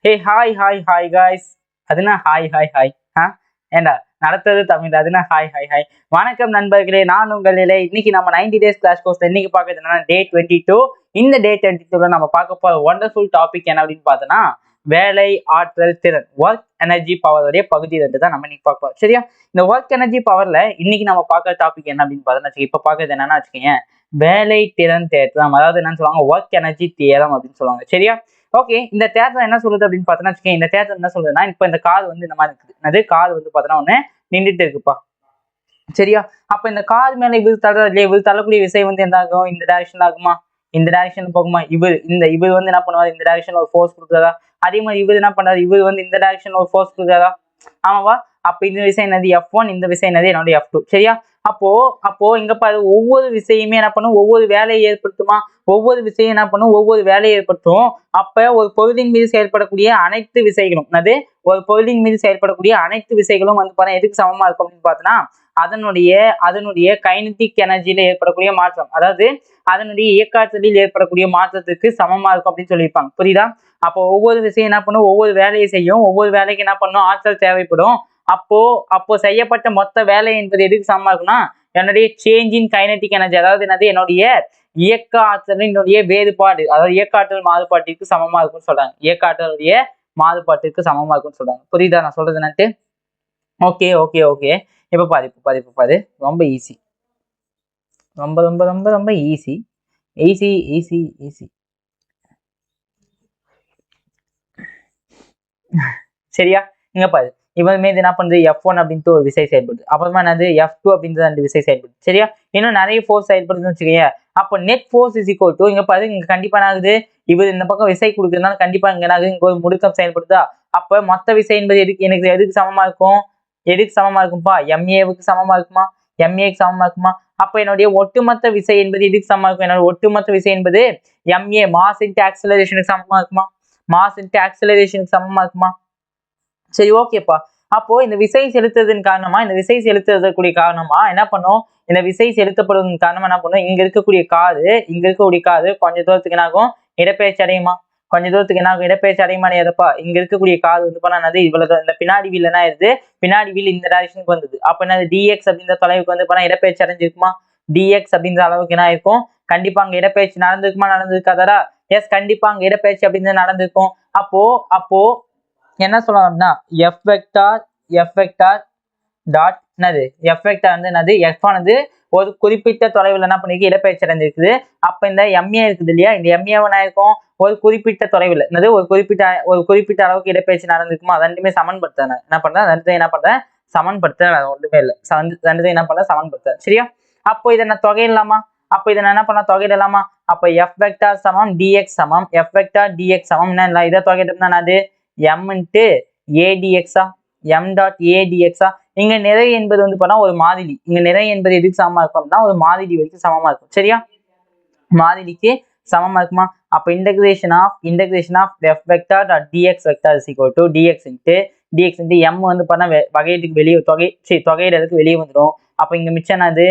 Hey hi hi hi guys. அதுனா hi hi hi. ஏண்டா நடத்துறது தமிழ், அதுனா ஹாய் ஹாய் ஹாய். வணக்கம் நண்பர்களே, நான் உங்கள் நிலை. இன்னைக்கு நம்ம 90 டேஸ் கிளாஸ் கோர்ஸ்ல இன்னைக்கு பார்க்கறது என்னன்னா டே 22. இந்த டே 22ல நம்ம பார்க்க போற ஒண்டர்ஃபுல் டாபிக் என்ன அப்படின்னு பார்த்தோன்னா வேலை ஆற்றல் திறன், ஒர்க் எனர்ஜி பவருடைய பகுதி 2 தான் நம்ம இன்னைக்கு பார்க்க போறோம். சரியா? இந்த ஒர்க் எனர்ஜி பவர்ல இன்னைக்கு நம்ம பார்க்குற டாபிக் என்ன அப்படின்னு பார்த்தோம்னா, இப்ப பார்க்கறது என்னன்னா வச்சுக்கோங்க, வேலை திறன் தேற்றம். அதாவது என்னன்னு சொல்லுவாங்க, ஒர்க் எனர்ஜி தியரம் அப்படின்னு சொல்லுவாங்க. சரியா? ஓகே, இந்த தேட்டர் என்ன சொல்லுது அப்படின்னு பார்த்தோன்னா வச்சுக்கோங்க, இந்த தேட்டர் என்ன சொல்லுதுன்னா, இப்போ இந்த கார் வந்து இந்த மாதிரி இருக்குது. அது கார் வந்து பார்த்தோன்னா ஒன்று நின்றுட்டு இருக்குப்பா. சரியா? அப்ப இந்த கார் மேல இவர் தள்ளுறது இல்லையா, இவர் தள்ளக்கூடிய விசை வந்து என்ன ஆகும், இந்த டைரக்ஷன் ஆகுமா, இந்த டைரக்ஷன் போகுமா. இவர் வந்து என்ன பண்ணுவார், இந்த டைரக்ஷன் ஒரு ஃபோர்ஸ் கொடுக்குறதா. அதே மாதிரி இவர் என்ன பண்றாரு, இவர் வந்து இந்த டைரக்ஷன் ஒரு ஃபோர்ஸ் கொடுக்குறதா. ஆமாவா? அப்ப இந்த விசை என்னது F1, இந்த விசை என்னது என்னோட F2. சரியா? அப்போ அப்போ இங்க பாரு, ஒவ்வொரு விசையுமே என்ன பண்ணும், ஒவ்வொரு வேலையை ஏற்படுத்துமா. ஒவ்வொரு விசையும் என்ன பண்ணும், ஒவ்வொரு வேலையை ஏற்படுத்தும். அப்ப ஒரு பொருளின் மீது செயல்படக்கூடிய அனைத்து விசைகளும், அது ஒரு பொருளின் மீது செயல்படக்கூடிய அனைத்து விசைகளும் வந்து பாருங்க எதுக்கு சமமா இருக்கும் அப்படின்னு பார்த்தோன்னா, அதனுடைய அதனுடைய கைனடிக் எனர்ஜியில ஏற்படக்கூடிய மாற்றம், அதாவது அதனுடைய இயக்காற்றலில் ஏற்படக்கூடிய மாற்றத்துக்கு சமமா இருக்கும் அப்படின்னு சொல்லியிருப்பாங்க. புரியுதா? அப்போ ஒவ்வொரு விஷயம் என்ன பண்ணும், ஒவ்வொரு வேலையை செய்யும், ஒவ்வொரு வேலைக்கு என்ன பண்ணும், ஆற்றல் தேவைப்படும். அப்போ அப்போ செய்யப்பட்ட மொத்த வேலை என்பது எதுக்கு சமமா இருக்குன்னா, என்னுடைய சேஞ்ச் இன் கைனடிக் எனர்ஜி, அதாவது என்னது என்னுடைய இயக்க ஆற்றலினுடைய வேறுபாடு, அதாவது இயக்க ஆற்றல் மாறுபாட்டிற்கு சமமா இருக்கும்னு சொல்றாங்க. இயக்க ஆற்றலுடைய மாறுபாட்டிற்கு சமமா இருக்கும்னு சொல்றாங்க. புரியுதா நான் சொல்றது என்னட்டு? Okay okay okay. இப்ப பாரு ரொம்ப ஈஸி. ரொம்ப ரொம்ப ரொம்ப ரொம்ப ஈஸி. Easy easy easy. சரியா? இங்க பாரு, இவன் மீது என்ன பண்ணுது, F1 அப்படின்ட்டு ஒரு விசை செயல்படுது. அப்புறமா என்னது F2 அப்படின்ற 2 விசை செயல்படுது. சரியா? இன்னும் நிறைய ஃபோர்ஸ் செயல்படுதுன்னு வச்சுக்கோங்க. அப்போ net force is equal to, இங்க பாரு, இங்க கண்டிப்பா என்ன ஆகுது, இவர் இந்த பக்கம் விசை கொடுக்குறதுனால கண்டிப்பா இங்க என்ன ஆகுது, இங்க ஒரு முடுக்கம் செயல்படுதா. அப்ப மொத்த விசை என்பது எனக்கு எதுக்கு சமமா இருக்கும், எதுக்கு சமமா இருக்கும்பா, MAவுக்கு சமமா இருக்குமா, MAக்கு சமமா இருக்குமா. அப்ப என்னுடைய ஒட்டுமொத்த விசை என்பது எதுக்கு சமமா இருக்கும், என்னோட ஒட்டுமொத்த விசை என்பது MA மாஸ் இன்டு ஆக்சிலரேஷனுக்கு சமமா இருக்குமா, மாஸ் இன்டு ஆக்சிலரேஷனுக்கு சமமா இருக்குமா. சரி, ஓகேப்பா. அப்போ இந்த விசை செலுத்துறதன் காரணமா, இந்த விசை செலுத்துறதுக்கூடிய காரணமா என்ன பண்ணும், இந்த விசை செலுத்தப்படுவதன் காரணமா என்ன பண்ணும், இங்க இருக்கக்கூடிய காரு கொஞ்ச தூரத்துக்கு என்ன ஆகும், இடப்பெயர்ச்சி அடையுமா. கொஞ்ச தூரத்துக்கு என்ன ஆகும், இடப்பெயர்ச்சி அடையுமா அடையாதப்பா. இங்க இருக்கக்கூடிய கார் வந்து பண்ணா என்னது, இவ்வளவு இந்த பின்னாடி வீல் என்ன ஆயிருது, பின்னாடி வீல் இந்த டைரக்ஷனுக்கு வந்தது. அப்ப என்னது, DX அப்படின்ற தொலைவுக்கு வந்து பண்ணா இடப்பெயர்ச்சி அடைஞ்சிருக்குமா. DX அப்படின்ற அளவுக்கு என்ன ஆயிருக்கும், கண்டிப்பா அங்க இடப்பெயர்ச்சி நடந்திருக்குமா, நடந்திருக்காதா. எஸ், கண்டிப்பா அங்க இடப்பெயர்ச்சி அப்படின்றது நடந்திருக்கும். அப்போ அப்போ என்ன சொல்லலாம் அப்படின்னா, எஃப் வெக்டார் டாட் என்னது, எஃப் வெக்டார் வந்து என்னது, எஃப் ஆனது ஒரு குறிப்பிட்ட தொலைவில் என்ன பண்ணிருக்கு, இடப்பெயர்ச்சி அடைஞ்சிருக்குது. அப்ப இந்த MA இருக்குது இல்லையா, இந்த MA என்ன இருக்கும், ஒரு குறிப்பிட்ட தொலைவில் என்னது, ஒரு குறிப்பிட்ட அளவுக்கு இடப்பெயர்ச்சி நடந்திருக்குமா. ரெண்டுமே சமன்படுத்துறேன். என்ன பண்றேன், சமன்படுத்துறேன். வேற ஒன்றுமே இல்லை, ரெண்டுத்தையும் என்ன பண்றேன், சமன்படுத்துறேன். சரியா? அப்போ இதை நான் தொகையிடலாமா. அப்ப இதை நான் என்ன பண்ண, தொகையிடலாமா. அப்ப எஃப் வெக்டார் சமம் DX சமம் எஃப் வெக்டார் DX சமம் என்ன இல்லை, இதை தொகையிட்டோம்னா அது m இன்ட்டு ADX-ஆ, m டாட் ADX-ஆ. இங்க நிறை என்பது வந்து பண்ணா ஒரு மாறிலி. இங்க நிறை என்பது எதுக்கு சமமா இருக்கும் அப்படின்னா, ஒரு மாறிலி வரைக்கும் சமமா இருக்கும். சரியா? மாறிலிக்கு சமமா இருக்குமா. அப்ப integration of f vector dot DX vector is equal to DX into m வந்து பண்ணா வகையீட்டுக்கு வெளியே தொகையிடறதுக்கு வெளியே வந்துடும். அப்ப இங்க மிச்சம் என்னது,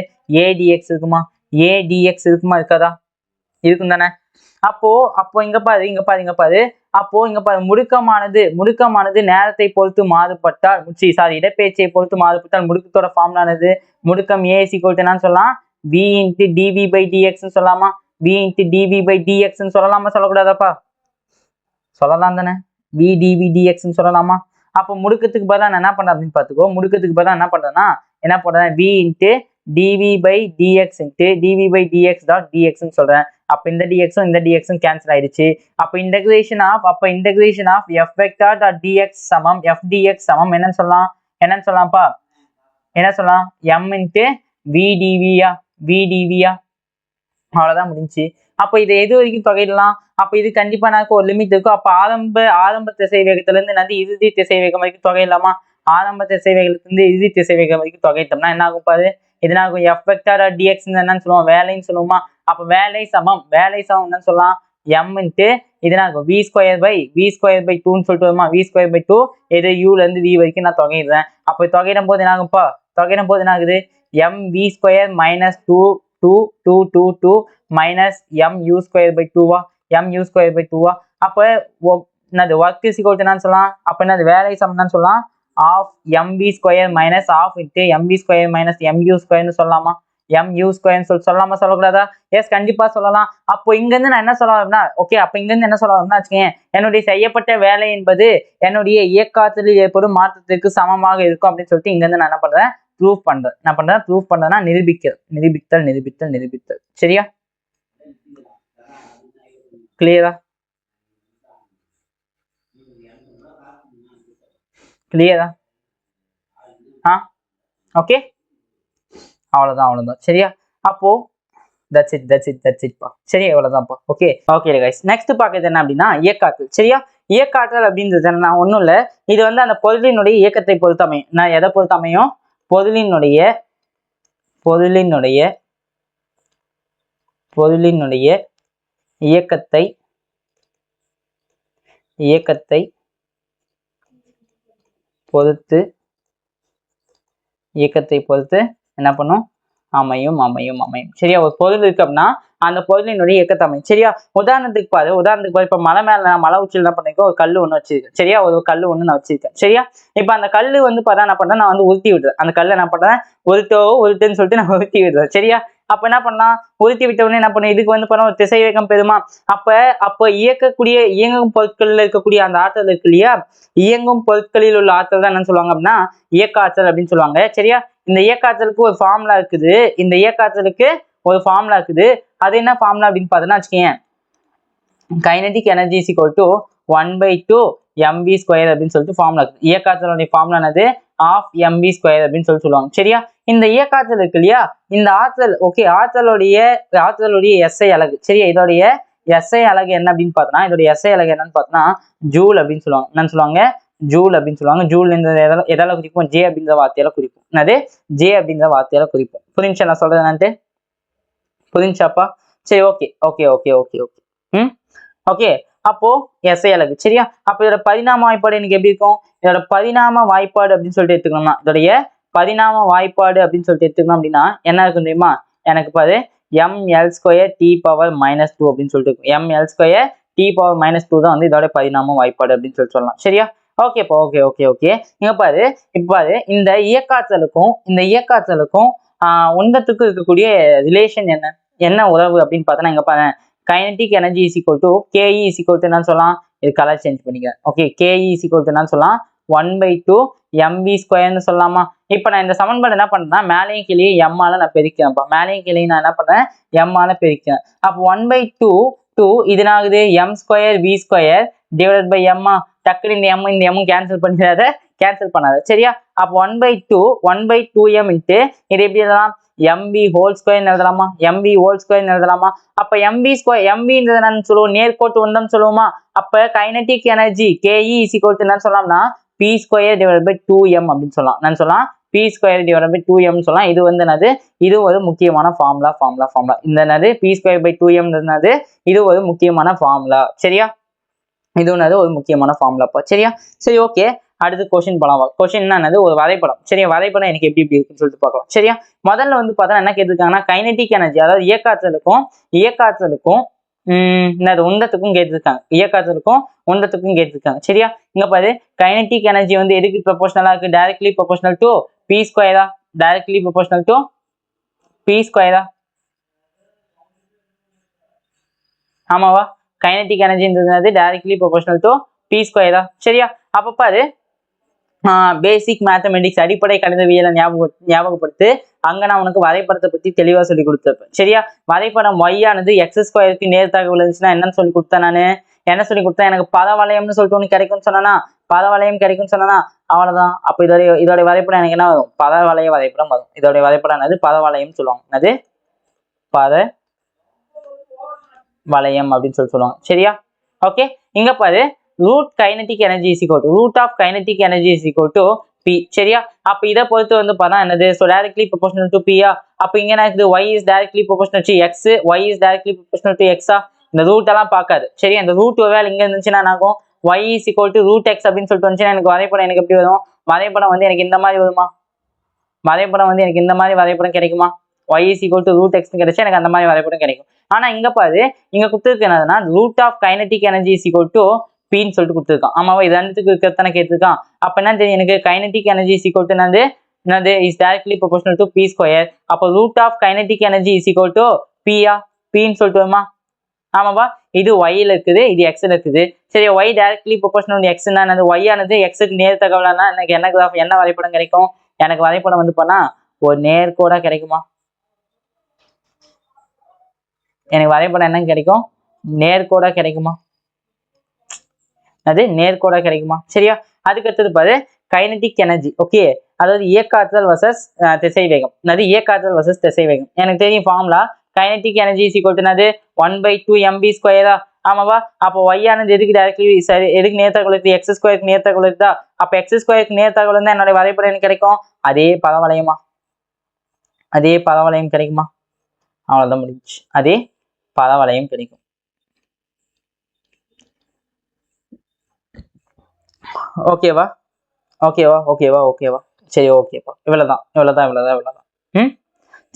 ADX இருக்குமா. ADX இருக்குமா, இருக்காதா, இருக்கும் தானே. அப்போ இங்க பாரு, முடுக்கமானது நேரத்தை பொறுத்து மாறுபட்டால், இடப்பெயர்ச்சியை பொறுத்து மாறுபட்டால் முடுக்கத்தோட ஃபார்முலானது, முடுக்கம் A is equal to என்னன்னு சொல்லலாம், V into dV by dx சொல்லலாமா. V into dV by dx சொல்லலாமா, சொல்லக்கூடாதாப்பா, சொல்லலாம் தானே. V dV dx சொல்லலாமா. அப்போ முடுக்கத்துக்கு பதிலாக நான் என்ன பண்றேன் அப்படின்னு பார்த்துக்கோ. முடுக்கத்துக்கு பதிலாக என்ன பண்றேன், V into dV by dx into dV by dx dot dx சொல்றேன். அப்ப இந்த dx-உம் இந்த dx-உம் கேன்சல் ஆயிடுச்சு. அப்ப integration of f vector dot dx சமம் f dx சமம் என்னன்னு சொல்லலாம்ப்பா, என்ன சொல்லலாம், m into v dv-யா. அவ்வளவுதான் முடிஞ்சு. அப்ப இதை எது வரைக்கும் தொகையிடலாம். அப்ப இது கண்டிப்பா எனக்கு ஒரு லிமிட் இருக்கும். அப்ப ஆரம்ப திசை வேகத்துல இருந்து இறுதி திசை வேகம் வரைக்கும் தொகையிடலாமா. ஆரம்ப திசை வேகத்திலிருந்து இறுதி திசை வேகம் வரைக்கும் தொகையிட்டோம்னா என்ன ஆகும் பாரு, இது என்ன ஆகும், எஃப் வெக்டார் DX என்னன்னு சொல்லுவோம், வேலைன்னு சொல்லுவோமா. அப்ப வேலை சமம் என்னன்னு சொல்லலாம், m இன்ட்டு இது என்ன ஆகும், v ஸ்கொயர் பை 2ன்னு சொல்லிட்டு வருமா. v ஸ்கொயர் பை 2 இது u ல இருந்து v வரைக்கும் நான் தொகையிடுறேன். அப்ப தொகையிடும் போது என்ன ஆகும்பா, என்ன ஆகுது, mv square minus 2 minus mu square by 2வா, அப்ப என்னது ஒர்க் இஸ் ஈக்குவல் டு என்னன்னு சொல்லலாம், அப்போ என்னது வேலை சமம்னு சொல்லலாம், half m v square minus half into m v square minus mu ஸ்கொயர்னு சொல்லலாமா, எம்யூ ஸ்கொயர்னு சொல்லலாமா சொல்லக்கூடாதா? எஸ் கண்டிப்பா சொல்லலாம். அப்போ இங்க இருந்து நான் என்ன சொல்ல வரேன்னா, ஓகே அப்ப இங்க இருந்து என்ன சொல்ல வரேன்னா வச்சுக்கேன், என்னுடைய செய்யப்பட்ட வேலை என்பது என்னுடைய இயக்காற்றலில் ஏற்படும் மாற்றத்திற்கு சமமாக இருக்கும் அப்படின்னு சொல்லிட்டு இங்க இருந்து நான் என்ன பண்றேன், ப்ரூவ் பண்றேன். என்ன பண்றேன், ப்ரூவ் பண்றேன்னா நிரூபித்தல். சரியா, கிளியரா கிளியரா? ஓகே, அவ்வளவுதான். சரியா, அப்போ தட்ஸ் இட் பா. சரி, அவ்வளவுதான்ப்பா. ஓகே கைஸ், நெக்ஸ்ட் பாக்குறது என்ன அப்படின்னா இயக்காற்றல். சரியா, இயக்காற்றல் அப்படின்றது என்ன, ஒண்ணும் இல்ல, இது வந்து அந்த பொருளினுடைய இயக்கத்தை பொறுத்து அமையும். நான் எதை பொறுத்து அமையும், பொருளினுடைய இயக்கத்தை பொறுத்து என்ன பண்ணும், அமையும். சரியா, ஒரு பொருள் இருக்கு அப்படின்னா அந்த பொருளினுடைய இயக்கத்தை அமையும். சரியா, உதாரணத்துக்கு பாரு இப்ப மலை மேல மலை உச்சியில் என்ன பண்ணிருக்கேன், ஒரு கல் ஒண்ணு வச்சிருக்கேன். சரியா, ஒரு கல் ஒண்ணு நான் வச்சிருக்கேன். சரியா, இப்ப அந்த கல்லு வந்து பார்த்தா என்ன பண்றேன், நான் வந்து உருட்டி விடுறேன். அந்த கல்லை என்ன பண்றேன், உருட்டுன்னு சொல்லிட்டு நான் உருட்டி விடுறேன். சரியா, அப்ப என்ன பண்ணலாம், உருட்டி விட்ட உடனே என்ன பண்ணும், இதுக்கு வந்து பண்ண ஒரு திசை வேகம் பெறுமா. அப்ப இயங்கும் பொருட்கள்ல இருக்கக்கூடிய அந்த ஆற்றல் இருக்கு இல்லையா, இயங்கும் பொருட்களில் உள்ள ஆற்றல் தான் என்னன்னு சொல்லுவாங்க அப்படின்னா இயக்க ஆற்றல் அப்படின்னு சொல்லுவாங்க. சரியா, இந்த இயக்காற்றலுக்கு ஒரு ஃபார்முலா இருக்குது. அது என்ன ஃபார்முலா அப்படின்னு பார்த்தோன்னா வச்சுக்கேன், kinetic energy is equal to 1/2 mv square அப்படின்னு சொல்லிட்டு ஃபார்முலா இருக்கு. இயக்காற்றலுடைய ஃபார்முலா என்னது, ஆஃப் mv ஸ்கொயர் அப்படின்னு சொல்லுவாங்க. சரியா, இந்த இயக்காற்றல் இருக்கு இல்லையா, இந்த ஆற்றல் ஓகே, ஆற்றலுடைய எஸ்ஐ அலகு. சரியா, இதோடைய எஸ்ஐ அலகு என்ன அப்படின்னு பார்த்தோன்னா, என்னன்னு பார்த்தோன்னா ஜூல் அப்படின்னு சொல்லுவாங்க. என்னன்னு சொல்லுவாங்க, ஜூல் அப்படின்னு சொல்லுவாங்க. ஜூல் எதால குறிப்போம், ஜே அப்படிங்கிற வார்த்தையால குறிப்போம். என்னது, ஜே அப்படிங்கிற வார்த்தையால குறிப்போம். புரிஞ்சா நான் சொல்றது என்னன்ட்டு, புரிஞ்சாப்பா? சரி, ஓகே. ஓகே, அப்போ எஸ்ஐ அலகு. சரியா, அப்ப இதோட பரிணாம வாய்ப்பாடு எனக்கு எப்படி இருக்கும், இதோட பரிணாம வாய்ப்பாடு அப்படின்னு சொல்லிட்டு எடுத்துக்கணும்னா, அப்படின்னா என்ன இருக்கும் தெரியுமா, எனக்கு பாரு ml² T⁻⁻2 அப்படின்னு சொல்லிட்டு இருக்கும். ml² T⁻⁻2 தான் வந்து இதோட பரிணாம வாய்ப்பாடு அப்படின்னு சொல்லலாம். சரியா, ஓகேப்பா. ஓகே இங்க பாரு, இந்த இயக்காற்றலுக்கும் உந்தத்துக்கும் இருக்கக்கூடிய ரிலேஷன் என்ன உறவு அப்படின்னு பார்த்தோன்னா, இங்க பாரு, kinetic energy is equal to KE is equal to என்னன்னு சொல்லலாம், இது கலர் சேஞ்ச் பண்ணிக்கிறேன். Okay, KE is equal to என்னன்னு சொல்லலாம், 1/2 mv ஸ்கொயர்னு சொல்லலாமா. இப்ப நான் இந்த சமன்பாடு என்ன பண்றேன்னா, மேலையும் கீழே எம்மால நான் பெருக்கிறேன்ப்பா. மேலையும் கீழே நான் என்ன பண்றேன், எம்மால பெருக்கிறேன். அப்போ 1/2 இது என்ன ஆகுது, m²v² டிவைடட் பை எம்மா. டக்குனு இந்த எம் கேன்சல் பண்ணாத. சரியா, அப்போ 1/2m இன்ட்டு இது எப்படி எழுதலாம், mv ஹோல் ஸ்கொயர் எழுதலாமா, அப்ப mv என்னன்னு சொல்லுவோம், நேர்கோட்டு உந்தம் சொல்லுவோமா. அப்ப kinetic energy KE is equal to என்னன்னு சொல்லலாம்னா p² டிவைடட் பை 2m அப்படின்னு சொல்லலாம். நான் சொல்லலாம் p² டிவைடட் பை 2m சொல்லலாம். இது வந்து என்னது, இது ஒரு முக்கியமான ஃபார்முலா. இந்த என்னது p² பை 2m என்னது, இது ஒரு முக்கியமான ஃபார்முலா. சரியா, இது ஒன்று ஒரு முக்கியமான ஃபார்முலாப்பா. சரியா, சரி ஓகே, அடுத்து கொஸ்டின் போலாம். கொஸ்டின் என்னது, ஒரு வரைபடம். சரியா, வரைபடம் எனக்கு எப்படி இருக்குன்னு சொல்லிட்டு பார்க்கலாம். சரியா, முதல்ல வந்து பார்த்தா என்ன கேட்டிருக்காங்கன்னா, கைனடிக் எனர்ஜி, அதாவது இயக்காற்றலுக்கும் என்னது உந்தத்துக்கும் கேட்டிருக்காங்க. சரியா, இங்க பாரு, கைனடிக் எனர்ஜி வந்து எதுக்கு ப்ரொபோஷனலா இருக்கு, டைரக்ட்லி ப்ரொபோஷனல் டு p². ஆமாவா, கைனடிக் எனர்ஜின்றது டைரக்ட்லி ப்ரொபோஷனல் டு p². சரியா, அப்ப பாரு, பேசிக் மேத்தமெட்டிக்ஸ் அடிப்படை கணிதவியலை ஞாபகப்படுத்து. அங்க நான் உனக்கு வரைபடத்தை பத்தி தெளிவா சொல்லி கொடுத்துருப்பேன். சரியா, வரைபடம் y ஆனது x² நேர்த்தகவு இருந்துச்சுன்னா என்னன்னு சொல்லி கொடுத்தேன், எனக்கு பரவளையம்னு சொல்லிட்டு ஒண்ணு கிடைக்கும்னு சொன்னா, அவ்வளவுதான். அப்ப இதோட வரைபடம் எனக்கு என்ன வரும், பரவளைய வரைபடம் வரும். இதோட வரைபடம் என்னது, பரவளையம் சொல்லுவாங்க. என்னது, பரவளையம் அப்படின்னு சொல்லுவாங்க. சரியா, ஓகே, இங்க பாரு, root kinetic energy is equal to p. சரியா, அப்ப இதை பொறுத்து வந்து பார்த்தா என்னது, so directly proportional to p. அப்ப இங்க என்ன இருக்குது, y is directly proportional to x, இந்த ரூட் எல்லாம் பார்க்காது. சரியா, இந்த ரூட் ஒருவேளை இங்க இருந்துச்சுன்னா என்ன ஆகும், y is equal to √x அப்படின்னு சொல்லிட்டு வந்துச்சுன்னா எனக்கு வரைபடம் எனக்கு எப்படி வரும், வரைபடம் வந்து எனக்கு இந்த மாதிரி வருமா, வரைபடம் கிடைக்குமா, y is equal to √x கிடைச்சா எனக்கு அந்த மாதிரி வரைபடம் கிடைக்கும். ஆனா இங்க பாரு, இங்க கொடுத்துருக்கு என்னதுன்னா, root of kinetic energy is equal to பின்னு சொல்லிட்டு கொடுத்துருக்கான். ஆமாவா, இது ரெண்டுத்துக்கு இருக்கிறதானே கேட்டிருக்கான். அப்ப என்ன தெரியும் எனக்கு, kinetic energy is equal to என்னது is directly proportional to P square. அப்போ root of kinetic energy is equal to பியா, பின்னு சொல்லிட்டு வருமா. ஆமாவா, இது ஒய்ல இருக்குது, இது எக்ஸ்ல இருக்குது. சரி, ஒய் டைரக்ட்லி ப்ரொபோஷனல் எக்ஸ்னா என்னது, ஒய் ஆனது எக்ஸுக்கு நேர் தகவலானா எனக்கு என்ன கிராஃப், என்ன வரைபடம் கிடைக்கும். எனக்கு வரைபடம் வந்து பண்ணா ஒரு நேர்கோடா கிடைக்குமா. எனக்கு வரைபடம் என்ன கிடைக்கும், நேர்கோடா கிடைக்குமா. அது நேர்கோடா கிடைக்குமா. சரியா, அதுக்கு அடுத்தது பாரு கைனடிக் எனர்ஜி. ஓகே, அதாவது இயக்காற்றல் வர்சஸ் திசை வேகம். அது இயக்காற்றல் வர்சஸ் திசை வேகம். எனக்கு தெரியும் formula, kinetic energy is equal to என்னது 1/2 mv ஸ்கொயரா. ஆமாவா, அப்போ y ஆனது எதுக்கு டைரக்ட்லி சரி, எதுக்கு நேர்த்தகவல் இருக்குது, எக்ஸ் ஸ்கொயருக்கு நேர்த்தகவல் இருக்குதா. அப்போ எக்ஸ் ஸ்கொயருக்கு நேர்த்தகவல் இருந்தால் என்னோட வரைபடம் எனக்கு கிடைக்கும், அதே பரவளையமா, அதே பரவளையம் கிடைக்குமா. அவ்வளவுதான் முடிஞ்சு, அதே பரவளையம் கிடைக்கும். ஓகேவா ஓகேவா ஓகேவா ஓகேவா சரி, ஓகேப்பா, இவ்வளவுதான்.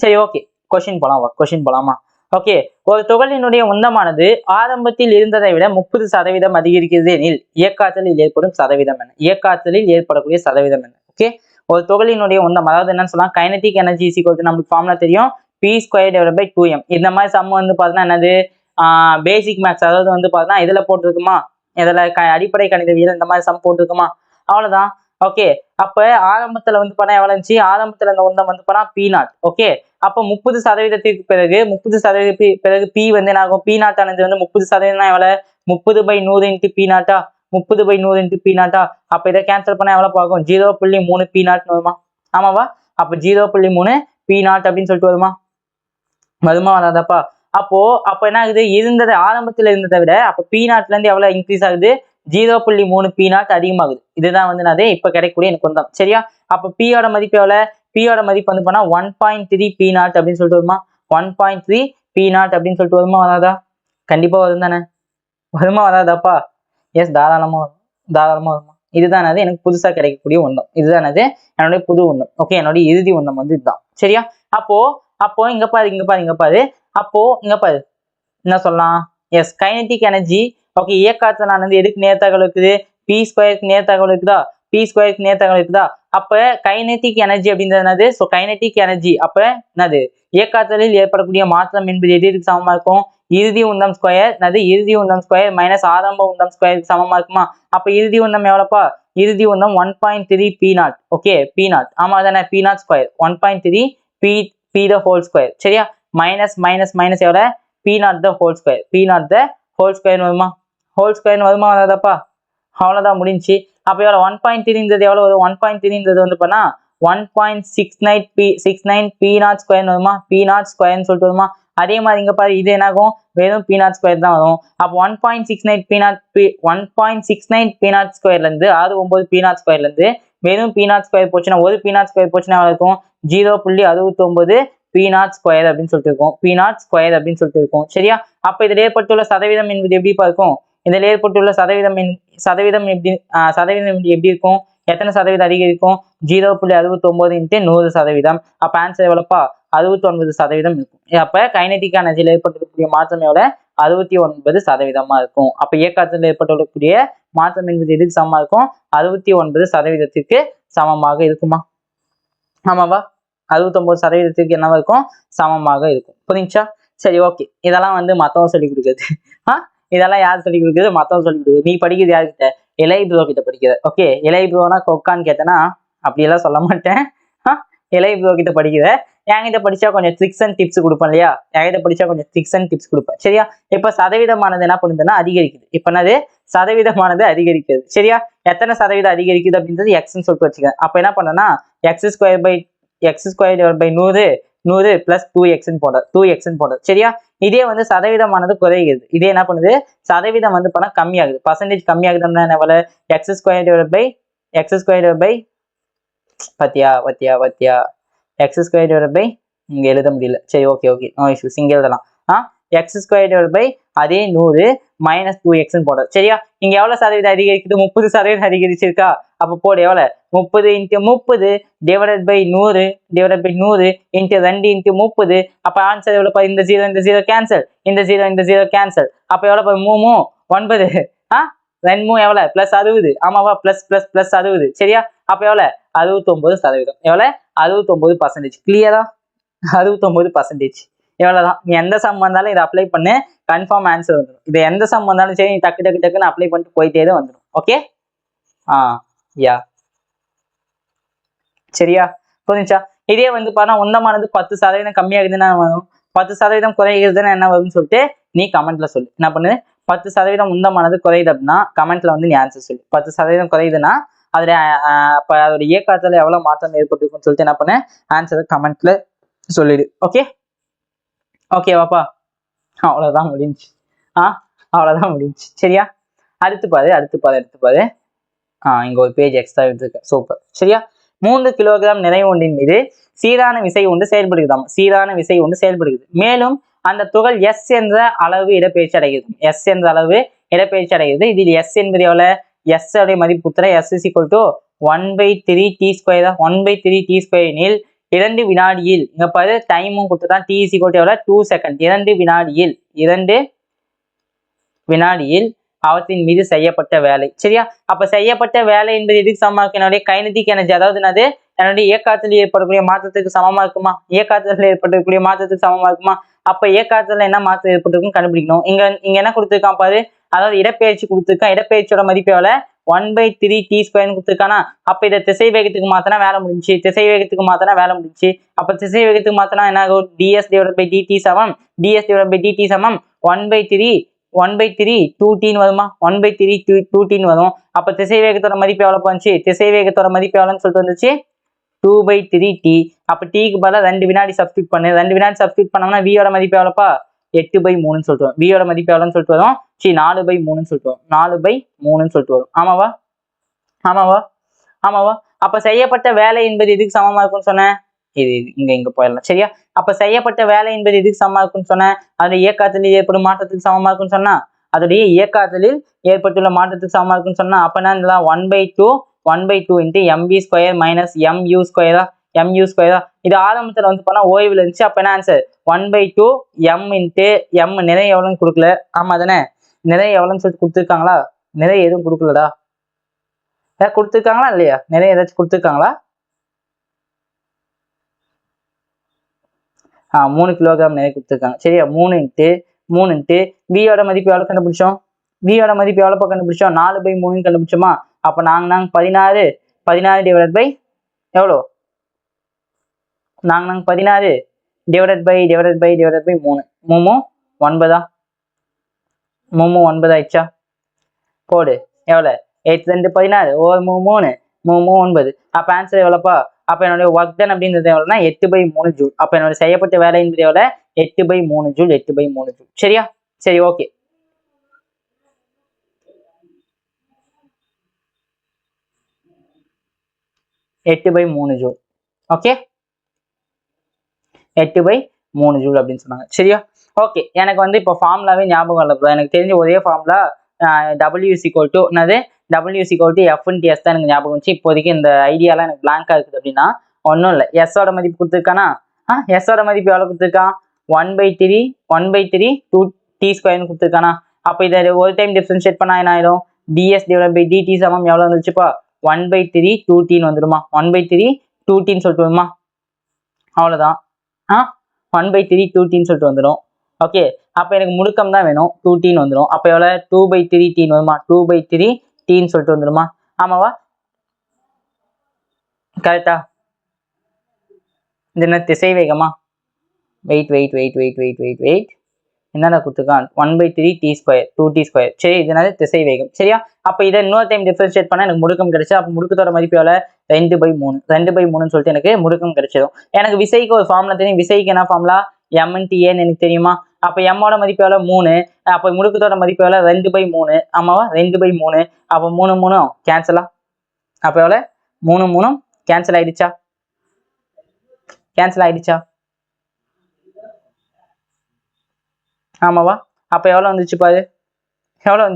சரி, ஓகே, கொஸ்டின் போலாம். கொஸ்டின் போலாமா. ஓகே, ஒரு துகளினுடைய உந்தமானது ஆரம்பத்தில் இருந்ததை விட 30% அதிகரிக்கிறது எனில் இயக்காற்றலில் ஏற்படும் சதவீதம் என்ன. இயக்காற்றலில் ஏற்படக்கூடிய சதவீதம் என்ன. ஓகே, ஒரு துகளினுடைய உந்தம், அதாவது என்னன்னு சொல்லலாம், kinetic energy is equal to நம்மளுக்கு ஃபார்முலா தெரியும், p²/2m. இந்த மாதிரி சம் வந்து பார்த்தீங்கன்னா என்னது பேசிக் மேக்ஸ், அதாவது வந்து பார்த்தீங்கன்னா இதுல போட்டிருக்குமா, இதுல அடிப்படை கணிதவியல் இந்த மாதிரி சம் போட்டிருக்குமா, அவ்வளவுதான். ஓகே, அப்ப ஆரம்பத்துல வந்து பண்ணா எவ்வளவு இருந்துச்சு, ஆரம்பத்துல இந்த உந்தம் வந்து பண்ணா P0. ஓகே, அப்ப 30% பிறகு 30% பிறகு P வந்து என்ன ஆகும், P0 ஆனது வந்து 30% எவ்வளவு, 30/100 இன்ட்டு P0. 30/100 into P0. அப்ப இதை கேன்சல் பண்ணா எவ்வளவு ஆகும், 0.3 P0 வருமா. ஆமாவா, அப்ப 0.3 P0 அப்படின்னு சொல்லிட்டு வருமா வராதாப்பா. அப்போ என்ன ஆகுது, இருந்தது ஆரம்பத்துல இருந்ததை விட அப்ப P0 இருந்து எவ்வளவு இன்க்ரீஸ் ஆகுது, 0.3 P0 அதிகமாகுது. இதுதான் வந்து நான் இப்ப கிடைக்கக்கூடிய எனக்கு வந்தோம். சரியா, அப்ப P-யோட மதிப்பு எவ்வளவு, P-யோட மதிப்பு வந்து பண்ணா 1.3 P0 அப்படின்னு சொல்லிட்டு வருமா. 1.3 P0 அப்படின்னு சொல்லிட்டு வருமா வராதா, கண்டிப்பா வரும் தானே, வருமா வராதாப்பா. எஸ், தாராளமா வருமா. இதுதான் எனக்கு புதுசா கிடைக்கக்கூடிய ஒன்றும், இதுதான் என்னுடைய புது ஒன்றும். ஓகே, என்னுடைய இறுதி ஒன்றும் வந்து இதுதான். சரியா, அப்போ இங்க பாரு அப்போ இங்க பாரு என்ன சொல்லலாம், எஸ், கைனடிக் எனர்ஜி. ஓகே, இயக்காற்றலானது எதுக்கு நேர்த்தகவல் இருக்குது, p²க்கு நேர்த்தகவல் இருக்குதா, p²க்கு நேர்த்தகவல் இருக்குதா. அப்ப கைனடிக் எனர்ஜி அப்படின்றது என்னது, ஸோ கைனடிக் எனர்ஜி அப்ப என்னது, இயக்காற்றலில் ஏற்படக்கூடிய மாற்றம் என்பது எதுக்கு சமமா இருக்கும், இறுதி உந்தம் ஸ்கொயர், இறுதி உந்தம் ஸ்கொயர் மைனஸ் ஆரம்ப உந்தம் ஸ்கொயருக்கு சமமா இருக்குமா. அப்ப இறுதி உந்தம் எவ்வளவுப்பா, இறுதி உந்தம் 1.3 P0. ஓகே, P0 ஆமா தானே, P0 square 1.3 P the whole square. சரியா, மைனஸ் எவ்வளவு, P0 the whole square, P0 the whole square வருமா, வராதாப்பா. அவ்வளவுதான் முடிஞ்சு. அப்ப எவ்வளவு 1.3 எவ்வளவு வரும், 1.3 வந்து பண்ணா 1.69 P0 ஸ்கொயர் வருமா, P0 ஸ்கொயர்னு சொல்லிட்டு வருமா. அதே மாதிரி இங்க பாரு, இது என்னாகும், வெறும் P0 ஸ்கொயர் தான் வரும். அப்போ 1.69 P0 ஸ்கொயர்ல இருந்து 69 P0 ஸ்கொயர்ல இருந்து வெறும் P0 ஸ்கொயர் போச்சுன்னா, ஒரு P0 ஸ்கொயர் போச்சுன்னா இருக்கும் 0.69 P0 ஸ்கொயர் அப்படின்னு சொல்லிட்டு இருக்கும், P0 ஸ்கொயர் அப்படின்னு சொல்லிட்டு இருக்கும். சரியா, அப்ப இதில் ஏற்பட்டுள்ள சதவீதம் என்பது எப்படி பார்க்கும், இதில் ஏற்பட்டுள்ள சதவீதம் எப்படி இருக்கும், எத்தனை சதவீதம் அதிகரிக்கும், 0.69 இன்ட்டு 100%. அப்ப ஆன்சர் எவ்வளவுப்பா, 69% இருக்கும். அப்ப கைனடிக் எனர்ஜியில் ஏற்பட்டிருக்கக்கூடிய மாற்றம் எவ்வளவு, 69% இருக்கும். அப்ப இயக்காற்றலில் ஏற்பட்டிருக்கக்கூடிய மாற்றம் என்பது எதுக்கு சமமா இருக்கும், 69% சமமாக இருக்குமா. ஆமாவா, 69% என்னவா இருக்கும், சமமாக இருக்கும். புரிஞ்சா. சரி, ஓகே, இதெல்லாம் வந்து மத்தவங்க சொல்லி கொடுக்குறது. இதெல்லாம் யார் சொல்லி கொடுக்குறது, மத்தவங்க சொல்லி கொடுக்குறது. நீ படிக்கிறது யாருக்கிட்ட, இலை ப்ரோ கிட்ட படிக்கிற. ஓகே, இலை ப்ரோனா கொக்கான்னு கேட்டேன்னா அப்படியெல்லாம் சொல்ல மாட்டேன். இலை ப்ரோ கிட்ட படிக்கிற, என்கிட்ட படிச்சா கொஞ்சம் ட்ரிக்ஸ் அண்ட் டிப்ஸ் கொடுப்பேன் இல்லையா, என்கிட்ட படிச்சா கொஞ்சம் ட்ரிக்ஸ் அண்ட் டிப்ஸ் கொடுப்பேன். சரியா, இப்ப சதவீதமானது என்ன பண்ணுதுன்னா அதிகரிக்குது. இப்ப என்னது, சதவீதமானது அதிகரிக்குது. சரியா, எத்தனை சதவீதம் அதிகரிக்குது அப்படின்றது எக்ஸ்ன்னு சொல்லிட்டு வச்சுக்கேன். அப்ப என்ன பண்ணனா x² 100 பிளஸ் 2x போடுறது. சரியா, இதே வந்து சதவீதமானது குறைகிறது. இதே என்ன பண்ணுது, சதவீதம் வந்து பண்ணா கம்மியாகுது, பர்சன்டேஜ் கம்மியாகுதுன்னா எவ்வளவு, x² பத்தியா x² இங்க எழுத முடியல. சரி, ஓகே, நோ இஷ்யூஸ், இங்க எழுதலாம். x² அதே 100 மைனஸ் 2x போடுறது. சரியா, இங்க எவ்வளவு சதவீதம் அதிகரிக்குது, 30% அதிகரிச்சிருக்கா. அப்ப போடு எவ்வளவு, 30 × 30 டிவைடட் பை 100 இன்ட்டு 2 × 30. அப்ப ஆன்சர் எவ்வளவு, இந்த 0 கேன்சல், இந்த 0 கேன்சல். அப்ப எவ்வளவு, 3 9 2 எவ்வளவு பிளஸ் 60 ஆமாவா பிளஸ் பிளஸ் பிளஸ் 60 சரியா அப்ப எவ்வளவு 69%. எவ்வளவு 69%. கிளியரா 69%. எவ்வளவுதான் நீ எந்த சம் வந்தாலும் இதை அப்ளை பண்ணு கன்ஃபார்ம் ஆன்சர் வந்துடும். இது எந்த சம் வந்தாலும் சரி நீ டக்கு டக்கு டக்குன்னு அப்ளை பண்ணிட்டு போயிட்டே தான் வந்துடும். ஓகே யா சரியா புரிஞ்சா. இதே வந்து பார்த்தா உந்தமானது 10% கம்மியாகுதுன்னா வரும், 10% குறையுதுன்னா என்ன வரும்னு சொல்லிட்டு நீ கமெண்ட்ல சொல்லு. என்ன பண்ணு 10% உந்தமானது குறையுது அப்படின்னா கமெண்ட்ல வந்து நீ ஆன்சர் சொல்லு. 10% குறையுதுன்னா அதுல அப்ப அதோட இயக்கத்துல எவ்வளவு மாற்றம் ஏற்பட்டிருக்குன்னு சொல்லிட்டு என்ன பண்ணு ஆன்சர் கமெண்ட்ல சொல்லிடு. ஓகே ஓகேவாப்பா அவ்வளவுதான் முடிஞ்சு. அவ்வளவுதான் முடிஞ்சு சரியா. அடுத்து பாரு இங்க ஒரு பேஜ் எக்ஸ்ட்ரா எடுத்துருக்கேன். சூப்பர் சரியா. 3 கிலோகிராம் நிறை ஒன்றின் மீது சீரான விசை ஒன்று செயல்படுகிறதாம். சீரான விசை ஒன்று செயல்படுகிறது. மேலும் அந்த துகள் எஸ் என்ற அளவு இடப்பெயர்ச்சி அடைகிறது. எஸ் என்ற அளவு இடப்பெயர்ச்சி அடைகிறது. இதில் எஸ் என்பது எவ்வளவு எஸ் உடைய மதிப்பு கொடுத்தா S is equal to 1/3t². 1/3t² எனில் 2 வினாடியில் இங்க பாரு டைமும் கொடுத்துதான் t இஸ் ஈக்குவல் டு எவ்வளவு 2 செகண்ட். 2 வினாடியில் அவற்றின் மீது செய்யப்பட்ட வேலை சரியா. அப்ப செய்யப்பட்ட வேலை என்பது எதுக்கு சமமா இருக்கு என்னுடைய கைனடிக் எனர்ஜி, அதாவது என்னது என்னுடைய இயக்காற்றலில் ஏற்படக்கூடிய மாற்றத்துக்கு சமமா இருக்குமா, இயக்காற்றலில் ஏற்படக்கூடிய மாற்றத்துக்கு சமமா இருக்குமா. அப்ப இயக்காற்றல என்ன மாற்றம் ஏற்பட்டிருக்கும் கண்டுபிடிக்கணும். இங்க என்ன கொடுத்துருக்கான் பாரு, அதாவது இடப்பெயர்ச்சி கொடுத்துருக்கான். இடப்பெயர்ச்சியோட மதிப்பு எவ்வளவு 1/3t² கொடுத்துருக்கானா. அப்ப இதை திசை வேகத்துக்கு மாத்தினா வேலை முடிஞ்சு. திசை வேகத்துக்கு மாத்தினா வேலை முடிஞ்சு. அப்ப திசை வேகத்துக்கு மாத்தினா என்ன ஆகும் ds/dt சமம் 1/3 வருமா 1/3 வரும். அப்ப திசை வேகத்தோட மதிப்பு எவ்வளவு வந்துச்சு, திசை வேகத்தோட மதிப்பு எவ்வளவுன்னு சொல்லிட்டு வந்துச்சு 2/3t. அப்ப டீக்கு பதிலா 2 வினாடி சப்ஸ்டியூட் பண்ணு. 2 வினாடி சப்ஸ்டியூட் பண்ணோம்னா வியோட மதிப்பு எவ்வளவுப்பா 8/3 சொல்லிட்டு வரும். வியோட மதிப்பு எவ்வளவுன்னு சொல்லிட்டு வரும் 4/3 சொல்லிட்டு வரும். 4/3 சொல்லிட்டு வரும். ஆமாவா. அப்ப செய்யப்பட்ட வேலை என்பது எதுக்கு சமமா இருக்கும்னு சொன்னேன், இது இங்க போயிடலாம் சரியா. அப்ப செய்யப்பட்ட வேலை என்பது எதுக்கு சமமா இருக்குன்னு சொன்னேன், அதோட இயக்காற்றலில் ஏற்படும் மாற்றத்துக்கு சமமா இருக்குன்னு சொன்னா, அதோடைய இயக்காற்றலில் ஏற்பட்டுள்ள மாற்றத்துக்கு சமமா இருக்குன்னு சொன்னா அப்ப என்ன 1/2 into mv² minus mu². இது ஆரம்பத்துல வந்து பண்ணா ஓய்வுல இருந்துச்சு. அப்ப என்ன ஆன்சர் 1/2 m into m நிறைய எவ்வளவுன்னு கொடுக்கல. ஆமா தானே நிறைய எவ்வளவுன்னு சொல்லிட்டு கொடுத்துருக்காங்களா, நிறைய எதுவும் கொடுக்கலடா, கொடுத்துருக்காங்களா இல்லையா, நிறைய ஏதாச்சும் கொடுத்துருக்காங்களா. 3 கிலோகிராம் நிறைய கொடுத்துருக்காங்க சரியா. 3 வியோட மதிப்பு எவ்வளவு கண்டுபிடிச்சோம், வியோட மதிப்பு எவ்வளவு கண்டுபிடிச்சோம் 4/3 கண்டுபிடிச்சோமா. அப்ப நாங்க 16 டிவைட் பை எவ்வளோ, நாங்க 16 டிவைட் பை 3 மூமோ 9 ஆயிடுச்சா. போடு எவ்வளவு 8 2 16 ஒரு 3 9. அப்ப ஆன்சர் எவ்வளவுப்பா, அப்ப என்னுடைய ஒர்க் டன் அப்படின்றது எவ்வளவுனா 8/3 ஜூல். அப்ப என்னோட செய்யப்பட்ட வேலை என்பது எவ்வளவு 8/3 ஜூல். 8/3 ஜூல் சரியா. சரி ஓகே. ஜூல் ஓகே 8/3 ஜூல் அப்படின்னு சொன்னாங்க சரியா. ஓகே எனக்கு வந்து இப்போ ஃபார்முலாவே ஞாபகம் இல்லை. எனக்கு தெரிஞ்ச ஒரே formula W is equal to என்னது W is equal to F/S தான் எனக்கு ஞாபகம் வந்துச்சு. இப்போதைக்கு இந்த ஐடியாலாம் எனக்கு பிளாங்கா இருக்குது அப்படின்னா ஒன்றும் இல்லை. எஸ்ஸோட மதிப்பு கொடுத்துருக்கானா, எஸ்ஸோட மதிப்பு எவ்வளோ கொடுத்துருக்கான் 1/3 2t² கொடுத்துருக்கானா. அப்போ இதை ஒரு டைம் டிஃபரன்ஷியேட் பண்ணா என்ன ஆயிடும் ds/dt சமம் எவ்வளோ வந்துச்சுப்பா 1/3 2t வந்துடுமா. 1/3 2t சொல்லிட்டு வருமா, அவ்வளோதான். 1/3 2t சொல்லிட்டு வந்துடும். ஓகே அப்ப எனக்கு முடுக்கம் தான் வேணும் 2t வந்துடும். அப்ப எவ்வளவு 2/3t வருமா, 2/3t சொல்லிட்டு வந்துடுமா. ஆமாவா கரெக்டா. இது என்ன திசை வேகமா, வெயிட் என்னடா கொடுத்துருக்கான் 1/3t², 2t². சரி இது என்னது திசை வேகம் சரியா. அப்ப இதை இன்னொரு டைம் டிஃபரன்ஷியேட் பண்ணா எனக்கு முடுக்கம் கிடைச்சா. அப்ப முடுக்கத்தோட மதிப்பு எவ்வளவு 2/3 சொல்லிட்டு எனக்கு முடுக்கம் கிடைச்சிடும். எனக்கு விசைக்கு ஒரு ஃபார்முலா தெரியும். விசைக்கு என்ன ஃபார்முலா m/a எனக்கு தெரியுமா. அப்ப எம்மோட மதிப்பு எவ்வளவு 3. அப்ப முடுக்கத்தோட மதிப்பு எவ்வளவு 2/3. ஆமாவா 2/3. அப்ப 3 கேன்சலா. அப்ப எவ்வளவு 3 கேன்சல் ஆயிடுச்சா. ஆமாவா அப்ப எவ்வளவு வந்துச்சு பாரு, எவ்வளவு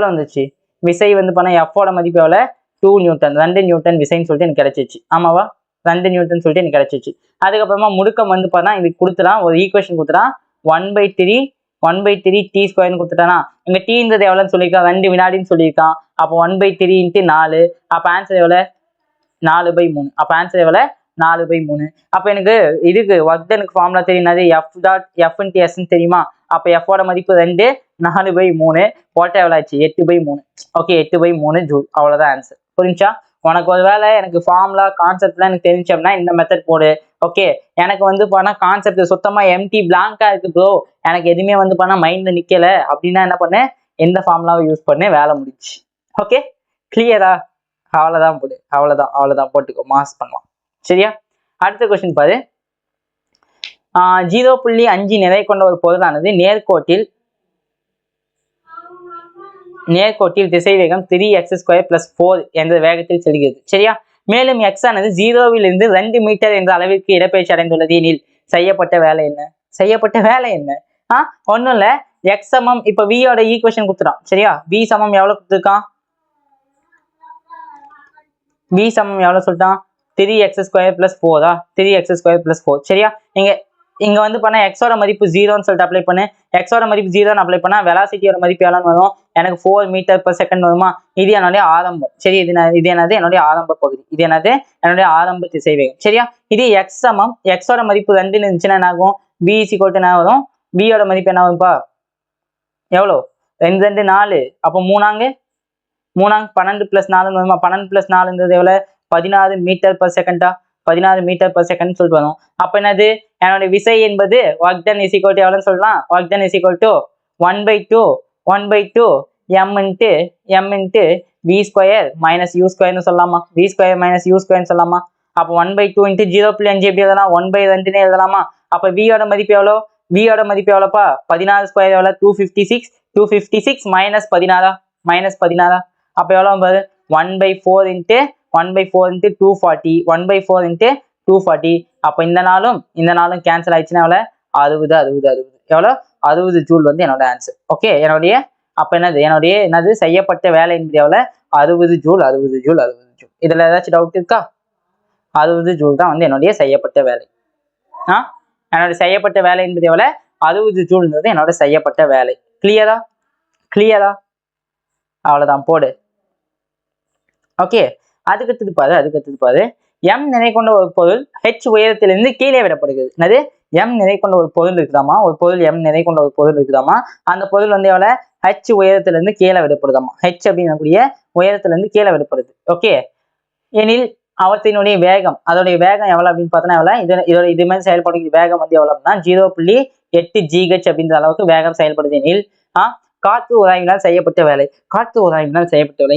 வந்துச்சு விசை வந்து பண்ண எஃபோட மதிப்பு எவ்வளவு 2 நியூட்டன் 2 நியூட்டன் விசைன்னு சொல்லிட்டு எனக்கு கிடைச்சிச்சு. ஆமாவா 2 நியூட்டன் சொல்லிட்டு எனக்கு கிடைச்சிச்சு. அதுக்கப்புறமா முடுக்கம் வந்து பார்த்தா இதுக்கு கொடுத்துறான் ஒரு ஈக்குவேஷன் கொடுத்துறான் 1/3 1/3 t ஸ்கொயர்னு கொடுத்துட்டானா இங்க டீன்றது எவ்வளோன்னு சொல்லியிருக்கான் 2 வினாடின்னு சொல்லியிருக்கான். அப்போ 1/3 × 4 அப்போ ஆன்சர் எவ்வளோ 4/3. அப்போ ஆன்சர் எவ்வளோ 4/3. அப்போ எனக்கு இதுக்கு ஒர்க் டனுக்கு ஃபார்முலா தெரியுது எஃப் டாட் எஃப் இன்ட்டு எஸ்ன்னு தெரியுமா? அப்போ எஃபோட மதிப்பு 2 4/3 போட்டா எவ்வளோ ஆச்சு 8/3. Okay 8/3 joule. அவ்வளோதான் ஆன்சர். புரிஞ்சா? உனக்கு ஒரு வேலை எனக்கு ஃபார்முலா கான்செப்ட்லாம் எனக்கு தெரிஞ்சு அப்படின்னா இந்த மெத்தட் போடு. ஓகே எனக்கு வந்து பண்ணா கான்செப்ட் சுத்தமா எம்டி பிளாங்கா இருக்கு ப்ரோ, எனக்கு எதுவுமே வந்து பண்ணா மைண்ட்ல நிக்கல அப்படின்னா என்ன பண்ணேன், எந்த ஃபார்முலாவை யூஸ் பண்ண வேலை முடிச்சு. ஓகே கிளியரா? அவ்வளோதான் போடு, அவ்வளோதான் போட்டுக்கோ, மாஸ் பண்ணலாம். சரியா? அடுத்த கொஸ்டின் பாரு. 0.5 நிறை கொண்ட ஒரு பொருளானது நேர்கோட்டில் திசைவேகம் 3x² + 4 என்ற வேகத்தில் செல்கிறது. சரியா? மேலும் x ஆனது 0விலிருந்து 2 மீட்டர் என்ற அளவிற்கு இடப்பெயர்ச்சி அடைந்துள்ளது எனில் செய்யப்பட்ட வேலை என்ன? ஒன்றும் இல்லை, x சமம் இப்போ வியோட ஈக்குவேஷன் கொடுத்துட்டான். சரியா? v சமம் எவ்வளோ கொடுத்துருக்கான்? v சமம் எவ்வளோ சொல்லிட்டான்? 3x² + 4 3x² + 4. சரியா? இங்க வந்து பண்ண எக்ஸோட மதிப்பு 0ன்னு சொல்லிட்டு அப்ளை பண்ணு. எக்ஸோட மதிப்பு 0ன்னு அப்ளை பண்ணா வெலாசிட்டியோட மதிப்பு எவ்வளோன்னு வரும்? எனக்கு 4 மீட்டர்/செகண்ட் வருமா? இது என்னுடைய ஆரம்பம். சரி, இது என்னது என்னுடைய ஆரம்ப பகுதி. இது என்னது என்னுடைய ஆரம்ப திசைவேகம். சரியா? இது எக்ஸ் சமம் எக்ஸோட மதிப்பு 2ன்னு இருந்துச்சுன்னா என்ன ஆகும்? v = என்ன வரும்? வியோட மதிப்பு என்ன வரும்பா? எவ்வளோ? 2 2 4. அப்போ 3 12 + 4 வருமா? 12 + 4 எவ்வளோ? 16 மீட்டர்/செகண்டா? 16 மீட்டர்/செகண்ட் சொல்லிட்டு வரும். அப்ப என்னது என்னோட விசை என்பது ஒர்க் டன் = எவ்வளோன்னு சொல்லலாம்? Work done = 1/2 m × v² - u² சொல்லலாமா? v² - u² சொல்லலாமா? அப்போ 1/2 × 0.5 எப்படி எழுதலாம்? 1/2 எழுதலாமா? அப்ப வியோட மதிப்பு எவ்வளோ? வியோட மதிப்பு எவ்வளோப்பா? 16² எவ்வளோ? 256 256 -16 அப்ப எவ்வளோ பாரு? 1/4 × 240 1/4 × 240. அப்ப இந்த நாளும் கேன்சல் ஆயிடுச்சுன்னா எவ்வளோ? 60 எவ்வளோ? 60 ஜூல் வந்து என்னோட ஆன்சர். ஓகே அப்ப என்னது செய்யப்பட்ட வேலை என்பது எவ்வளோ? 60 ஜூல். இதுல ஏதாச்சும் டவுட் இருக்கா? 60 ஜூல் தான் வந்து என்னுடைய செய்யப்பட்ட வேலை. என்னோட செய்யப்பட்ட வேலை என்பது எவ்வளோ? 60 ஜூல்ன்றது என்னோட செய்யப்பட்ட வேலை. கிளியரா? அவ்வளவுதான் போடு. ஓகே அதுக்கு பாரு. m நிறை கொண்ட ஒரு பொருள் h உயரத்திலிருந்து கீழே விடப்படுகிறது. என்னது m நிறை கொண்ட ஒரு பொருள் இருக்குதாமா? m நிறை கொண்ட ஒரு பொருள் இருக்குதாமா? அந்த பொருள் வந்து எவ்வளோ? h உயரத்திலிருந்து கீழே விடப்படுதாமா? h அப்படின்னக்கூடிய உயரத்திலிருந்து கீழே விடப்படுது. ஓகே எனில் அவற்றினுடைய வேகம், அதோடைய வேகம் எவ்வளவு அப்படின்னு பார்த்தோன்னா எவ்வளோ? இது மாதிரி செயல்படுகிற வேகம் வந்து எவ்வளோ அப்படின்னா 0.8 GH அப்படின்ற அளவுக்கு வேகம் செயல்படுது எனில் காற்று உராய்வினால் செய்யப்பட்ட வேலை.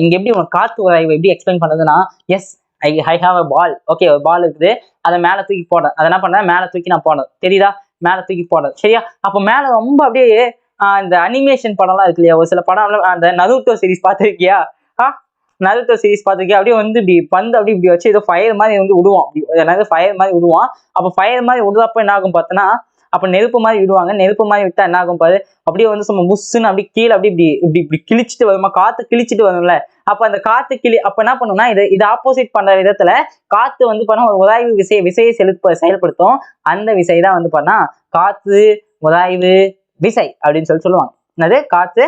இங்க எப்படி உனக்கு காற்று உராய்வு எப்படி எக்ஸ்பிளைன் பண்ணுறதுன்னா, yes I have a ball. Okay ஒரு பால் இருக்குது, அதை மேலே தூக்கி போடுறேன். அதை என்ன பண்ணேன்? மேலே தூக்கி நான் போடுறேன். தெரியுதா? மேலே தூக்கி போடுறேன். சரியா? அப்போ மேலே ரொம்ப அப்படியே இந்த அனிமேஷன் படம்லாம் இருக்கு இல்லையா? ஒரு சில படம், அந்த நருட்டோ சீரிஸ் பார்த்துருக்கியா? அப்படியே வந்து இப்படி பந்து இப்படி வச்சு ஏதோ ஃபயர் மாதிரி வந்து விடுவான். ஃபயர் மாதிரி விடுவான். அப்போ ஃபயர் மாதிரி விடுறப்ப என்ன ஆகும் பார்த்தோன்னா, அப்போ நெருப்பு மாதிரி விடுவாங்க. நெருப்பு மாதிரி விட்டா என்ன ஆகும் பாரு? அப்படியே சும்மா முஸ்ஸுன்னு அப்படி கீழே இப்படி கிழிச்சிட்டு வருமா? காத்து கிழிச்சிட்டு வரும்ல. அப்ப அந்த காத்து அப்ப என்ன பண்ணும்னா, இது ஆப்போசிட் பண்ற விதத்துல காத்து வந்து பண்ணா ஒரு உராய்வு விசையை செயல்படுத்தும். அந்த விசை தான் வந்து பண்ணா காத்து உராய்வு விசை அப்படின்னு சொல்லுவாங்க. என்னது? காத்து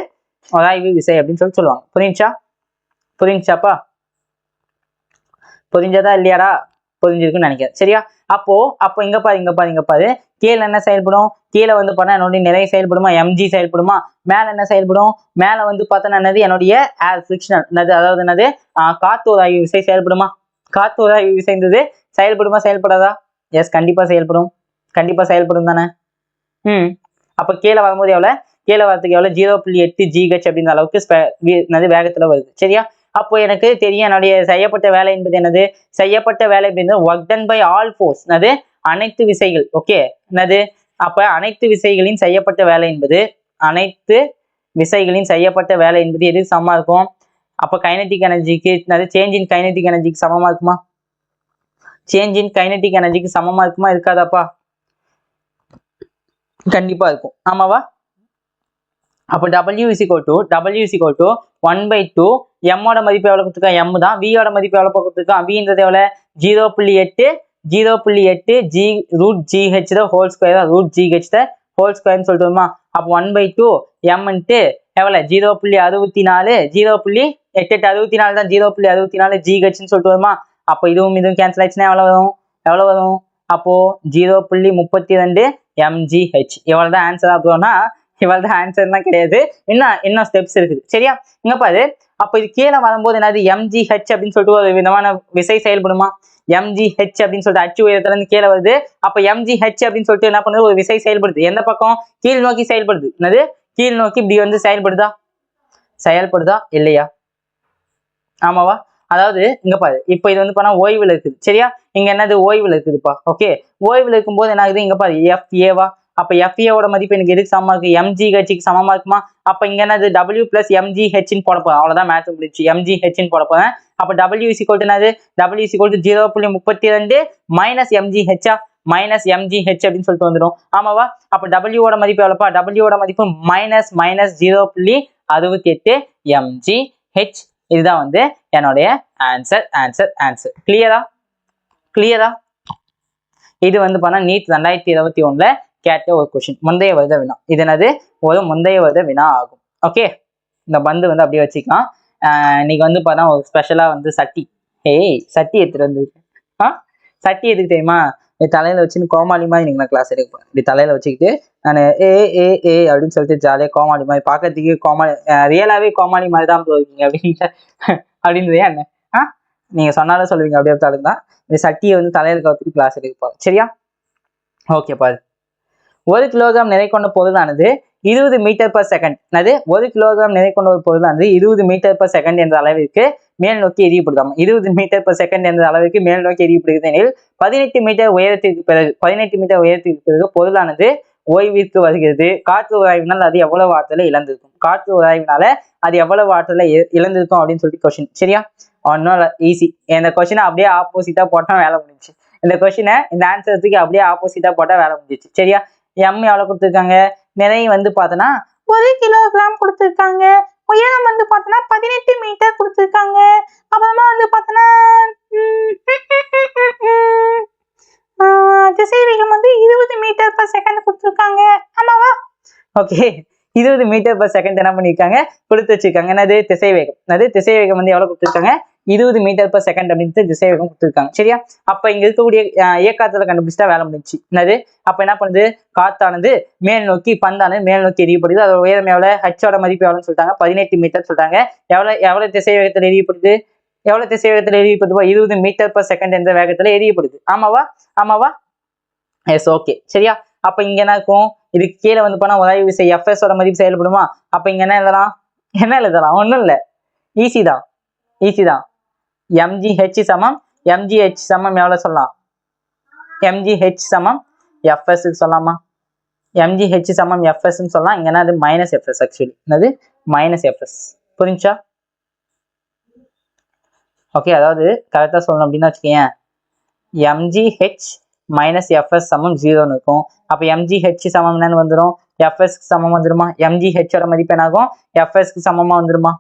உராய்வு விசை அப்படின்னு சொல்லுவாங்க. புரிஞ்சாப்பா? புரிஞ்சதா இல்லையாடா? புரிஞ்சிருக்குன்னு நினைக்கிறேன். சரியா? அப்போ இங்க பாரு கீழே என்ன செயல்படும்? கீழே வந்து பார்த்தா என்னுடைய நிறை செயல்படுமா? mg செயல்படுமா? மேல என்ன செயல்படும்? மேல வந்து பார்த்தா என்னது என்னுடைய ஏர் ஃபிரிக்ஷனல், அதாவது என்னது காத்து உராய்வு விசை செயல்படுமா? காத்து உராய்வு விசைன்றது செயல்படாதா? எஸ் கண்டிப்பா செயல்படும் தானே. அப்ப கீழே வரும்போது எவ்வளோ? கீழே வரதுக்கு எவ்வளோ? 0.8 GH அப்படின்ற அளவுக்கு வேகத்துல வருது. சரியா? அப்போ எனக்கு தெரியும் என்னுடைய செய்யப்பட்ட வேலை என்பது என்னது? செய்யப்பட்ட வேலை என்பது work done by all force. என்னது? அனைத்து விசைகள். ஓகே என்னது? அப்ப அனைத்து விசைகளின் செய்யப்பட்ட வேலை என்பது எதுக்கு சமமா இருக்கும்? அப்ப கைனடிக் எனர்ஜிக்கு, சேஞ்ச் இன் கைனடிக் எனர்ஜிக்கு சமமா இருக்குமா? சேஞ்ச் இன் கைனடிக் எனர்ஜிக்கு சமமா இருக்குமா? இருக்காதாப்பா? கண்டிப்பா இருக்கும். ஆமாவா? அப்போ W = 1/2 m ஓட மதிப்பு எவ்வளவு கொடுத்துருக்கான்? m தான். v ஓட மதிப்பு எவ்வளவு கொடுத்துருக்கான்? vன்றது எவ்வளவு? 0.8 g √gh the whole square √gh the whole square சொல்லிட்டு வருமா? அப்போ 1/2 m இன்ட்டு எவ்வளோ 0.64 0.8864 தான் 0.64 GHன்னு சொல்லிட்டு வருமா. அப்போ இதுவும் கேன்சல் ஆயிடுச்சுன்னா எவ்வளோ வரும் அப்போ 0.32 mgh. எவ்வளோ தான் ஆன்சர் ஆகும்னா இவ்வளவு தான் ஆன்சர்லாம் கிடையாது. இன்னும் ஸ்டெப்ஸ் இருக்குது. சரியா, இங்க பாரு. அப்போ இது கீழே வரும்போது என்னது mgh அப்படின்னு சொல்லிட்டு ஒரு விதமான விசை செயல்படுமா. mgh அப்படின்னு சொல்லிட்டு அச்சு உயரத்துல இருந்து கீழே வருது. அப்ப mgh அப்படின்னு சொல்லிட்டு என்ன பண்ணுது, ஒரு விசை செயல்படுது. எந்த பக்கம், கீழ் நோக்கி செயல்படுது. என்னது கீழ் நோக்கி இப்படி வந்து செயல்படுதா இல்லையா? ஆமாவா? அதாவது இங்க பாரு, இப்ப இது வந்து பண்ணா ஓய்வுல இருக்குது. சரியா, இங்க என்னது ஓய்வுல இருக்குதுப்பா. ஓகே, ஓய்வுல இருக்கும்போது என்ன ஆகுது, இங்க பாரு FA அப்ப FA மதிப்பு எனக்கு எதுக்கு சமமா இருக்கு, mgh சமமா இருக்குமா. அப்ப இங்க என்னது W plus mgh போட போறேன். அவ்வளவுதான் மேட்ச் முடிச்சு. mgh போட போறேன். அப்ப W is equal to என்னது, W is equal to 0.32 minus mgh mgh அப்படின்னு சொல்லிட்டு வந்துடும். ஆமாவா? அப்ப W மதிப்பு எவ்வளவுப்பா, W மதிப்பு -0.68 mgh. இதுதான் வந்து என்னுடைய ஆன்சர். கிளியரா? இது வந்து பண்ணா நீட் 2021 கேட்ட ஒரு கொஸ்டின், முந்தைய வருட வினா. இது என்னது, ஒரு முந்தைய வருட வினா ஆகும். ஓகே, இந்த பந்து வந்து அப்படியே வச்சுக்கலாம். இன்னைக்கு வந்து பார்த்தா ஒரு ஸ்பெஷலா வந்து சட்டி எடுத்துட்டு வந்துருக்கு. சட்டி எதுக்கு தெரியுமா, தலையில வச்சுன்னு கோமாளி மாதிரி இன்னைக்கு நான் கிளாஸ் எடுப்பேன். இப்படி தலையில வச்சுக்கிட்டு நான் ஏ அப்படின்னு சொல்லிட்டு ஜாலியாக கோமாளி மாதிரி, பார்க்கறதுக்கு ரியலாவே கோமாளி மாதிரி தான் இருக்கீங்க அப்படின்றது என்ன நீங்க சொன்னாலும் சொல்லுவீங்க. அப்படியே தான் இந்த சட்டியை வந்து தலையில கவுத்துட்டு கிளாஸ் எடுக்க. சரியா, ஓகே பாரு. 1 கிலோகிராம் நிறை கொண்ட பொருளானது 20 மீட்டர் பர் செகண்ட். அது 1 கிலோகிராம் நிறை கொண்ட ஒரு பொருளானது 20 மீட்டர் பர் செகண்ட் என்ற அளவிற்கு மேல் நோக்கி எரியப்படுதாம். 20 மீட்டர் பர் செகண்ட் என்ற அளவிற்கு மேல் நோக்கி எரியப்படுகிறது எனில் 18 மீட்டர் உயரத்திற்கு பிறகு பொருளானது ஓய்விற்கு வருகிறது. காற்று உராய்வினால் அது எவ்வளவு ஆற்றலை இழந்திருக்கும். அப்படின்னு சொல்லிட்டு கொஸ்டின். சரியா, ஒன்னும் ஈஸி. இந்த கொஸ்டினை அப்படியே ஆப்போசிட்டா போட்டா வேலை முடிஞ்சிச்சு. இந்த கொஸ்டினை இந்த ஆன்சருக்கு அப்படியே ஆப்போசிட்டா போட்டா வேலை முடிஞ்சிச்சு. சரியா, எம் எவ்வளவு கொடுத்துருக்காங்க, நிறை வந்து பார்த்தோன்னா 1 கிலோகிராம் கொடுத்துருக்காங்க. உயரம் வந்து பார்த்தோன்னா 18 மீட்டர் கொடுத்துருக்காங்க. அப்புறமா வந்து பார்த்தோன்னா திசைவேகம் வந்து 20 மீட்டர் பர் செகண்ட் கொடுத்துருக்காங்க. ஆமாவா? ஓகே, 20 மீட்டர் பர் செகண்ட் என்ன பண்ணிருக்காங்க, கொடுத்து வச்சிருக்காங்க. என்னது திசைவேகம் வந்து எவ்வளவு கொடுத்துருக்காங்க, 20 மீட்டர் பர் செகண்ட் அப்படின்ட்டு திசைவேகம் கொடுத்துருக்காங்க. சரியா, அப்ப இங்க இருக்கக்கூடிய இயக்காற்றலை கண்டுபிடிச்சா வேலை முடிஞ்சு. என்னது, அப்ப என்ன பண்ணுது, காத்தானது மேல் நோக்கி, பந்தானது மேல் நோக்கி எரியப்படுது. அதோட உயரம் எவ்வளவு, ஹச்சோட மதிப்பு எவ்வளவுன்னு சொல்லிட்டாங்க, 18 மீட்டர் சொல்லிட்டாங்க. எவ்வளவு திசைவேகத்தில் எரியப்படுது, 20 மீட்டர் பர் செகண்ட் என்ற வேகத்துல எரியப்படுது. ஆமாவா? Yes, okay. சரியா, அப்ப இங்க என்ன இருக்கும், இதுக்கு கீழே வந்து போனா உராய்வு விசை FS மதிப்பு செயல்படுமா. அப்ப இங்க என்ன எழுதலாம், ஒண்ணும் இல்ல, ஈஸி தான். mgh சமம் எவ்வளவு சொல்லலாம், mgh சமம் FS சொல்லலாமா, mgh சமம் FS சொல்லலாம். இங்க என்னது -FS, ஆக்சுவலி என்னது -FS. புரிஞ்சா? ஓகே, அதாவது கரெக்டா சொல்லணும் அப்படின்னா வச்சுக்கேன், mgh -FS சமம் 0ன்னு இருக்கும். அப்ப mgh சமம் என்னன்னு வந்துடும், FS சமம் வந்துருமா. mgh மதிப்பு என்ன ஆகும், FS சமமா வந்துருமா.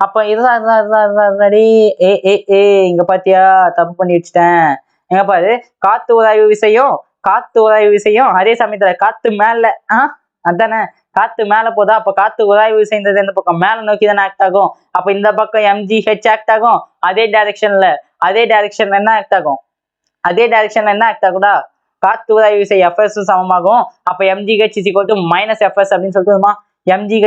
அப்ப இதுதான் இங்க பாத்தியா, தப்பு பண்ணி வச்சுட்டேன். எங்க பாரு, காத்து உராய்வு விசையும் அதே சமயத்துல காத்து மேல அதானே, காத்து மேல போதா. அப்ப காத்து உராய்வு விசைன்றது எந்த பக்கம், மேல நோக்கி தானே ஆக்ட் ஆகும். அப்ப இந்த பக்கம் mgh ஆக்ட் ஆகும். அதே டைரக்ஷன்ல என்ன ஆக்ட் ஆகும்டா, காத்து உராய்வு விசை FS சமமாகும். அப்ப mgh -FS அப்படின்னு சொல்லிட்டு வருமா, mgh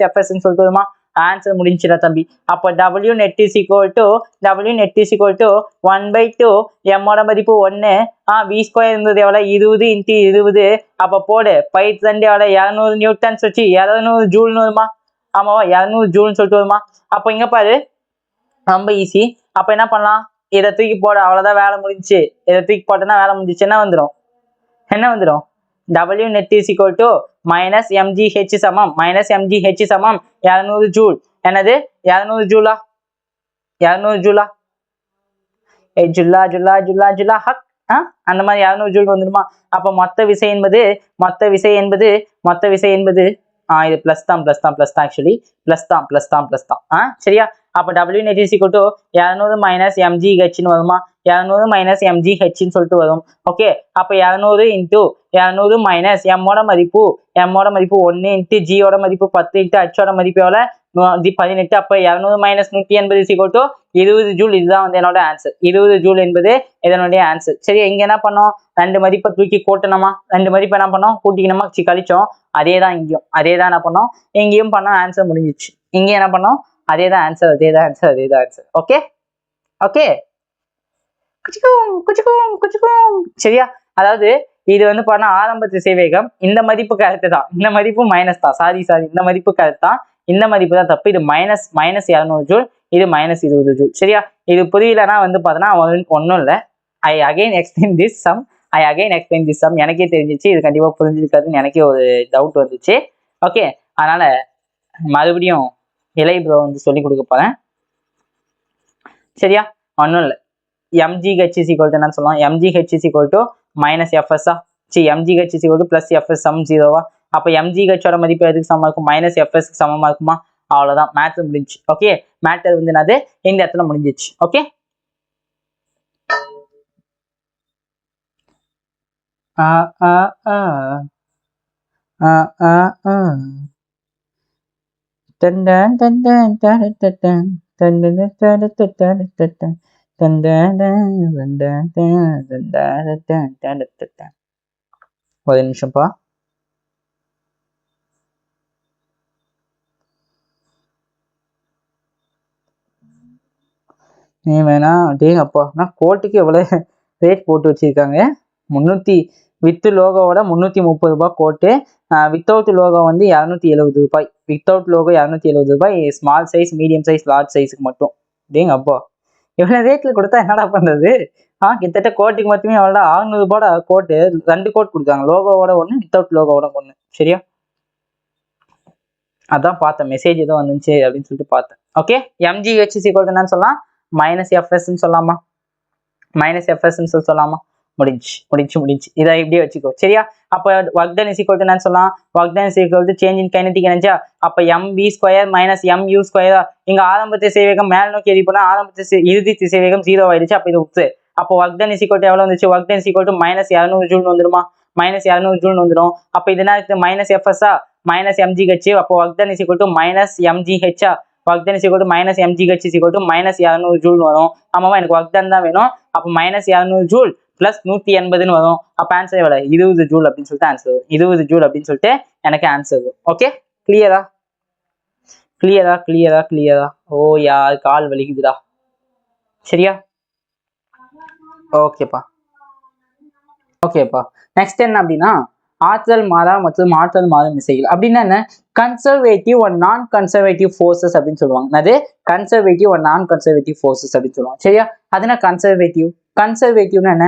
-FS சொல்லிட்டு வருமா. ஆன்சர் முடிஞ்சுடா தம்பி. அப்ப W net is equal to 1/2 m மதிப்பு 1. v² இருந்தது எவ்வளவு, 20 × 20. அப்ப போடு, பைத் ரெண்டு எவ்வளவு, 200 நியூட்டன்ஸ் வச்சு 200 ஜூல்னு வருமா. ஆமாவா, 200 ஜூல்னு சொல்லிட்டு வருமா. அப்ப இங்க பாரு, ரொம்ப ஈஸி. அப்ப என்ன பண்ணலாம், இதை தூக்கி போட, அவ்வளவுதான் வேலை முடிஞ்சிச்சு. இதை தூக்கி போட்டோன்னா வேலை முடிஞ்சிச்சு. என்ன வந்துடும் W net is equal to -mgh சமம் 200 ஜூல். என்னது 200 ஜூலா, ஜுல்லா ஹக் அந்த மாதிரி 200 ஜூல் வந்துடுமா. அப்ப மொத்த விசை என்பது இது பிளஸ் தான் ஆக்சுவலி, பிளஸ் தான். சரியா, அப்போ W net is equal to 200 minus mgh ன்னு வருமா, 200 minus mgh ன்னு சொல்லிட்டு வரும். ஓகே, அப்போ 200 into 200 minus m ஓட மதிப்பு 1 into g ஓட மதிப்பு 10 into h ஓட மதிப்பு எவ்வளோ 18. அப்போ 200 minus 180 is equal to 20 joule. இதுதான் வந்து என்னோட ஆன்சர். 20 ஜூல் என்பது இதனுடைய ஆன்சர். சரி, இங்க என்ன பண்ணோம், 2 மதிப்பை தூக்கி கூட்டணுமா, 2 மதிப்பை என்ன பண்ணோம் கூட்டிக்கணுமா, கழிச்சோம். அதே தான் இங்கேயும், அதே தான் என்ன பண்ணோம், இங்கேயும் பண்ணோம், ஆன்சர் முடிஞ்சிச்சு. இங்கேயும் என்ன பண்ணோம், அதே தான் ஆன்சர், அதே தான் ஆன்சர், அதே தான் ஆன்சர். ஓகே ஓகே, சரியா? அதாவது இது வந்து பண்ண ஆரம்ப திசைவேகம், இந்த மதிப்பு கரெக்ட் தான், இந்த மதிப்பு மைனஸ் தான், சாரி இந்த மதிப்பு கரெக்ட் தான், இந்த மதிப்பு தான் தப்பு. இது மைனஸ் 200 ஜூல், இது மைனஸ் 20 ஜூல். சரியா? இது புரியலன்னா வந்து பார்த்தோன்னா ஒன்றும் இல்லை. I again explain this some. எனக்கே தெரிஞ்சிச்சு இது கண்டிப்பாக புரிஞ்சிருக்காதுன்னு எனக்கே ஒரு டவுட் வந்துச்சு. ஓகே, அதனால மறுபடியும் இலை ப்ரோ வந்து சொல்லி கொடுக்க போறேன். சரியா? ஒன்றும் இல்லை. mgh is equal to என்னன்னு சொல்லலாம், mgh is equal to minus fs mgh is equal to plus fs சம் 0வா? அப்போ mgh ஓட மதிப்பு எதுக்கு சமமா இருக்கும், மைனஸ் fs சமமா இருக்குமா? அவ்வளவுதான், மேட்ச் முடிஞ்சிச்சு. ஓகே, மேட்டர் வந்து என்னது இந்த இடத்துல முடிஞ்சிச்சு. ஓகே, ஒரு நிமிஷம்ப்பா. நீ வேணா அப்பா, நான் கோட்டுக்கு எவ்வளவு ரேட் போட்டு வச்சிருக்காங்க. 300 வித் லோகோவோட 330 ரூபாய் கோட்டு, வித்தவுட் லோகோ வந்து 270 ரூபாய். வித்தவுட் லோகோ 270 ரூபாய். Small size, medium size, large சைஸுக்கு மட்டும். அப்பா, எவ்வளவு ரேட்ல கொடுத்தா என்னடா பண்றது? கிட்டத்தட்ட கோட்டுக்கு மட்டுமே எவ்வளோ 600 ரூபாய் கோட்டு. 2 கோட் கொடுத்தாங்க, லோகோவோட ஒன்று, வித்தவுட் லோகோவோட ஒன்று. சரியா? அதான் பார்த்தேன், மெசேஜ் ஏதோ வந்துச்சு அப்படின்னு சொல்லிட்டு பார்த்தேன். Okay, mgh is equal to என்னன்னு சொல்லலாம், மைனஸ் எஃப்எஸ்ன்னு சொல்லாமா, மைனஸ் எஃப்எஸ்ன்னு சொல்லலாமா? முடிஞ்சு. இதை இப்படியே வச்சுக்கோ. சரியா? அப்போ work done is equal to என்னன்னு சொல்லலாம், work done is equal to change in kinetic energy. அப்போ mv square minus mu square. இங்க ஆரம்ப திசைவேகம் மேல் நோக்கி எரி போனா ஆரம்ப இறுதி திசைவேகம் 0 ஆயிடுச்சு. அப்போ இது உட்சு. அப்போ work done is equal to எவ்வளவு வந்துச்சு, work done is equal to minus 200 joule வந்துருமா, மைனஸ் 200 ஜூல் வந்துடும். அப்போ இது என்ன இருக்குது, மைனஸ் எஃப்எஸ்ஆ மைனஸ் mgh. அப்போ work done is equal to minus mgh. Work done is equal to minus mgh is equal to minus 200 joule வரும். ஆமாவா, எனக்கு ஒர்க் டன் தான் வேணும். அப்போ மைனஸ் 200 ஜூல் பிளஸ் 180 வரும். அப்போ ஆன்சர் எவ்வளோ, 20 ஜூல் அப்படின்னு சொல்லிட்டு ஆன்சர் வரும். 20 ஜூல் அப்படின்னு சொல்லிட்டு எனக்கு ஆன்சர் வரும். ஓகே, கிளியரா? ஓ யார் கால் வலிக்குதுடா. சரியா? ஓகேப்பா. நெக்ஸ்ட் என்ன அப்படின்னா, ஆற்றல் மாறா மற்றும் ஆற்றல் மாறும் விசைகள் அப்படின்னா என்ன, கன்சர்வேட்டிவ் அண்ட் நான் கன்சர்வேட்டிவ் ஃபோர்ஸஸ் அப்படின்னு சொல்லுவாங்க. அது கன்சர்வேட்டிவ் அண்ட் நான் கன்சர்வேட்டிவ் ஃபோர்ஸஸ் அப்படின்னு சொல்லுவாங்க. சரியா? அதுனா கன்சர்வேட்டிவ்னா என்ன,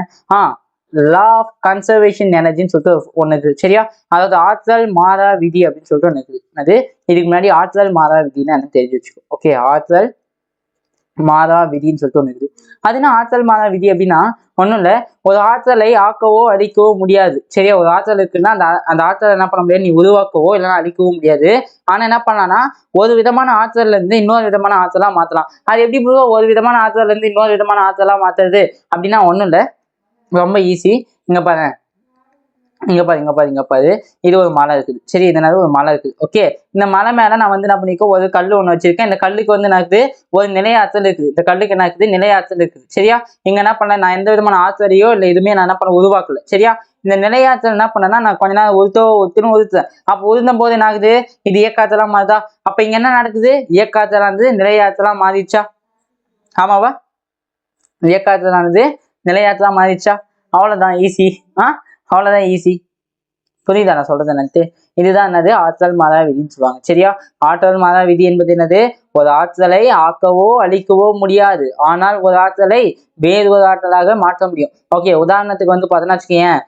லா ஆஃப் கன்சர்வேஷன் எனர்ஜின்னு சொல்லிட்டு ஒன்று இருக்குது. சரியா? அதாவது ஆற்றல் மாறா விதி அப்படின்னு சொல்லிட்டு ஒன்று இருக்குது. அது இதுக்கு முன்னாடி ஆற்றல் மாறா விதின்னு என்ன தெரிஞ்சு வச்சுக்கோ. ஓகே, ஆற்றல் மாறா விதின்னு சொல்லிட்டு ஒன்று இருக்குது. அதுனா ஆற்றல் மாறா விதி அப்படின்னா ஒன்றும் இல்லை, ஒரு ஆற்றலை ஆக்கவோ அழிக்கவோ முடியாது. சரியா? ஒரு ஆற்றல் இருக்குன்னா அந்த ஆற்றலை என்ன பண்ண முடியாது, நீ உருவாக்கவோ இல்லைன்னா அழிக்கவும் முடியாது. ஆனா என்ன பண்ணலாம்னா, ஒரு விதமான ஆற்றல்ல இருந்து இன்னொரு விதமான ஆற்றலா மாத்தலாம். அது எப்படி ஒரு விதமான ஆற்றல்ல இருந்து இன்னொரு விதமான ஆற்றலா மாத்துறது அப்படின்னா ஒன்றும் இல்லை, ரொம்ப ஈஸி. இங்க பாரு, இது ஒரு மலை இருக்குது. சரி, இதனால ஒரு மலை இருக்குது. ஓகே, இந்த மலை மேல நான் வந்து என்ன பண்ணிக்கோ, ஒரு கல் ஒன்று வச்சிருக்கேன். இந்த கல்லுக்கு வந்து எனக்கு ஒரு நிலையாற்றல் இருக்குது. இந்த கல்லுக்கு என்ன இருக்குது, நிலையாற்றல் இருக்குது. சரியா? இங்க என்ன பண்ணல, நான் எந்த விதமான ஆற்றலையோ இல்லை எதுவுமே நான் என்ன பண்ண உருவாக்கல. சரியா? இந்த நிலையாற்றல் என்ன பண்ணேன்னா, நான் கொஞ்ச நேரம் உறுத்துறேன். அப்போ உருந்தும் போது என்ன ஆகுது, இது இயக்காற்றலா மாறுதா? அப்ப இங்க என்ன நடக்குது, இயக்காற்றலானது நிலையாற்றலா மாறிடுச்சா? ஆமாவா, இயக்காற்றலானது நிலையாற்றலா மாறிடுச்சா? அவ்வளவுதான், ஈஸி. அவ்வளவுதான், ஈஸி. புரியுதா நான் சொல்றது என்னது? இதுதான் என்னது, ஆற்றல் மாறா விதின்னு சொல்லுவாங்க. சரியா? ஆற்றல் மாறா விதி என்பது என்னது, ஒரு ஆற்றலை ஆக்கவோ அழிக்கவோ முடியாது, ஆனால் ஒரு ஆற்றலை வேறு ஒரு ஆற்றலாக மாற்ற முடியும். ஓகே, உதாரணத்துக்கு வந்து பார்த்தோன்னா வச்சுக்கேன்,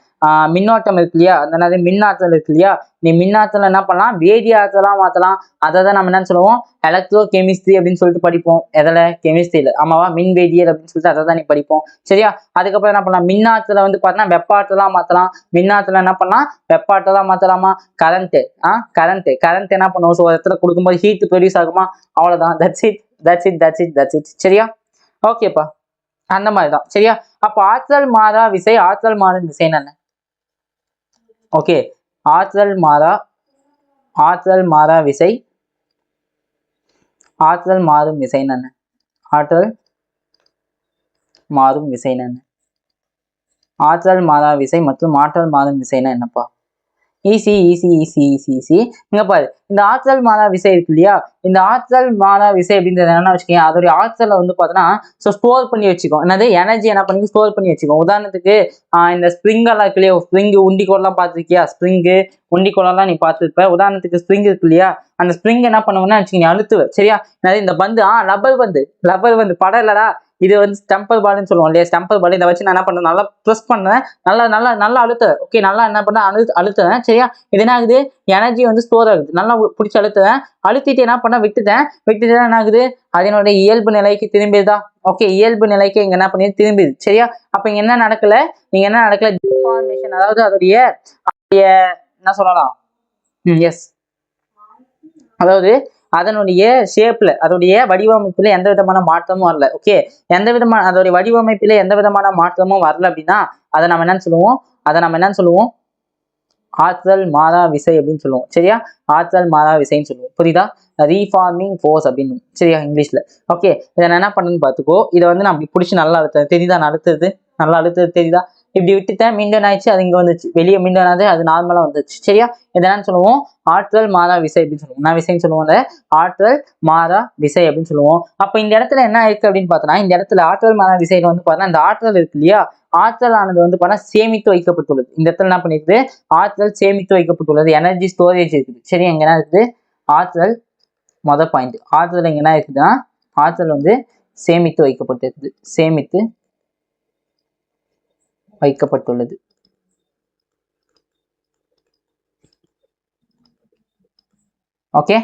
மின்னோட்டம் இருக்கு இல்லையா, அந்த மின்னாற்றல் இருக்கு இல்லையா, நீ மின்னாற்றல் என்ன பண்ணலாம், வேதி ஆற்றலா மாற்றலாம். அதை தான் நம்ம என்னன்னு சொல்லுவோம், எலக்ட்ரோ கெமிஸ்ட்ரி அப்படின்னு சொல்லிட்டு படிப்போம். எதில், கெமிஸ்ட்ரியில். ஆமாவா, மின் வேதியியல் அப்படின்னு சொல்லிட்டு அதை தான் நீ படிப்போம். சரியா? அதுக்கப்புறம் என்ன பண்ணலாம், மின்னாற்றலை வந்து பார்த்தோன்னா வெப்பாற்றலா மாற்றலாம். மின்னாற்றலை என்ன பண்ணலாம், வெப்பாற்றலா மாற்றலாமா? கரண்ட் என்ன பண்ணுவோம், ஸோ இடத்துல கொடுக்கும்போது ஹீட் ப்ரொடியூஸ் ஆகுமா? அவ்வளோதான், தட்ஸ் இட். தட்ஸ் இட் சரியா. ஓகேப்பா, அந்த மாதிரிதான் சரியா. அப்ப ஆற்றல் மாறா விசை, ஆற்றல் மாறும் விசைன்னு என்ன? ஓகே, ஆற்றல் மாறா விசை, ஆற்றல் மாறும் விசைன்னு என்ன? ஆற்றல் மாறும் விசைன்னு என்ன? ஆற்றல் மாறா விசை மற்றும் ஆற்றல் மாறும் விசைன்னா என்னப்பா? ஈஸி. இங்க பாரு, இந்த ஆற்றல் மாறா விசை இருக்கு இல்லையா, இந்த ஆற்றல் மாறா விசை அப்படின்றது என்னன்னா வச்சுக்கோங்க, அதோடைய ஆற்றலை வந்து பார்த்தோன்னா ஸ்டோர் பண்ணி வச்சுக்கோம். என்னது எனர்ஜி என்ன பண்ணி ஸ்டோர் பண்ணி வச்சுக்கோம். உதாரணத்துக்கு இந்த ஸ்ப்ரிங் எல்லாம் இருக்கு இல்லையா, ஸ்ப்ரிங் உண்டிக்கோல்லாம் பார்த்துருக்கியா? ஸ்ப்ரிங்கு உண்டிக்கோலாம் நீ பார்த்துருப்ப. உதாரணத்துக்கு ஸ்ப்ரிங் இருக்கு இல்லையா, அந்த ஸ்ப்ரிங் என்ன பண்ணுவோம்னா வச்சுக்கோங்க, அழுத்துவ சரியா. இந்த பந்து லப்பர் வந்து படம் இல்லடா, இது வந்து ஸ்டம்பர் பால்னு சொல்லுவோம் இல்லையா, ஸ்டம்பர் பால். இதை வச்சு நான் என்ன பண்றேன், நல்லா ப்ரெஸ் பண்ணேன், நல்லா அழுத்துறேன். ஓகே, நல்லா என்ன பண்ண அழுத்துறேன் சரியா. இது என்ன ஆகுது, எனர்ஜி வந்து ஸ்டோர் ஆகுது. நல்லா பிடிச்சி அழுத்திட்டு என்ன பண்ண விட்டுட்டு என்ன ஆகுது, அதனுடைய இயல்பு நிலைக்கு திரும்பிடுதா. ஓகே, இயல்பு நிலைக்கு இங்க என்ன பண்ணி திரும்பிது சரியா. அப்ப இங்க என்ன நடக்கல, டிஃபார்மேஷன், அதாவது அதோடைய என்ன சொல்லலாம், எஸ், அதாவது அதனுடைய ஷேப்ல, அதோடைய வடிவமைப்புல எந்த விதமான மாற்றமும் வரல. ஓகே, அதோடைய வடிவமைப்புல எந்த விதமான மாற்றமும் வரல அப்படின்னா அதை நம்ம என்னன்னு சொல்லுவோம், ஆற்றல் மாறா விசை அப்படின்னு சொல்லுவோம் சரியா. ஆற்றல் மாறா விசைன்னு சொல்லுவோம், புரியுதா? ரீஃபார்மிங் ஃபோர்ஸ் அப்படின்னு சரியா இங்கிலீஷ்ல. ஓகே, இதை நான் என்ன பண்ணுன்னு பார்த்துக்கோ. இதை வந்து நான் அப்படி பிடிச்சி நல்லா அழுத்தேன், தெரியுதா? நான் நல்லா அழுத்தது தெரியுதா? இப்படி விட்டுட்டேன், மீண்டும் ஆயிடுச்சு, அது இங்க வந்துச்சு, வெளியே மீண்டும் ஆனது, அது நார்மலா வந்துச்சு சரியா. இதை என்னன்னு சொல்லுவோம், ஆற்றல் மாறா விசை அப்படின்னு சொல்லுவோம். நான் விசைன்னு சொல்லுவோம், ஆற்றல் மாறா விசை அப்படின்னு சொல்லுவோம். அப்ப இந்த இடத்துல என்ன இருக்கு அப்படின்னு பார்த்தோன்னா, இந்த இடத்துல ஆற்றல் மாறா விசையில வந்து பார்த்தோன்னா இந்த ஆற்றல் இருக்கு இல்லையா, ஆற்றலானது வந்து பார்த்தா சேமித்து வைக்கப்பட்டுள்ளது. இந்த இடத்துல என்ன பண்ணிருக்கு, ஆற்றல் சேமித்து வைக்கப்பட்டுள்ளது, எனர்ஜி ஸ்டோரேஜ் இருக்குது சரி. எங்க என்ன இருக்குது, ஆற்றல் பாயிண்ட், ஆற்றல் எங்க என்ன இருக்குதுன்னா, ஆற்றல் வந்து சேமித்து வைக்கப்பட்டுள்ளது. ஓகே,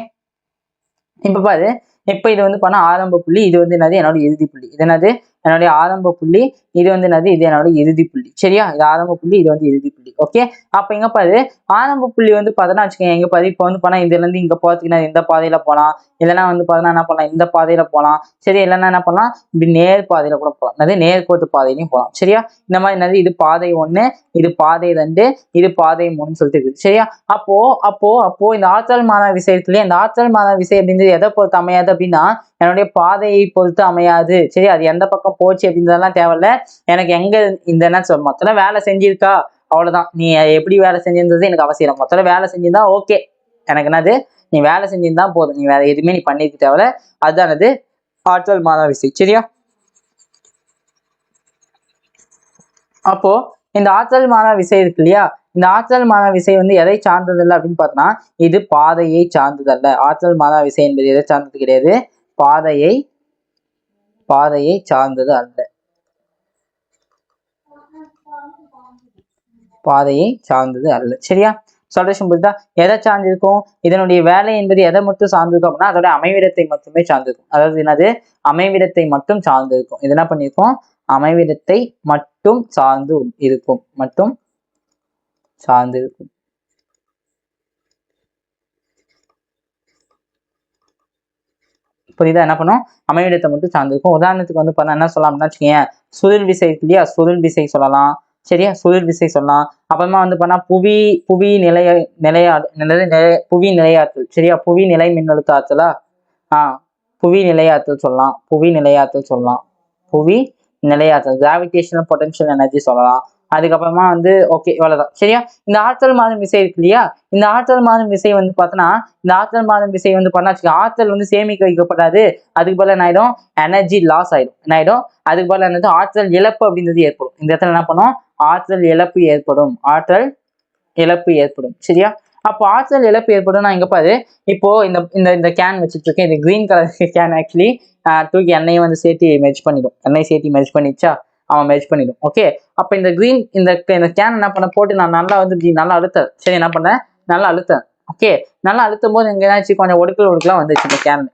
இப்ப பாரு, இப்ப இது வந்து பண்ண ஆரம்ப புள்ளி, இது வந்து என்னது, என்னோட இறுதி புள்ளி. இது என்னது, என்னுடைய ஆரம்ப புள்ளி, இது வந்து என்னது, இது என்னோட இறுதி புள்ளி சரியா. இது ஆரம்ப புள்ளி, இது வந்து இறுதி புள்ளி. ஓகே, அப்ப இங்க பாரு, ஆரம்ப புள்ளி வந்து பார்த்தோன்னா வச்சுக்கோங்க, எங்க பாரு, இப்போ வந்து பண்ணா இதுல இருந்து இங்க போறதுக்கு இந்த பாதையில போகலாம், இல்லைன்னா வந்து பார்த்தோன்னா என்ன பண்ணலாம், இந்த பாதையில போகலாம் சரி. இல்லைன்னா என்ன பண்ணலாம், இப்படி நேர் பாதையில கூட போகலாம், அது நேர்கோட்டு பாதையிலையும் போகலாம் சரியா. இந்த மாதிரி என்னது, இது பாதை 1, இது பாதை 2, இது பாதை 3 சொல்லிட்டு இருக்குது சரியா. அப்போ இந்த ஆற்றல் மாறா விசையத்திலே, இந்த ஆற்றல் மாறா விசை அப்படின்றது எதை பொறுத்து அமையாது அப்படின்னா, என்னுடைய பாதையை பொறுத்து அமையாது சரி. அது எந்த பக்கம் போச்சு அப்படின்றதெல்லாம் தேவையில்ல, எனக்கு எங்க இந்த என்ன சொல்ல மொத்தம் வேலை செஞ்சிருக்கா அவ்வளவுதான். நீ எப்படி வேலை செஞ்சிருந்தது எனக்கு அவசியம், மொத்தம் வேலை செஞ்சிருந்தா ஓகே, எனக்கு என்னது, நீ வேலை செஞ்சிருந்தா போதும், நீ வேற எதுவுமே நீ பண்ணிருக்க தேவையில்ல. அதுதானது ஆற்றல் மாறா விசை சரியா. அப்போ இந்த ஆற்றல் மாறா விசை இருக்கு இல்லையா, இந்த ஆற்றல் மாறா விசை வந்து எதை சார்ந்தது இல்லை அப்படின்னு பார்த்தோம்னா, இது பாதையை சார்ந்தது அல்ல. ஆற்றல் மாறா விசை என்பது எதை சார்ந்தது கிடையாது, பாதையை சார்ந்தது அல்ல, பாதையை சார்ந்தது அல்ல சரியா. சொல்யூஷன் புரியுதா? எதை சார்ந்திருக்கும், இதனுடைய வேலை என்பது எதை மட்டும் சார்ந்திருக்கும் அப்படின்னா அதோட அமைவிடத்தை மட்டுமே சார்ந்திருக்கும். அதாவது என்னது, அமைவிடத்தை மட்டும் சார்ந்திருக்கும். இது என்ன பண்ணிருக்கோம், அமைவிடத்தை மட்டும் சார்ந்து இருக்கும், புரியுதா? என்ன பண்ணும், அமைவிடத்தை மட்டும் சார்ந்திருக்கும். உதாரணத்துக்கு வந்து பண்ண என்ன சொல்லலாம் அப்படின்னா வச்சுக்கோங்க, சுருள் விசை இருக்கு இல்லையா, சுருள் விசை சொல்லலாம் சரியா, சுருள் விசை சொல்லலாம். அப்புறமா வந்து பண்ணா புவி நிலையாற்றல் சரியா, புவி நிலை மின்னழுத்த ஆற்றலா, புவி நிலையாற்றல் சொல்லலாம், புவி நிலையாற்றல் கிராவிடேஷனல் பொட்டன்ஷியல் எனர்ஜி சொல்லலாம். அதுக்கப்புறமா வந்து ஓகே, இவ்வளவுதான் சரியா. இந்த ஆற்றல் மாறும் விசை இருக்கு இல்லையா, இந்த ஆற்றல் மாறும் விசை வந்து பார்த்தோன்னா, இந்த ஆற்றல் மாறும் விசை வந்து பண்ணா ஆற்றல் வந்து சேமிக்க வைக்கப்படாது, அதுக்கு பதிலா என்ன ஆயிடும், எனர்ஜி லாஸ் ஆயிடும். என்ன ஆயிடும், அதுக்கு பதிலா என்னது, ஆற்றல் இழப்பு அப்படின்றது ஏற்படும். இந்த இடத்துல என்ன பண்ணும், ஆற்றல் இழப்பு ஏற்படும் சரியா. அப்போ ஆற்றல் இழப்பு ஏற்படும். இங்க பாரு, இப்போ இந்த கேன் வச்சுட்டு இருக்கேன், இது கிரீன் கலர் கேன். ஆக்சுவலி தூக்கி எண்ணெயை வந்து சேர்த்து மெர்ஜ் பண்ணிடும், எண்ணெய் சேர்த்து மெர்ஜ் பண்ணிச்சா, அவன் மெர்ஜ் பண்ணிடும். ஓகே, அப்ப இந்த கிரீன் இந்த கேன் என்ன பண்ண போட்டு நான் நல்லா வந்து நல்லா அழுத்தேன் சரி. என்ன பண்ணேன், நல்லா அழுத்தேன். ஓகே, நல்லா அழுத்தும் போது இங்க என்னாச்சு, கொஞ்சம் ஒடுக்கலாம் வந்துச்சு இந்த கேன்.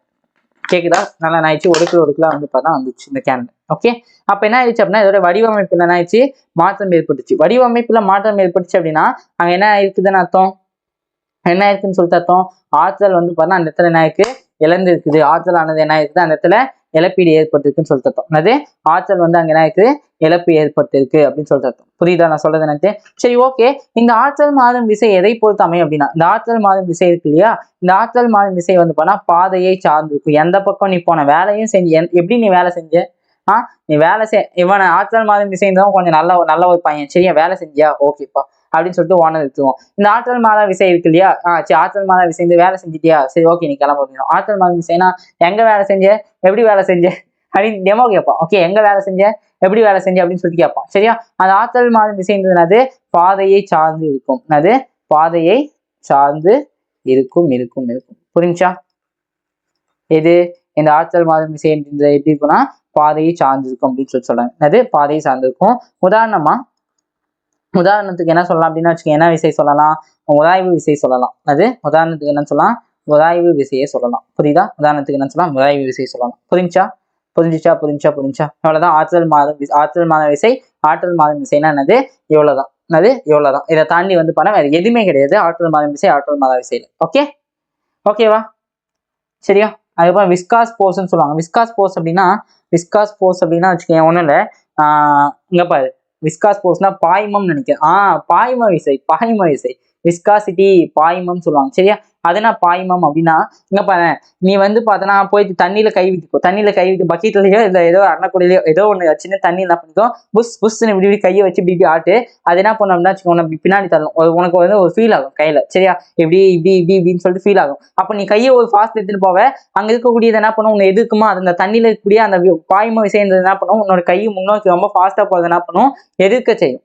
கேக்குதா, நல்லா ஆயிடுச்சு, ஒடுக்கலாம் வந்து பார்த்தா வந்துச்சு இந்த கேன். ஓகே, அப்ப என்ன ஆயிடுச்சு அப்படின்னா, இதோட வடிவமைப்புல என்ன ஆயிடுச்சு, மாற்றம் ஏற்பட்டுச்சு. வடிவமைப்புல மாற்றம் ஏற்பட்டுச்சு அப்படின்னா அங்க என்ன இருக்குதுன்னு அர்த்தம், என்ன இருக்குன்னு சொல்லிட்டு அர்த்தம், ஆற்றல் வந்து பார்த்தா அந்த இடத்துல என்ன இருக்கு, இழந்திருக்குது, ஆற்றலானது என்ன இருக்குது அந்த இடத்துல இழப்பீடு ஏற்பட்டிருக்குன்னு சொல்லிட்டு அர்த்தம். அது ஆற்றல் வந்து அங்க என்ன இருக்குது, இழப்பு ஏற்பட்டிருக்கு அப்படின்னு சொல்லிட்டு அர்த்தம். புரியுதா நான் சொல்றது எனக்கு? சரி, ஓகே. இந்த ஆற்றல் மாறும் விசை எதை பொறுத்து அமையும் அப்படின்னா, இந்த ஆற்றல் மாறும் விசை இருக்கு இல்லையா, இந்த ஆற்றல் மாறும் விசை வந்து பண்ணா பாதையை சார்ந்து இருக்கும். எந்த பக்கம் நீ போன வேலையும் செஞ்சு எப்படி நீ வேலை செஞ்ச, நீ வேலை இவனை ஆற்றல் மாறும் விசை தான் கொஞ்சம் நல்ல ஒரு பையன், சரியா வேலை செஞ்சியா, ஓகேப்பா அப்படின்னு சொல்லிட்டு ஓனர் எடுத்துவோம். இந்த ஆற்றல் மாறா விசை இருக்கு இல்லையா, சரி ஆற்றல் மாறா விசை இந்த வேலை செஞ்சிட்டியா, சரி ஓகே நீ கிளம்ப முடியும். ஆற்றல் மாறும் விசைனா எங்க வேலை செஞ்ச, எப்படி வேலை செஞ்ச அப்படின்னு டெமோ கேட்பான். ஓகே, எங்க வேலை செஞ்ச, எப்படி வேலை செஞ்ச அப்படின்னு சொல்லிட்டு கேட்பான், சரியா. அந்த ஆற்றல் மாறும் விசைன்றது பாதையை சார்ந்து இருக்கும். அது பாதையை சார்ந்து இருக்கும் இருக்கும் இருக்கும். புரிஞ்சா? எது இந்த ஆற்றல் மாறும் விசை எப்படி இருக்குன்னா பாதையை சார்ந்து இருக்கும் அப்படின்னு சொல்லி சொல்றாங்க. அது பாதையை சார்ந்து இருக்கும். உதாரணத்துக்கு என்ன சொல்லலாம் அப்படின்னா வச்சுக்கோங்க, என்ன விசை சொல்லலாம், உராய்வு விசை சொல்லலாம். அது உதாரணத்துக்கு என்ன சொல்லலாம், உராய்வு விசையை சொல்லலாம். புரியுதா? உதாரணத்துக்கு என்ன சொல்லலாம், உராய்வு விசை சொல்லலாம். புரிஞ்சா? இவ்வளவுதான் ஆற்றல் மாறும் விசை. ஆற்றல் மாறும் விசைனா என்னது, இவ்வளவுதான். இதை தாண்டி வந்து பண்ண வேற எதுவுமே கிடையாது. ஆற்றல் மாறும் விசை, ஆற்றல் மாறும் விசையில. ஓகேவா? சரியா? அதுக்கப்புறம் விஸ்காஸ் போர்ஸ்ன்னு சொல்லுவாங்க. விஸ்காஸ் போர்ஸ் அப்படின்னா வச்சுக்கோங்க, ஒண்ணும் இல்லை. இங்க பாரு, விஸ்காஸ் போர்ஸ்னா பாய்மம் நினைக்கிறேன். பாய்ம விசை விஸ்காசிட்டி பாய்மம் சொல்லுவாங்க, சரியா. அது என்ன பாய்மம் அப்படின்னா, இங்க பாரு, நீ வந்து பார்த்தனா போயிட்டு தண்ணியில கை விட்டு பக்கெட்லயோ இல்லை ஏதோ அன்னக்குடியிலயோ ஏதோ ஒன்று சின்ன தண்ணி என்ன பண்ணிக்கோ, புஷ்ன்னு இப்படி கையை வச்சு இப்படி ஆட்டு. அது என்ன பண்ணோம் அப்படின்னா வச்சுக்கோங்க, பின்னாடி தள்ளும். உனக்கு வந்து ஒரு ஃபீல் ஆகும் கையில, சரியா. இப்படின்னு சொல்லிட்டு ஃபீல் ஆகும். அப்போ நீ கையை ஒரு ஃபாஸ்ட் எடுத்துட்டு போவ, அங்க இருக்கக்கூடியது என்ன பண்ணும், உன்னை எதுக்குமா அந்த தண்ணியில இருக்கக்கூடிய அந்த பாய்ம விசைன்றது என்ன பண்ணும், உன்னோட கையை முன்னோக்கி ரொம்ப ஃபாஸ்டா போறது என்ன பண்ணும், எதிர்க்க செய்யும்.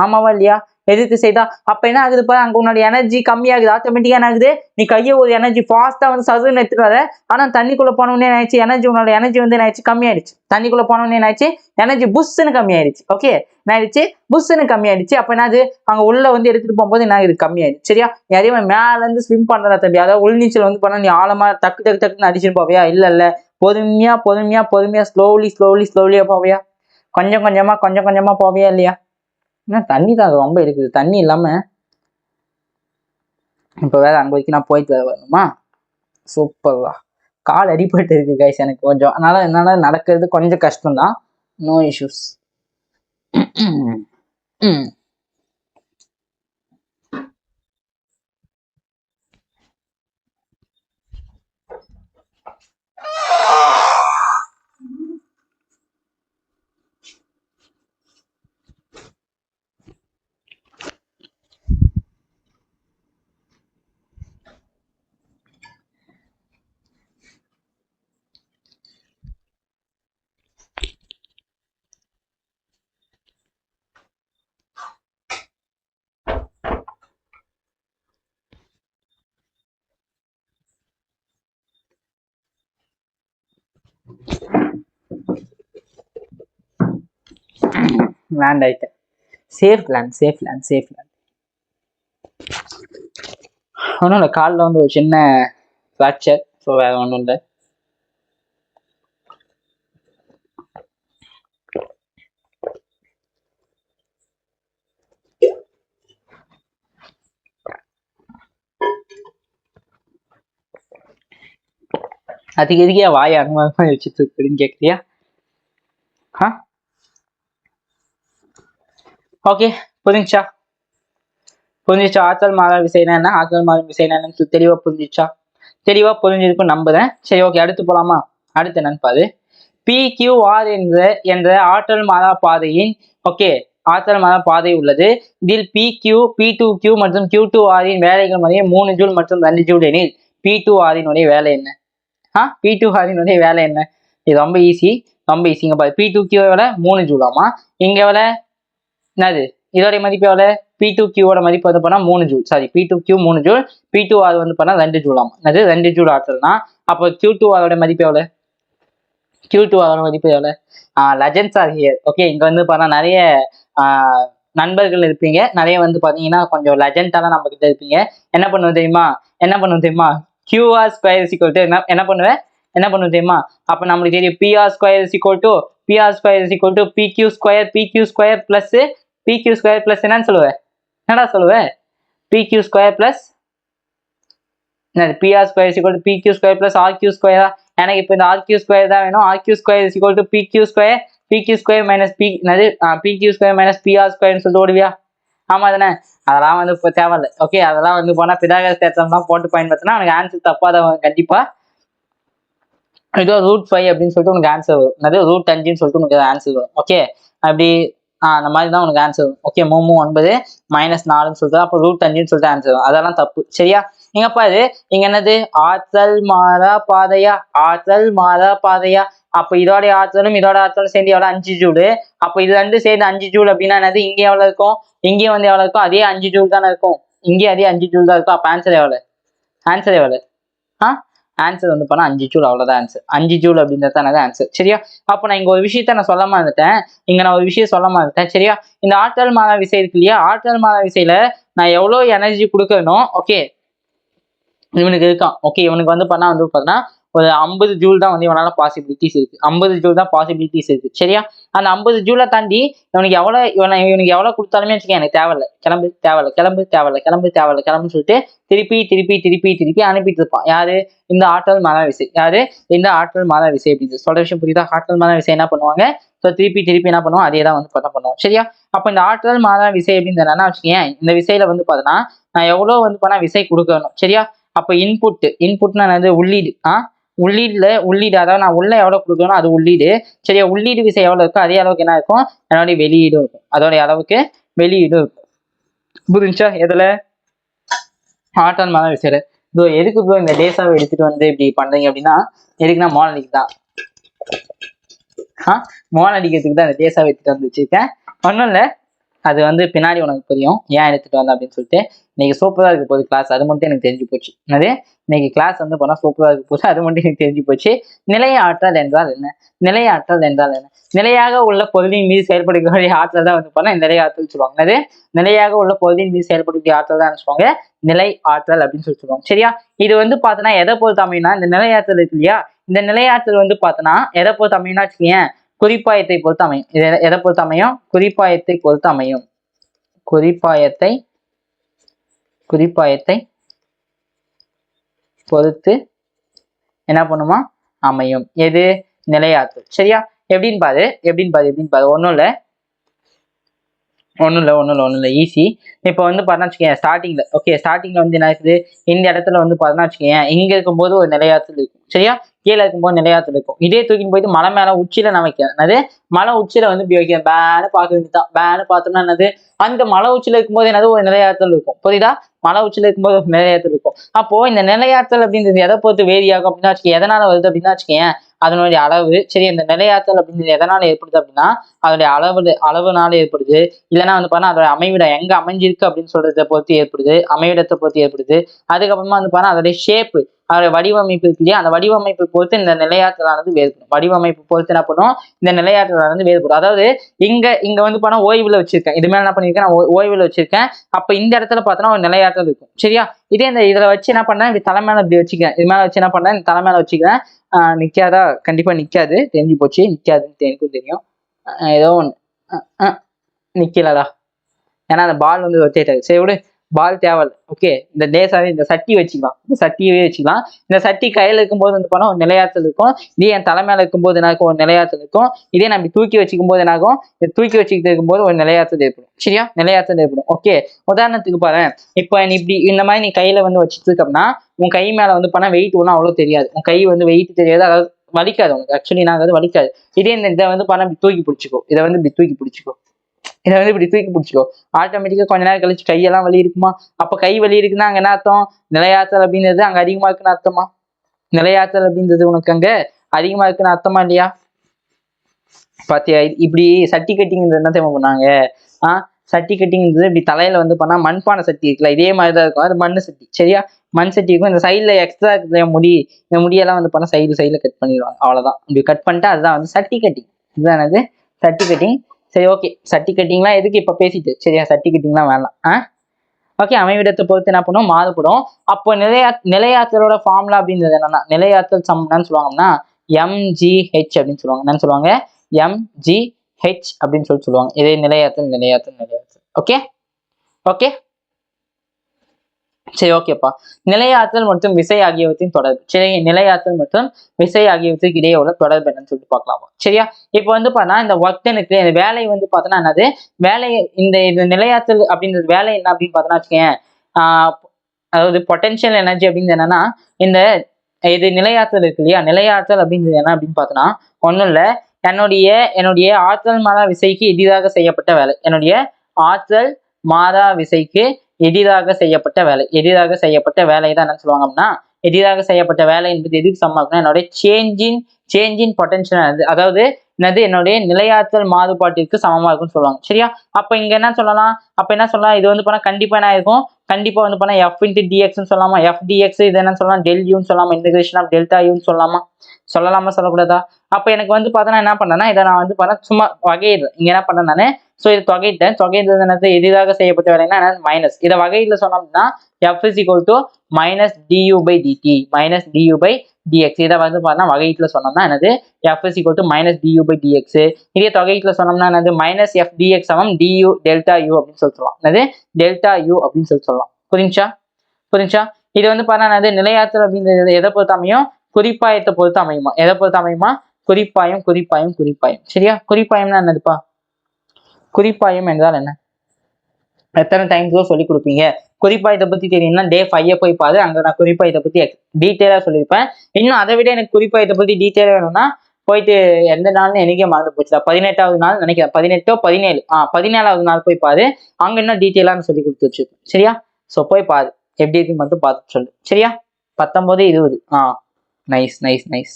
ஆமாவா இல்லையா? எதிர்த்து செய்தா அப்ப என்ன ஆகுது பாரு, அங்க உன்னோட எனர்ஜி கம்மியாகுது. ஆட்டோமேட்டிக்கா என்ன ஆகுது, நீ கையை ஒரு எனர்ஜி ஃபாஸ்டா வந்து சதுன்னு எடுத்துட்டு வர, ஆனா தண்ணிக்குள்ள போனோடனே ஆயிடுச்சு உன்னோட எனர்ஜி வந்து என்ன கம்மியாயிடுச்சு. தண்ணிக்குள்ள போனோடனே ஆயிடுச்சு, எனர்ஜி புஷ்ன்னு கம்மியாயிடுச்சு. ஓகே, என்ன ஆயிடுச்சு, புஷ்ன்னு கம்மியாயிடுச்சு. அப்ப என்னது, அங்க உள்ள வந்து எடுத்துட்டு போகும்போது என்ன ஆகுது, கம்மியாயிடுச்சு, சரியா. அதே மாதிரி மேல இருந்து ஸ்விம் பண்றதா தம்பி, அதாவது உள்நீச்சல் வந்து பண்ண நீ ஆழமா டக்குன்னு அடிச்சுட்டு போவியா, இல்ல பொறுமையா ஸ்லோலியா போவியா, கொஞ்சம் கொஞ்சமா போவியா இல்லையா. ஏன்னா தண்ணி தான் ரொம்ப இருக்குது. தண்ணி இல்லாம இப்ப வேற அங்க வரைக்கும் நான் போயிட்டு வரணுமா, சூப்பர்வா. கால் அடிபட்டு இருக்கு கைஸ் எனக்கு கொஞ்சம், அதனால என்னால நடக்கிறது கொஞ்சம் கஷ்டம்தான். No issues. லேண்ட் ஆயிட்டேன். Safe land. ஒன்றும் இல்லை, காலில் வந்து ஒரு சின்ன ஃப்ராக்சர், ஸோ வேற ஒன்றும் இல்லை. அதுக்கு எதுக்கே வாயை அனுமானமா வச்சுட்டு இருக்குன்னு கேட்குறியா? ஓகே, புரிஞ்சுச்சா? ஆற்றல் மாறும் விசைனா என்ன, ஆற்றல் மாறும் விசைனா என்னன்னு தெளிவா புரிஞ்சிருக்கும் நம்புறேன். சரி, ஓகே, அடுத்து போலாமா? அடுத்து என்னன்னு பாரு. PQR என்ற ஆற்றல் மாறா பாதையின் ஆற்றல் மாறா பாதை உள்ளது. இதில் PQ, P2Q மற்றும் Q2R வேலைகள் முறையே 3 ஜூல் மற்றும் 2 ஜூல் எனில் P2R வேலை என்ன? P2R வேலை என்ன? இது ரொம்ப ஈஸிங்க பாரு. P2Q 3 ஜூலாமா, இங்க எவ்வளவு, என்னது இதோடைய மதிப்பு எவ்வளவு, P2Q மதிப்பு வந்து பண்ணா 3 joule. Sorry, P2Q 3 joule, P2R வந்து பண்ணா 2 ஜூலாமா. அது 2 ஜூல் ஆற்றல்னா அப்போ Q2R மதிப்பு எவ்வளவு, Q2R மதிப்பு எவ்வளவு? Legends are here. ஓகே, இங்க வந்து பார்த்தா நிறைய நண்பர்கள் இருப்பீங்க, நிறைய வந்து பாத்தீங்கன்னா கொஞ்சம் லெஜெண்டாலாம் நம்ம கிட்ட இருப்பீங்க. என்ன பண்ணுவது தெரியுமா, QR square is equal to என்ன பண்ணுவேன் தெரியுமா? அப்ப நம்மளுக்கு தெரியும் PR square is equal to PQ square plus என்னன்னு சொல்லுவேன், PQ square plus PR square is equal to PQ square plus RQ ஸ்கொயரா? எனக்கு இப்போ இந்த RQ ஸ்கொயர் தான் வேணும். RQ square is equal to PQ square, PQ square minus PQ square minus PR ஸ்கொயர்னு சொல்லிட்டு ஓடுவியா? ஆமா தானே? அதெல்லாம் வந்து இப்போ தேவையில்லை. ஓகே, அதெல்லாம் வந்து போனா பிதாகரஸ் தேற்றம்லாம் போட்டு பயன்படுத்தினா உனக்கு ஆன்சர் தப்பாதான் கண்டிப்பா. இதோ √5 அப்படின்னு சொல்லிட்டு உனக்கு ஆன்சர் வரும். அதாவது √5ன்னு சொல்லிட்டு உனக்கு ஆன்சர் வரும். ஓகே, அப்படி அந்த மாதிரி தான் உனக்கு ஆன்சர் வரும். ஓகே, 3 9 -4ன்னு சொல்லிட்டு அப்போ √5ன்னு சொல்லிட்டு ஆன்சர் வரும். அதெல்லாம் தப்பு. சரியா? இங்க பாரு, இங்க என்னது ஆற்றல் மாறா பாதையா? ஆற்றல் மாறா பாதையா? அப்ப இதோட ஆற்றலும் இதோட ஆற்றலும் சேர்ந்து எவ்வளவு? 5 ஜூல். அப்ப இது ரெண்டு சேர்ந்து 5 ஜூல் அப்படின்னா என்னது? இங்கே எவ்வளவு இருக்கும்? இங்கேயும் வந்து எவ்வளவு இருக்கும்? அதே 5 ஜூல் தானே இருக்கும். இங்கே அதே 5 ஜூல் தான் இருக்கும். அப்ப ஆன்சர் எவ்வளவு? ஆன்சர் எவ்வளவு? ஆன்சர் வந்து பண்ணா 5 ஜூல். அவ்வளவுதான் ஆன்சர். 5 ஜூல் அப்படின்றது தான் ஆன்சர். சரியா? அப்ப நான் இங்க ஒரு விஷயத்த நான் சொல்ல மறந்துட்டேன். நான் ஒரு விஷயம் சொல்ல மறந்துட்டேன். சரியா? இந்த ஆற்றல் மாறா விசை இருக்கு இல்லையா? ஆற்றல் மாறா விசையில நான் எவ்வளவு எனர்ஜி கொடுக்கணும்? ஓகே, இவனுக்கு இருக்கான். ஓகே, இவனுக்கு வந்து பண்ணா வந்து பார்த்தீங்கன்னா ஒரு 50 ஜூல் தான் வந்து இவனால பாசிபிலிட்டிஸ் இருக்கு. 50 ஜூல் தான் பாசிபிலிட்டிஸ் இருக்கு. சரியா? அந்த 50 ஜூலை தாண்டி இவனுக்கு எவ்வளவு கொடுத்தாலுமே வச்சுக்கேன் எனக்கு தேவையில்லை. கிளம்பு தேவையில்லை, கிளம்பு தேவையில்லை, கிளம்பு தேவையில்லை, கிளம்புன்னு சொல்லிட்டு திருப்பி அனுப்பிட்டு இருப்பான். யாரு? இந்த ஆற்றல் மாறா விசை. யாரு? இந்த ஆற்றல் மாறா விசை அப்படின்னு சொல்ற விஷயம் புரியுதா? ஆற்றல் மாறா விசை என்ன பண்ணுவாங்க? ஸோ திருப்பி என்ன பண்ணுவோம்? அதே தான் வந்து பண்ணுவோம். சரியா? அப்ப இந்த ஆற்றல் மாறா விசை அப்படின்னு என்னன்னா வச்சுக்கேன், இந்த விசையில வந்து பார்த்தீங்கன்னா நான் எவ்வளவு வந்து பண்ணா விசை கொடுக்கணும். சரியா? அப்ப இன்புட்னா என்னது? உள்ளீடு. உள்ளீடு, அதாவது நான் உள்ள எவ்வளவு கொடுக்கணும் அது உள்ளீடு. சரியா? உள்ளீடு விசை எவ்வளவு இருக்கோ அதே அளவுக்கு என்ன இருக்கும்? என்னுடைய வெளியீடும் இருக்கும். அதோடைய அளவுக்கு வெளியீடும் இருக்கும். புரிஞ்சா? எதுல? ஆற்றல் மாறா விசையில. இதோ எதுக்கு ப்ரோ இந்த டேஸாவை எடுத்துட்டு வந்து இப்படி பண்றீங்க அப்படின்னா, எதுக்குன்னா மோன் அடிக்கு தான். மோன் அடிக்கிறதுக்கு தான் இந்த டேஸாவை எடுத்துட்டு வந்து வச்சிருக்கேன். ஒன்றும் இல்லை, அது வந்து பின்னாடி உனக்கு புரியும் ஏன் எடுத்துட்டு வந்தேன் அப்படின்னு சொல்லிட்டு. இன்னைக்கு சூப்பராக இருக்க போகுது கிளாஸ், அது மட்டும் எனக்கு தெரிஞ்சு போச்சு. என்னது? இன்னைக்கு கிளாஸ் வந்து போனா சூப்பராக இருக்க போகுது, அது மட்டும் எனக்கு தெரிஞ்சு போச்சு. நிலைய ஆற்றல் என்றால் என்ன? நிலைய ஆற்றல் என்றால் என்ன? நிலையாக உள்ள பொருளின் மீது செயல்படக்கூடிய ஆற்றல் தான் வந்து பண்ணா நிலைய ஆற்றல் சொல்லுவாங்க. அது நிலையாக உள்ள பொருளின் மீது செயல்படக்கூடிய ஆற்றல் தான் சொல்லுவாங்க நிலை ஆற்றல் அப்படின்னு சொல்லுவாங்க. சரியா? இது வந்து பார்த்தோன்னா எதை பொறுத்து அமையும்னா, இந்த நிலையாற்றல் இருக்கு இல்லையா? இந்த நிலையாற்றல் வந்து பார்த்தோன்னா எதை பொறுத்து அமையும்னா வச்சுக்கேன், குறிப்பாயத்தை பொறுத்து அமையும். இது எதை பொறுத்து அமையும்? குறிப்பாயத்தை பொறுத்து அமையும். குறிப்பாயத்தை பொறுத்து என்ன பண்ணுமா? அமையும். எது? நிலையாற்றல். சரியா? எப்படின்னு பாரு. ஒன்றும் இல்லை, ஈஸி. இப்போ வந்து பார்த்தா வச்சுக்கேன் ஸ்டார்டிங்ல. ஓகே, ஸ்டார்டிங்ல வந்து என்ன இருக்குது? இந்த இடத்துல வந்து பார்த்தா வச்சுக்கேன், இங்க இருக்கும்போது ஒரு நிலையாற்றல் இருக்கும். சரியா? கீழே இருக்கும்போது நிலையாற்றல் இருக்கும். இதே தூக்கின்னு போயிட்டு மலை மேல உச்சியில நான் வைக்கிறேன். என்னது? மலை உச்சியில வந்து இப்படி வைக்கிறேன். பேனு பார்க்க வேண்டியதான். பேனு பார்த்தோம்னா என்னது? அந்த மலை உச்சியில இருக்கும்போது என்னது? ஒரு நிலையாற்றல் இருக்கும். புரியுதா? மலை உச்சியில இருக்கும்போது ஒரு நிலையாற்றல் இருக்கும். அப்போ இந்த நிலையாற்றல் அப்படின்றது எதை பொறுத்து வேரி ஆகும் அப்படின்னா வச்சுக்கேன், எதனால வருது அப்படின்னா வச்சுக்கேன், அதனுடைய அளவு. சரி, இந்த நிலையாற்றல் அப்படின்றது எதனால ஏற்படுது அப்படின்னா அதோடைய அளவுனால ஏற்படுது. இல்லைன்னா வந்து பார்த்தா அதோட அமைவிடம் எங்க அமைஞ்சிருக்கு அப்படின்னு சொல்றதை பொறுத்து ஏற்படுது. அமைவிடத்தை பொறுத்து ஏற்படுது. அதுக்கப்புறமா வந்து பார்த்தா அதோடைய ஷேப்பு, அதோட வடிவமைப்பு இருக்கு இல்லையா? அந்த வடிவமைப்பு பொறுத்து இந்த நிலையாற்றலானது வேறுபடும். வடிவமைப்பு பொறுத்து என்ன பண்ணும்? இந்த நிலையாற்றலானது வேறுபடும். அதாவது இங்க வந்து பார்த்தா ஓய்வுல வச்சிருக்கேன். இது மேல என்ன பண்ணிருக்கேன்? நான் ஓய்வுல வச்சிருக்கேன். அப்ப இந்த இடத்துல பார்த்தோன்னா ஒரு நிலையாற்றல் இருக்கும். சரியா? இதே இதுல வச்சு என்ன பண்ணேன்? இப்படி தலை மேல இப்படி வச்சுக்கிறேன். இது மேல வச்சு என்ன பண்ணேன்? இந்த தலை மேல வச்சுக்கிறேன். நிக்காதா? கண்டிப்பா நிக்காது. தெரிஞ்சு போச்சு. நிக்காதுன்னு எனக்கும் தெரியும். ஏதோ ஒண்ணு நிக்கலடா. ஏன்னா அந்த பால் வந்து ரொட்டேட் ஆகுது. சரி விடு, பால் தேவையில்லை. ஓகே, இந்த லேசாவே இந்த சட்டி வச்சுக்கலாம். இந்த சட்டியவே வச்சுக்கலாம். இந்த சட்டி கையில இருக்கும்போது வந்து போனா ஒரு நிலையாற்றல் இருக்கும். இதே என் தலை மேல இருக்கும்போது என்ன இருக்கும்? ஒரு நிலையாற்றல் இருக்கும். இதே நம்ம தூக்கி வச்சுக்கும் போது என்ன ஆகும்? தூக்கி வச்சுக்கிட்டு இருக்கும்போது ஒரு நிலையாற்றல் ஏற்படும். சரியா? நிலையாற்றல் ஏற்படும். ஓகே, உதாரணத்துக்கு பாரு, இப்போ நீ இப்படி இந்த மாதிரி நீ கையில வந்து வச்சுட்டு இருக்கோம்னா உன் கை மேல வந்து பண்ணா வெயிட் ஒன்றும் அவ்வளோ தெரியாது. உன் கை வந்து வெயிட் தெரியாது. அதாவது வலிக்காது உனக்கு. ஆக்சுவலி நாங்கள் வந்து வலிக்காது. இதே இதை வந்து பண்ண இப்படி தூக்கி பிடிச்சிக்கோ. இதை வந்து இப்படி தூக்கி பிடிச்சிக்கோ. ஆட்டோமேட்டிக்கா கொஞ்ச நேரம் கழிச்சு கையெல்லாம் வலி இருக்குமா? அப்ப கை வலி இருக்குன்னா அங்க என்ன அர்த்தம்? நிலையாற்றல் அப்படின்றது அங்க அதிகமா இருக்குன்னு அர்த்தமா? நிலையாற்றல் அப்படின்றது உனக்கு அங்க அதிகமா இருக்குன்னு அர்த்தமா இல்லையா? பாத்தியா? இப்படி சட்டி கட்டிங்கிறது என்ன தெரியுமா பண்ணாங்க? சட்டி கட்டிங்கிறது இப்படி தலையில வந்து பண்ணா மண்பானை சட்டி இருக்குல்ல, இதே மாதிரிதான் இருக்கும். அது மண் சட்டி. சரியா? மண் சட்டி இருக்கும். இந்த சைட்ல எக்ஸ்ட்ரா இருக்கிற இந்த முடியெல்லாம் வந்து பண்ணா சைட்ல கட் பண்ணிடுவாங்க. அவ்வளவுதான். இப்படி கட் பண்ணிட்டு அதுதான் வந்து சட்டி கட்டிங். இதுதான் என்னது? சட்டி கட்டிங். சரி, ஓகே. சட்டி கட்டிங்லாம் எதுக்கு இப்ப பேசிட்டு? சரியா? சட்டி கட்டிங்லாம் வேணாம். ஓகே, அமைவிடத்தை பொறுத்து என்ன பண்ணும்? மாறுபடும். அப்போ நிலையாற்றலோட ஃபார்முலா அப்படின்றது என்னன்னா, நிலையாற்றல் சம் என்னன்னு சொல்லுவாங்கன்னா MGH அப்படின்னு சொல்லுவாங்க. என்னன்னு சொல்லுவாங்க? MGH அப்படின்னு சொல்லுவாங்க. இதே நிலையாற்றல். ஓகே. சரி, ஓகேப்பா. நிலையாற்றல் மற்றும் விசை ஆகியவற்றின் தொடர்பு. சரி, நிலையாற்றல் மற்றும் விசை ஆகியவற்றுக்கு இடையே உள்ள தொடர்பு என்னன்னு சொல்லிட்டு பார்க்கலாமா? சரியா? இப்போ வந்து பார்த்தா இந்த ஒர்க் எனக்கு இந்த வேலை வந்து பார்த்தோன்னா என்னது வேலை, இந்த நிலையாற்றல் அப்படின்றது வேலை என்ன அப்படின்னு பார்த்தோன்னா வச்சுக்கேன், அதாவது பொட்டன்ஷியல் எனர்ஜி அப்படிங்கிறது என்னன்னா, இந்த இது நிலையாற்றல் இருக்கு இல்லையா, நிலையாற்றல் அப்படிங்கிறது என்ன அப்படின்னு பார்த்தோன்னா ஒன்றும் இல்லை, என்னுடைய என்னுடைய ஆற்றல் மாறா விசைக்கு எதிராக செய்யப்பட்ட வேலை. என்னுடைய ஆற்றல் மாறா விசைக்கு எதிராக செய்யப்பட்ட வேலை. எதிராக செய்யப்பட்ட வேலை தான் என்ன சொல்லுவாங்க அப்படின்னா, எதிராக செய்யப்பட்ட வேலை என்பது எதுக்கு சமமாகும்னா என்னுடைய சேஞ்சின் பொட்டன்ஷியல், அதாவது என்னது என்னுடைய நிலையாற்றல் மாறுபாட்டிற்கு சமமா இருக்கும்னு சொல்லுவாங்க. சரியா? அப்ப இங்க என்ன சொல்லலாம், அப்ப என்ன சொல்லலாம், இது வந்து பண்ணா கண்டிப்பா என்ன இருக்கும், கண்டிப்பா வந்து பண்ணா எஃப் இன்டு டிஎக்ஸ்ன்னு சொல்லலாமா? எஃப் டிஎக்ஸ் இது என்ன சொல்லலாம், டெல் யூன்னு சொல்லலாமா? இன்டகிரேஷன் ஆஃப் டெல்டா யூன்னு சொல்லலாமா? சொல்லலாமா சொல்லக்கூடாதா? அப்ப எனக்கு வந்து பார்த்தோன்னா என்ன பண்ணேன்னா, இதை நான் வந்து பார்த்தா சும்மா வகையிடுறேன். இங்க என்ன பண்ணேன் நானு, ஸோ இது தொகையிட்டேன். தொகையிட்டது என்னது எதிராக செய்யப்பட்ட வேலைன்னா மைனஸ். இதை வகையில சொன்னோம்னா f is equal to minus du by dt minus du by dx. இதை வந்து பார்த்தா வகையீட்டுல சொன்னோம்னா என்னது f is equal to minus du by dx. இதே தொகையீட்டுல சொன்னோம்னா என்னது மைனஸ் எஃப் டிஎக்ஸ் சமம் டியூ டெல்டா யூ அப்படின்னு சொல்லி சொல்லலாம். என்னது டெல்டா யூ அப்படின்னு சொல்லலாம். புரிஞ்சா? இது வந்து பார்த்தா என்னது நிலையாற்றல் அப்படின்றது எதை பொறுத்து அமையும், குறிப்பாயத்தை பொறுத்து அமையுமா? எதை பொறுத்து அமையுமா? குறிப்பாயம். சரியா? குறிப்பாயம்னா என்னதுப்பா? குறிப்பாயம் என்றால் என்ன? எத்தனை டைம்ஸ் சொல்லி கொடுப்பீங்க? குறிப்பாயத்தை பத்தி தெரியும்னா டே 5 போய் பாரு, அங்க நான் குறிப்பாயத்தை பத்தி டீட்டெயிலா சொல்லியிருப்பேன். இன்னும் அதை விட எனக்கு குறிப்பாயத்தை பத்தி டீட்டெயிலா வேணும்னா போயிட்டு எந்த நாள்னு எனக்கே மறந்து போச்சுடா, 18வது நாள் நினைக்கிறேன், 18 17 17வது நாள் போய் பாரு, அங்க இன்னும் டீட்டெயிலான சொல்லி கொடுத்து வச்சிருக்கேன். சரியா? ஸோ போய் பாரு, எப்படி இருக்குன்னு மட்டும் பார்த்து சொல்லு. சரியா? 19 20 நைஸ்.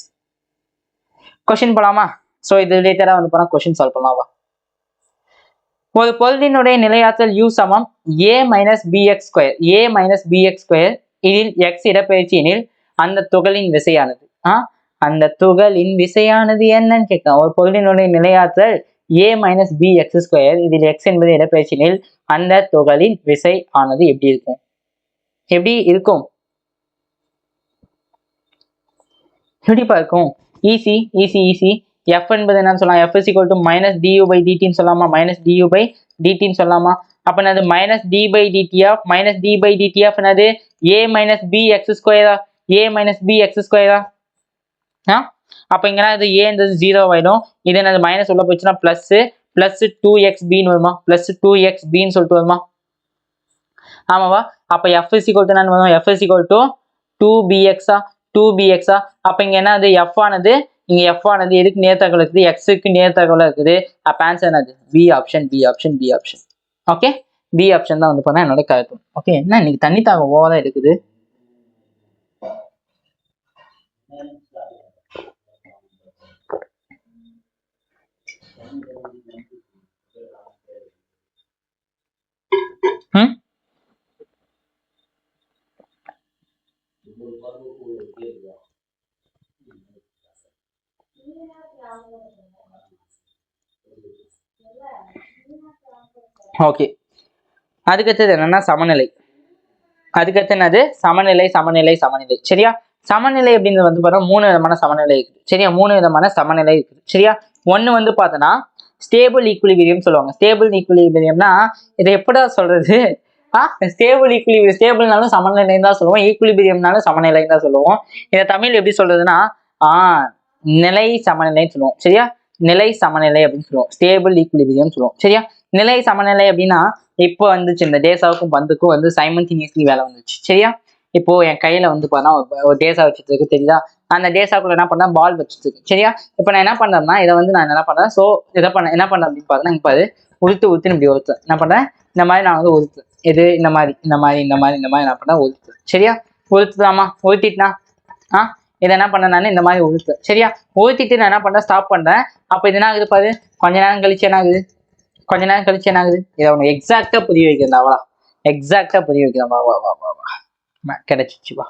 கொஸ்டின் போலாமா? ஸோ இது ரிலேட்டடா வந்து போனா கொஸ்டின் சால்வ் பண்ணலாமா? ஒரு பொருளினுடைய நிலையாற்றல் U சமம் A minus bx square. A minus bx square. இதில் x இடப்பெயர்ச்சி எனில் அந்த துகளின் விசையானது அந்த துகளின் விசையானது என்னன்னு கேட்கலாம். ஒரு பொருளினுடைய நிலையாற்றல் A மைனஸ் பிஎக்ஸ் ஸ்கொயர், இதில் x என்பது இடப்பெயர்ச்சி எனில் அந்த துகளின் விசை ஆனது எப்படி இருக்கும்? எப்படிப்பா இருக்கும்? ஈஸி. F என்பது என்னன்னு சொல்லலாம், F is equal to minus du by dt ன்னு சொல்லலாமா? மைனஸ் du by dt ன்னு சொல்லலாமா? அப்ப என்னது minus d by dt of minus d by dt of என்னது a minus b x ஸ்கொயரா? a minus b x ஸ்கொயரா? அப்ப இங்கன்னா இது a என்றது 0 ஆயிடும். இது என்னது மைனஸ் உள்ள போச்சுன்னா பிளஸ் 2xb ன்னு வருமா? பிளஸ் 2xb ன்னு சொல்லிட்டு வருமா? ஆமாவா? அப்ப F is equal to என்ன வரும்? F is equal to 2bx. அப்ப இங்க என்ன அது F ஆனது, இங்க F ஆனது எதுக்கு நேர்த்தகவல் இருக்குது? x-க்கு நேர்த்தகவல் இருக்குது. அப்ப ஆன்சர் என்னது? B option. Okay, B option தான் வந்து பண்ணா என்னோட கருத்து. ஓகே, என்ன இன்னைக்கு தண்ணி தாக ஓவரா இருக்குது? ஓகே, அதுக்கடுத்தது என்னன்னா சமநிலை. அதுக்கடுத்து என்னது? சமநிலை. சரியா? சமநிலை அப்படின்றது வந்து பார்த்தா 3 விதமான சமநிலை இருக்குது. சரியா? 3 விதமான சமநிலை இருக்குது. சரியா? ஒண்ணு வந்து பார்த்தோன்னா ஸ்டேபிள் ஈக்குலிபிரியம் சொல்லுவாங்க. ஸ்டேபிள் ஈக்குலிபிரியம்னா இதை எப்படா சொல்றது? ஸ்டேபிள்னாலும் சமநிலைன்னு தான் சொல்லுவோம், ஈக்குலிபிரியம்னாலும் சமநிலைன்னு தான் சொல்லுவோம். இதை தமிழ் எப்படி சொல்றதுன்னா நிலை சமநிலைன்னு சொல்லுவோம். சரியா? நிலை சமநிலை அப்படின்னு சொல்லுவோம். ஸ்டேபிள் ஈக்குலிபிரியம் சொல்லுவோம். சரியா? நிலை சமநிலை அப்படின்னா இப்போ வந்துச்சு, இந்த டேசாவுக்கும் பந்துக்கும் வந்து சைமல்டேனியஸ்லி வேலை வந்துச்சு. சரியா? இப்போ என் கையில வந்து பார்த்தா ஒரு டேசா வச்சுட்டு இருக்கு, தெரியுதா? அந்த டேசாக்குள்ள என்ன பண்ணேன்? பால் வச்சுட்டு இருக்கு. சரியா? இப்போ நான் என்ன பண்றேன்னா இதை வந்து நான் என்ன பண்றேன், ஸோ என்ன பண்ணேன் அப்படின்னு பார்த்தா இப்போ அது உளுத்துன்னு இப்படி ஒருத்தேன். என்ன பண்றேன்? இந்த மாதிரி நான் வந்து உளுத்து, இது இந்த மாதிரி என்ன பண்ணேன்? உளுத்து. சரியா? உளுத்துதாமா? உளுத்திட்டுனா இதை என்ன பண்ணேன் நான் இந்த மாதிரி உளுத்து. சரியா? உளுத்திட்டு நான் என்ன பண்றேன்? ஸ்டாப் பண்றேன். அப்போ இது என்ன ஆகுது பாரு, கொஞ்ச நேரம் கழிச்சு என்ன ஆகுது? இதை உனக்கு எக்ஸாக்டா புரிய வைக்கிறேன். அவ்வளோ எக்ஸாக்டா புரிய வைக்கிறேன். வா கிடைச்சிச்சு. வா,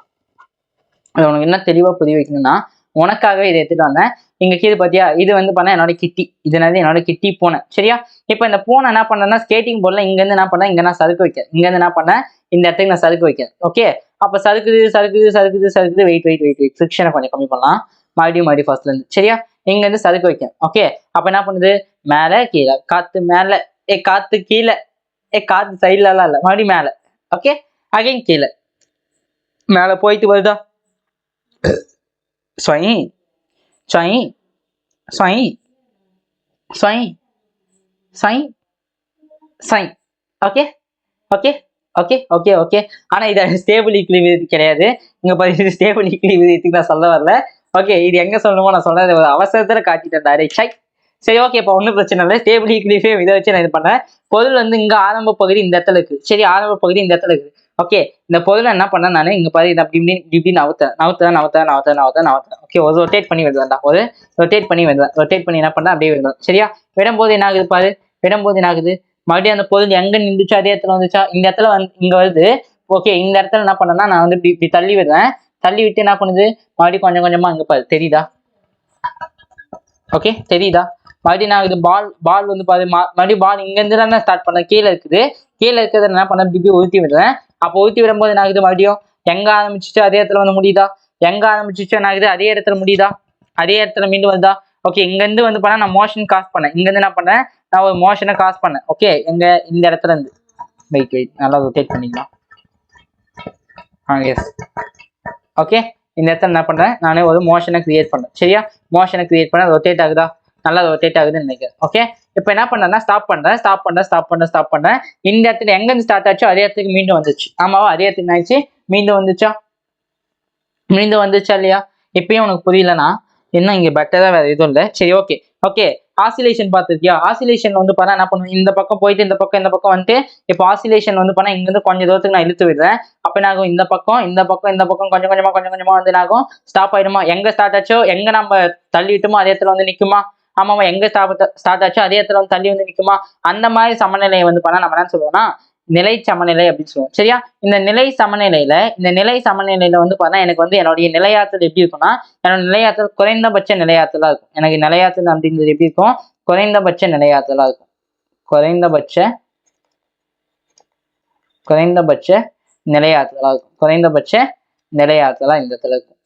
அது உனக்கு என்ன தெளிவா புரிய வைக்கணும்னா உனக்காகவே இதை எடுத்துட்டு வந்தேன். இங்க கீழே பாத்தியா, இது வந்து பண்ண என்னோட கிட்டி, என்னோட கிட்டி பூனை. சரியா? இப்போ இந்த பூனை என்ன பண்ணேன்னா ஸ்கேட்டிங் போர்ட்ல இங்க இருந்து என்ன பண்ணேன், இங்க நான் சறுக்கு வைக்கிறேன். இங்க இருந்து என்ன பண்ணேன், இந்த இடத்துக்கு நான் சறுக்கு வைக்கிறேன். ஓகே, அப்ப சறுக்குது. வெயிட் ஃபிரிக்ஷனை கொஞ்சம் கம்மி பண்ணலாம். மறுபடியும் ஃபர்ஸ்ட்ல இருந்து. சரியா? இங்க இருந்து சறுக்கு வைக்கிறேன். ஓகே, அப்ப என்ன பண்ணுது? மேல கீழே, காத்து மேல, காத்து கீழே, காத்து சைட்ல எல்லாம் இல்ல, மறுபடியும் மேல. ஓகே, அகைன் கீழே, மேல போயிட்டு வருதா, சொய் சொய் சொய் சொய் சொய் சொய். Okay okay okay okay okay. ஆனா இது ஸ்டேபிள் ஈக்குலிபிரியத்துக்கு கிடையாது. இங்க பாரு, ஸ்டேபிள் ஈக்குலிபிரியத்துக்கு நான் சொல்ல வரல. ஓகே, இது எங்க சொல்லணுமோ நான் சொல்றது ஒரு அவசரத்துல காட்டிட்டேன் டைரக்ட். சரி ஓகே, இப்போ ஒன்றும் பிரச்சனை இல்லை. ஸ்டேபிள் ஈக்குலிபிரியம் இதை வச்சு நான் இது பண்ணேன். பொருள் வந்து இங்க ஆரம்ப பகுதி இந்த இடத்துல இருக்கு. சரி, ஆரம்ப பகுதி இந்த இடத்துல இருக்கு. ஓகே, இந்த பொருளை என்ன பண்ணேன் நான், இங்க பாரு, இதை அப்படி இப்படி நவுத்தேன். ஓகே, ஒரு ரொட்டேட் பண்ணி வருதுடா, ஒரு ரொட்டேட் பண்ணி என்ன பண்ணேன், அப்படியே வருது. சரியா, விடும்போது என்ன ஆகுது பாரு, விடும்போது என்ன ஆகுது, மறுபடியும் அந்த பொருள் எங்க நின்றுச்சோ அதே இடத்துல வந்துச்சா, இந்த இடத்துல வந்து இங்க வருது. ஓகே, இந்த இடத்துல என்ன பண்ணேன்னா நான் வந்து இப்படி தள்ளி விடுறேன். தள்ளி விட்டு என்ன பண்ணுது, மறுபடியும் கொஞ்சம் கொஞ்சமா இங்க பாரு, தெரியுதா? ஓகே, தெரியுதா? மறுபடியும் நான் இது பால் வந்து பாரு, மறுபடியும் பால் இங்க இருந்து தான் ஸ்டார்ட் பண்ண, கீழே இருக்குது. கீழே இருக்கிறத என்ன பண்ண, இப்படி உருத்தி விடுறேன். அப்போ உருத்தி விடும்போது என்ன ஆகுது, மறுபடியும் எங்க ஆரம்பிச்சுட்டு அதே இடத்துல வந்து முடியுதா? எங்க ஆரம்பிச்சுட்டு என்ன ஆகுது, அதே இடத்துல முடியுதா? அதே இடத்துல மீண்டும் வருதா? ஓகே, இங்க இருந்து வந்து பண்ண நான் மோஷன் காஸ் பண்ணேன். இங்க இருந்து என்ன பண்ணேன், நான் ஒரு மோஷனை காஸ் பண்ணேன். ஓகே, எங்க இந்த இடத்துல இருந்து வெயிட் நல்லா ரொட்டேட் பண்ணிக்கலாம். எஸ். ஓகே, இந்த இடத்துல என்ன பண்றேன், நானே ஒரு மோஷனை கிரியேட் பண்ணேன். சரியா, மோஷனை கிரியேட் பண்ண ரொட்டேட் ஆகுதா? நல்லா ரொட்டேட் ஆகுதுன்னு நினைக்கிறேன். ஓகே, இப்போ என்ன பண்ணேன்னா ஸ்டாப் பண்றேன். இந்த இடத்துல எங்க இருந்து ஸ்டார்ட் ஆச்சோ அதே இடத்துக்கு மீண்டும் வந்துச்சு. ஆமாவா, அதே இடத்துக்கு ஆயிடுச்சு, மீண்டும் வந்துச்சா இல்லையா? இப்பயும் உனக்கு புரியலனா இன்னும் இங்க பெட்டரா வேற எதுவும் இல்லை. சரி ஓகே ஓகே. ஆசிலேஷன் பார்த்துருக்கியா? ஆசிலேஷன் வந்து பண்ணா என்ன பண்ணும், இந்த பக்கம் போயிட்டு இந்த பக்கம் வந்துட்டு, இப்போ ஆசிலேஷன் வந்து பண்ணா இங்க இருந்து கொஞ்சம் தூரத்துக்கு நான் இழுத்து விடுறேன். அப்ப என்ன ஆகும், இந்த பக்கம் கொஞ்சம் கொஞ்சமா வந்து என்ன ஆகும், ஸ்டாப் ஆயிடுமா? எங்க ஸ்டார்ட் ஆச்சோ, எங்க நம்ம தள்ளிவிட்டோமோ அதே இடத்துல வந்து நிக்குமா? ஆமாமா, எங்க ஸ்டார்ட் ஆச்சோ அதே இடத்துல வந்து தள்ளி வந்து நிக்குமா? அந்த மாதிரி சமநிலையை வந்து பண்ணா நம்ம என்ன சொல்லுவோம்னா நிலை சமநிலை அப்படின்னு சொல்லுவோம். சரியா, இந்த நிலை சமநிலையில வந்து பார்த்தா எனக்கு வந்து என்னுடைய நிலையாற்றல் எப்படி இருக்கும்னா, என்னோட நிலையாற்றல் குறைந்தபட்ச நிலையாற்றலா இருக்கும். எனக்கு நிலையாற்றல் அப்படின்றது எப்படி இருக்கும், குறைந்தபட்ச நிலையாற்றலா இருக்கும். குறைந்தபட்ச நிலையாற்றலா இந்த இடத்துல இருக்கும்.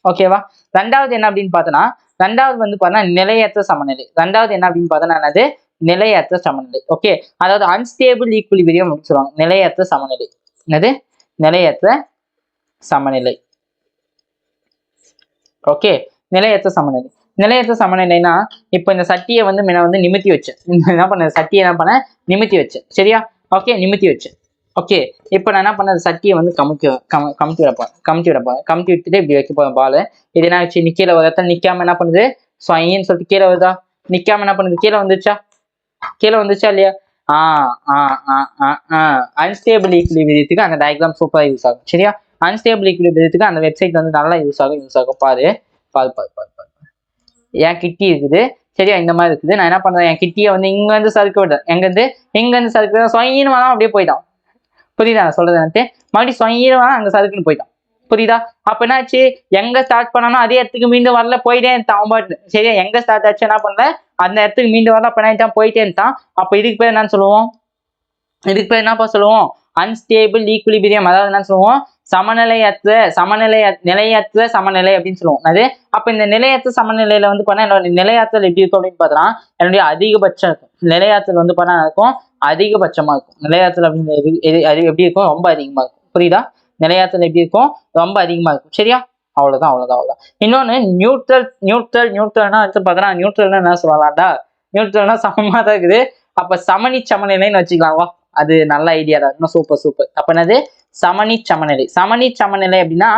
ஓகேவா? ரெண்டாவது என்ன அப்படின்னு பார்த்தோன்னா, ரெண்டாவது வந்து பார்த்தா நிலையற்ற சமநிலை. நிலையற்ற சமநிலை. ஓகே, அதாவது அன்ஸ்டேபிள் ஈக்குலிபிரியம் அப்படின்னு சொல்லுவாங்க. நிலையற்ற சமநிலை. என்னது? நிலையற்ற சமநிலை. ஓகே, நிலையற்ற சமநிலைனா, இப்போ இந்த சட்டியை வந்து முன்ன வந்து நிமித்தி வச்சேன். என்ன பண்ண, சட்டியை என்ன பண்ண, நிமித்தி வச்சேன். சரியா, ஓகே, நிமித்தி வச்சேன். ஓகே, இப்போ நான் என்ன பண்ண, சட்டியை வந்து கமுத்தி விட்டுட்டு இப்படி வைக்க போறேன் பால். இது என்ன ஆச்சு, கீழே ஒரு இடத்துல நிக்காம என்ன பண்ணுது, ஸ்வைன்னு சொல்லிட்டு கீழே வருதா? நிக்காம என்ன பண்ணுது, கீழே வந்துச்சா இல்லையா? அன்ஸ்டேபிள் ஈக்குலிபிரியத்துக்கு அந்த டயக்ராம் சூப்பரா யூஸ் ஆகும். சரியா, அன்ஸ்டேபிள் ஈக்குலிபிரியத்துக்கு அந்த வெப்சைட் வந்து நல்லா யூஸ் ஆகும். பாரு, என் கிட்டி இருக்குது. சரியா, இந்த மாதிரி இருக்குது. நான் என்ன பண்றேன், என் கிட்டியை வந்து இங்க வந்து சறுக்க விடுறேன். இங்க இருந்து சறுக்க விடுறேன். சொயின்னு வேணாம் அப்படியே போயிட்டான். புரியுதா நான் சொல்றது? மறுபடியும் சொயின்னு வேணாம் அங்க சறுக்குன்னு போயிட்டான். புரியுதா? அப்ப என்னாச்சு, எங்க ஸ்டார்ட் பண்ணணும் அதே இடத்துக்கு மீண்டும் வரல, போயிட்டே இருந்தான். சரியா, எங்க ஸ்டார்ட் ஆச்சு என்ன பண்ணல, அந்த இடத்துக்கு மீண்டும் வரல, அப்ப என்ன போயிட்டே இருந்தான். அப்ப இதுக்கு பேர் என்னன்னு சொல்லுவோம், அன்ஸ்டேபிள் ஈக்குலிபிரியம். அதாவது என்ன சொல்லுவோம், நிலையற்ற சமநிலை அப்படின்னு சொல்லுவோம். அது அப்ப இந்த நிலையற்ற சமநிலையில வந்து பண்ணா என்னோட நிலையாற்றல் எப்படி இருக்கும் அப்படின்னு பார்த்தோம்னா, என்னுடைய அதிகபட்சம் இருக்கும். நிலையாற்றல் வந்து பண்ணா இருக்கும், அதிகபட்சமா இருக்கும். நிலையாற்றல் அப்படின்னு எப்படி இருக்கும், ரொம்ப அதிகமா இருக்கும். புரியுதா? நிலையாற்றல் எப்படி இருக்கும், ரொம்ப அதிகமா இருக்கும். சரியா, அவ்வளவுதான். இன்னொன்னு நியூட்ரல்னா அடுத்து பார்த்தோன்னா, நியூட்ரல்னா என்ன சொல்லலாம்டா, நியூட்ரல்னா சமமா தான் இருக்குது. அப்ப சமநிலைன்னு வச்சுக்கலாம். வா, அது நல்ல ஐடியா தான். இன்னும் சூப்பர். அப்ப என்னது, சமணி சமநிலை அப்படின்னா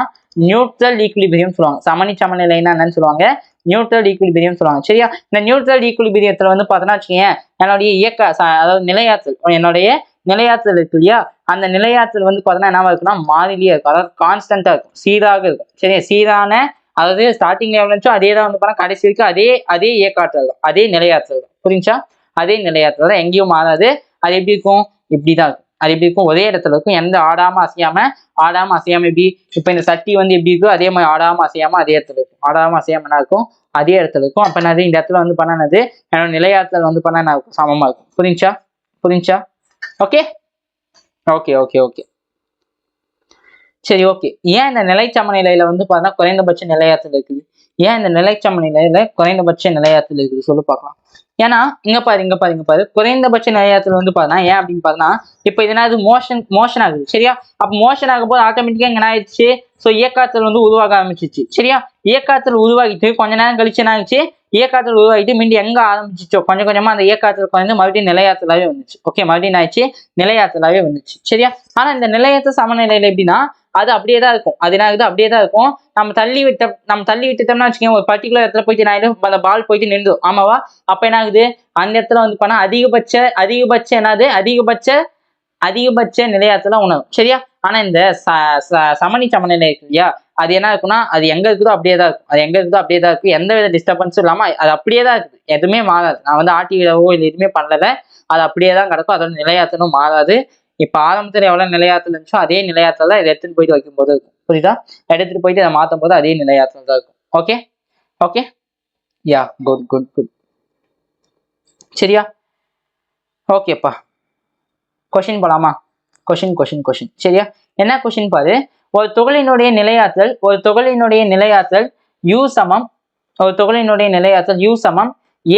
நியூட்ரல் ஈக்குலிபிரியம் சொல்லுவாங்க. சமணி சமநிலைன்னா என்னன்னு சொல்லுவாங்க, நியூட்ரல் ஈக்குலிபிரியம் சொல்லுவாங்க. சரியா, இந்த நியூட்ரல் ஈக்குலிபிரியத்துல வந்து பார்த்தோன்னா வச்சுக்கோங்க, என்னுடைய அதாவது நிலையாற்றல் இருக்கு இல்லையா, அந்த நிலையாற்றல் வந்து பார்த்தோன்னா என்ன இருக்குன்னா மாறிலியா இருக்கும். அதாவது கான்ஸ்டன்டா இருக்கும், சீராக இருக்கும். சரியா, சீரான, அதாவது ஸ்டார்டிங் லெவல் இருந்துச்சோ அதே தான் வந்து பார்த்தா கடைசி வரைக்கும் அதே இயக்காற்றல் தான், அதே நிலையாற்றல் தான். புரிஞ்சா? அதே நிலையாற்றல் தான், எங்கேயும் மாறாது. அது எப்படி இருக்கும், இப்படிதான் இருக்கும். அது எப்படி இருக்கும், ஒரே இடத்துல இருக்கும். எந்த ஆடாம அசையாம எப்படி, இப்ப இந்த சட்டி வந்து எப்படி இருக்கோ அதே மாதிரி ஆடாம அசையாம அதே இடத்துல இருக்கும். என்ன இருக்கும், அதே இடத்துல இருக்கும். அப்ப என்னது, இந்த இடத்துல வந்து பண்ணது என்னோட நிலையாற்றல் வந்து பண்ண என்ன இருக்கும், சமமா இருக்கும். புரிஞ்சா? ஓகே. சரி, ஓகே. ஏன் இந்த நிலைச்சமநிலையில வந்து பார்த்தா குறைந்தபட்ச நிலையாற்றல் இருக்குது? ஏன் இந்த நிலைச்சமநிலையில குறைந்தபட்ச நிலையாற்றல் இருக்குது சொல்லு பார்க்கலாம். ஏன்னா இங்க பாரு குறைந்தபட்ச நிலையாற்றல் வந்து பார்த்தா ஏன் அப்படின்னு பார்த்தா இப்போ இதனாவது மோஷன் ஆகுது சரியா. அப்ப மோஷன் ஆகும் போது ஆட்டோமேட்டிக்கா என்ன ஆயிடுச்சு? ஸோ இயக்காற்றல் வந்து உருவாக ஆரம்பிச்சிச்சு சரியா. இயக்காற்றல் உருவாகிட்டு கொஞ்ச நேரம் கழிச்சு என்ன ஆயிடுச்சு? இயக்காற்றல் உருவாகிட்டு மீண்டும் எங்க ஆரம்பிச்சிச்சோ கொஞ்சம் கொஞ்சமா அந்த இயக்காற்றல் குறைந்து மறுபடியும் நிலையாற்றலாவே வந்துச்சு. ஓகே, மறுபடியும் ஆயிடுச்சு நிலையாற்றலாவே வந்துச்சு சரியா. ஆனா இந்த நிலையற்ற சமநிலையில எப்படின்னா அது அப்படியே தான் இருக்கும். அது என்ன ஆகுது? அப்படியே தான் இருக்கும். நம்ம தள்ளி விட்டுட்டோம்னா வச்சுக்கோங்க, ஒரு பர்டிகுலர் இடத்துல போயிட்டு என்ன ஆயிடும்? அந்த பால் போயிட்டு நின்றுடும் ஆமாவா. அப்ப என்ன ஆகுது? அந்த இடத்துல வந்து பண்ணா அதிகபட்ச என்னது? அதிகபட்ச நிலையாற்றல உணரும் சரியா. ஆனா இந்த சமணி சமநிலை இருக்கு இல்லையா, அது என்ன இருக்குன்னா அது எங்க இருக்குதோ அப்படியே தான் இருக்கும். எந்த வித டிஸ்டர்பன்ஸும் இல்லாம அது அப்படியே தான் இருக்குது. எதுவுமே மாறாது. நான் வந்து ஆட்டி விடவோ இல்லை எதுவுமே பண்ணல. அது அப்படியே தான் கிடக்கும். அதோட நிலையாற்றலும் மாறாது. இப்ப ஆரம்பத்துல எவ்வளவு நிலையாற்றல் இருந்துச்சோ அதே நிலையாற்றல் தான் இதை எடுத்துட்டு போயிட்டு வைக்கும் போது இருக்கும். புரியுதா? எடுத்துட்டு போயிட்டு இதை மாத்தும் போது அதே நிலையாற்றல் தான் இருக்கும். ஓகே ஓகே யா குட் சரியா. ஓகேப்பா, கொஷின் போலாமா? கொஷின் சரியா. என்ன கொஷின் பாரு. ஒரு துகளினுடைய நிலையாற்றல் u சமம்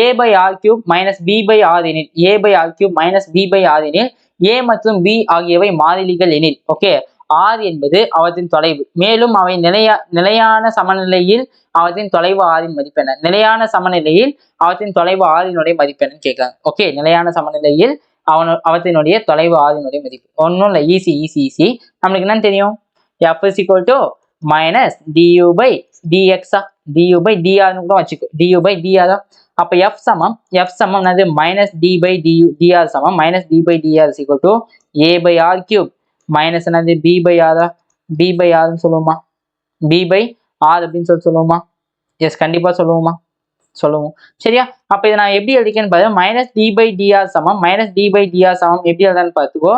a by r cube minus b by r எனில் a மற்றும் b ஆகியவை மாறிலிகள் எனில் ஓகே, r என்பது அவற்றின் தொலைவு. மேலும் அவை நிலையான சமநிலையில் அவற்றின் தொலைவு r இன் மதிப்பென. நிலையான சமநிலையில் அவற்றின் தொலைவு r இனுடைய மதிப்பென்னு கேட்கிறாங்க. ஓகே, நிலையான சமநிலையில் அவற்றினுடைய தொலைவு r இனுடைய மதிப்பு. ஒன்றும் இல்லை, ஈஸி. நம்மளுக்கு என்னன்னு தெரியும்? f is equal to minus du by dx du by dr கூட வச்சுக்கோ. du by dr தான். அப்ப f சமம் என்னது? minus d by dr சமம் minus d by dr is equal to a by r cube minus என்னது? b by r ன்னு சொல்லுவோமா? b by r அப்படின்னு சொல்லுவோமா? எஸ், கண்டிப்பா சொல்லுவோம் சரியா. அப்ப இதை நான் எப்படி எழுதிக்கன்னு பாரு. மைனஸ் டி பை டிஆர் சமம் எப்படி எழுதான்னு பார்த்துக்கோ.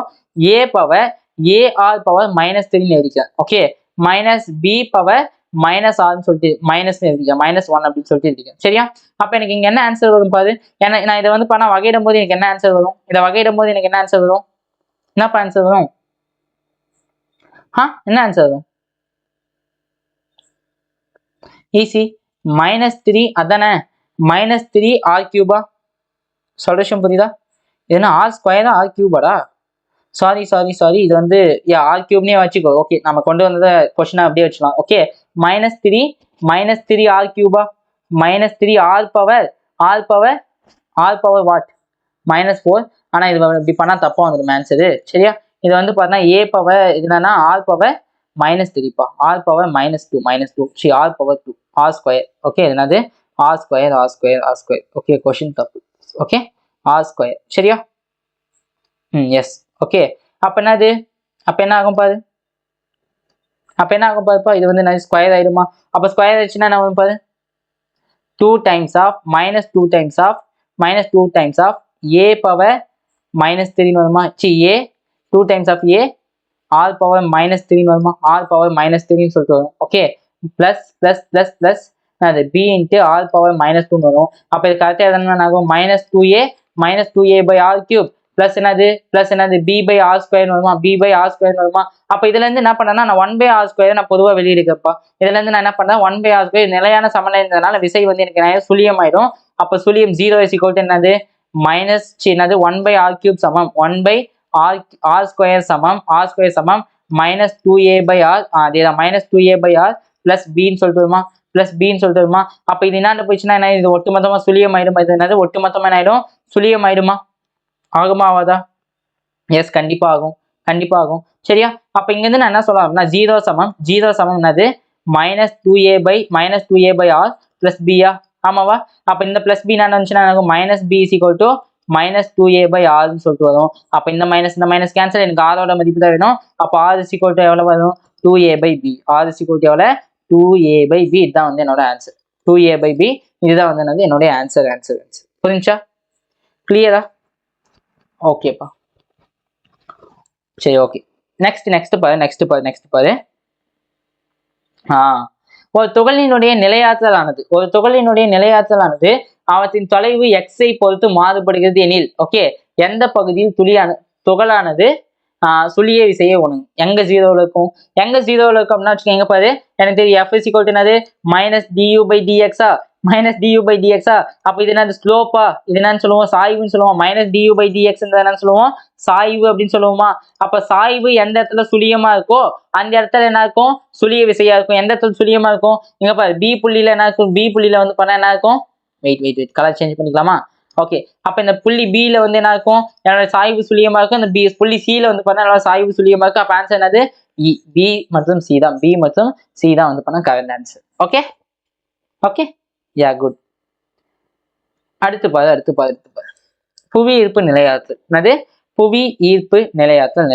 a பவர் ar பவர் -3 எழுதிக்க. Okay, minus b power -r சொல்லிட்டு -1 அப்படின்னு சொல்லிட்டு எழுதிக்க சரியா. அப்ப எனக்கு இங்க என்ன ஆன்சர் வரும் பாரு. ஏன்னா நான் இதை வந்து பண்ண வகையிடும் போது எனக்கு என்ன ஆன்சர் வரும்? என்னப்பா ஆன்சர் வரும்? என்ன ஆன்சர் வரும்? ஈஸி, -3 அதானே. -3 r கியூபா. சொல்யூஷன் புரியுதா? இதுனா ஆர் ஸ்கொயரா ஆர் கியூபாடா? சாரி இது வந்து ஆர் கியூப்னே வச்சுக்கோ. ஓகே, நம்ம கொண்டு வந்தத கொஸ்டினை அப்படியே வச்சுக்கலாம். ஓகே, -3 ஆர் கியூபா. -3 ஆர் பவர் வாட்? -4. ஆனா இது இப்படி பண்ணா தப்பா வந்துடும் ஆன்சரு சரியா. இது வந்து பார்த்தா ஏ பவர் இது என்னன்னா ஆர் பவர் -3பா. ஆர் பவர் -2 சரி, R power 2 R square. Okay, என்னது? R square. ஓகே, கொஸ்டின் தப்பு. ஓகே, ஆர் ஸ்கொயர் சரியா. எஸ். ஓகே, அப்ப என்னது? அப்ப என்ன ஆகும் பாருப்பா. இது வந்து ஸ்கொயர் ஆயிடுமா? அப்ப ஸ்கொயர் ஆயிடுச்சுன்னா என்ன ஆகும் பாரு. 2 times of a பவர் -3 வருமா? a 2 times of a r power -3 வருமா? r பவர் -3 சொல்லிட்டு வரும். ஓகே, பிளஸ் அது b இன்ட்டு r பவர் -2 வரும். அப்ப இது கரெக்டாக எதுனா ஆகும்? -2a by r cube plus என்னது b by r ஸ்கொயர் வருமா? அப்ப இதுல இருந்து என்ன பண்ணேன்னா நான் 1 by r ஸ்கொயர் நான் பொதுவாக வெளியிடுக்கப்பா. இதுல இருந்து நான் என்ன பண்ணேன்? 1 by r ஸ்கொயர் நிலையான சமநிலைன்றதுனால விசை வந்து எனக்கு சுழியம் ஆயிடும். அப்ப சுழியம் 0 is equal to என்னது? என்னது 1 by r cube சமம் 1 by r ஸ்கொயர் சமம் -2a by r. அதேதான் -2a by r பிளஸ் பின்னு சொல்லிட்டு வருமா? அப்ப இது என்ன போயிடுச்சுன்னா என்ன? இது ஒட்டுமொத்தமா சுழியம் ஆயிடும். இது என்னது? ஒட்டுமொத்தமா என்ன ஆயிடும்? சுழியம் ஆயிடுமா? ஆகுமா ஆகாதா? எஸ், கண்டிப்பா ஆகும் சரியா. அப்ப இங்க இருந்து நான் என்ன சொல்லலாம்னா 0 சமம் என்னது? -2a by r plus b ஆமாவா. அப்ப இந்த பிளஸ் b என்ன வந்துச்சுன்னா -b is equal to -2a by r ன்னு சொல்லிட்டு வரும். அப்ப இந்த மைனஸ் கேன்சல். எனக்கு r ஓட மதிப்பு தான் வேணும். அப்ப r is equal to எவ்வளவு வரும்? 2a by b. r is equal to எவ்வளவு? 2a by b. இதுதான் வந்து என்னோட ஆன்சர். 2a by b இதுதான் வந்து என்னோட ஆன்சர். புரிஞ்சா? கிளியரா? ஓகேப்பா, சரி. ஓகே, நெக்ஸ்ட் பாரு. ஒரு துகளினுடைய நிலையாற்றலானது அவற்றின் தொலைவு x ஐ பொறுத்து மாறுபடுகிறது எனில் ஓகே, எந்த பகுதியில் துகளானது சுழிய விசையே ஒண்ணு எங்க ஜீரோவில் இருக்கும் அப்படின்னா வச்சுக்கோங்க எங்க பாரு எனக்கு தெரியும் எஃப் இஸ் ஈக்குவல் டு என்னது மைனஸ் டியூ பை டிஎக்ஸா அப்ப இது என்னது ஸ்லோப்பா இது என்னன்னு சொல்லுவோம் சாய்வுன்னு சொல்லுவோம் மைனஸ் டியூ பை டிஎக்ஸ் என்னன்னு சொல்லுவோம் சாய்வு அப்படின்னு சொல்லுவோமா அப்ப சாய்வு எந்த இடத்துல சுழியமா இருக்கோ அந்த இடத்துல என்ன இருக்கும் சுழிய விசையா இருக்கும் எந்த இடத்துல சுழியமா இருக்கும் இங்க பாரு பி புள்ளியில என்ன இருக்கும் பி புள்ளியில வந்து பண்ணா என்ன இருக்கும் வெயிட் கலர் சேஞ்ச் பண்ணிக்கலாமா ஓகே அப்ப இந்த புள்ளி பில வந்து என்ன இருக்கும் என்னோட சாய்வு சுழியமா இருக்கும் இந்த புள்ளி சில வந்து பண்ணா என்னோட சாய்வு சுழியமா இருக்கும் அப்ப ஆன்சர் என்னது பி மற்றும் சி தான் வந்து பண்ணா correct answer okay yeah good அடுத்து பாரு புவி ஈர்ப்பு நிலையாற்றல் என்னது புவி ஈர்ப்பு நிலையாற்றல்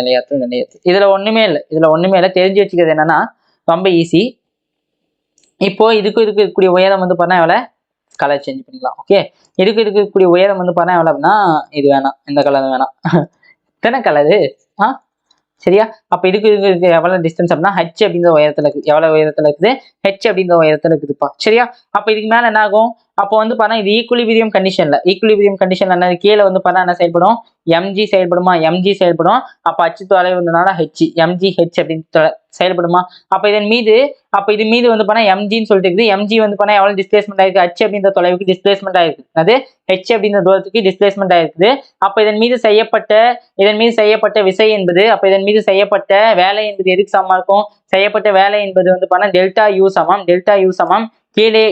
இதுல ஒண்ணுமே இல்லை தெரிஞ்சு வச்சுக்கிறது என்னன்னா ரொம்ப ஈஸி இப்போ இதுக்கு இருக்கக்கூடிய உயரம் வந்து பண்ணா எவ்வளவு கலர் சேஞ்ச் பண்ணிக்கலாம் ஓகே இதுக்கு இருக்கக்கூடிய உயரம் வந்து பண்ணா எவ்வளவு அப்படின்னா இது வேணாம் இந்த கலர் வேணாம் இத்தனை கலரு சரியா அப்ப இதுக்கு எவ்வளவு டிஸ்டன்ஸ் அப்படின்னா ஹெச் அப்படின்ற உயரத்துல இருக்குது எவ்வளவு உயரத்துல இருக்குது ஹெச் அப்படின்ற உயரத்துல இருக்குதுப்பா சரியா அப்ப இதுக்கு மேல என்ன ஆகும் அப்போ வந்து பண்ணா இது ஈக்குலிபிரியம் கண்டிஷன்ல என்ன கீழே வந்து பண்ணா என்ன செயல்படும் எம்ஜி செயல்படும் அப்ப அச்சு தொலைவு வந்ததுனால ஹெச் எம்ஜி ஹெச் அப்படின்னு செயல்படுமா அப்ப இது மீது வந்து பண்ணா எம்ஜின்னு சொல்லிட்டு இருக்குது எம்ஜி வந்து பண்ணா எவ்வளவு டிஸ்பிளேஸ்மெண்ட் ஆயிருக்கு ஹெச் அப்படின்ற தொலைவுக்கு டிஸ்பிளேஸ்மெண்ட் ஆயிருக்கு அது ஹெச் அப்படின்ற தூரத்துக்கு டிஸ்பிளேஸ்மெண்ட் ஆயிருக்குது அப்ப இதன் மீது செய்யப்பட்ட விசை என்பது அப்ப இதன் மீது செய்யப்பட்ட வேலை என்பது எதுக்கு சமமா இருக்கும் செய்யப்பட்ட வேலை என்பது வந்து பண்ணா டெல்டா யூ சமம் கீழே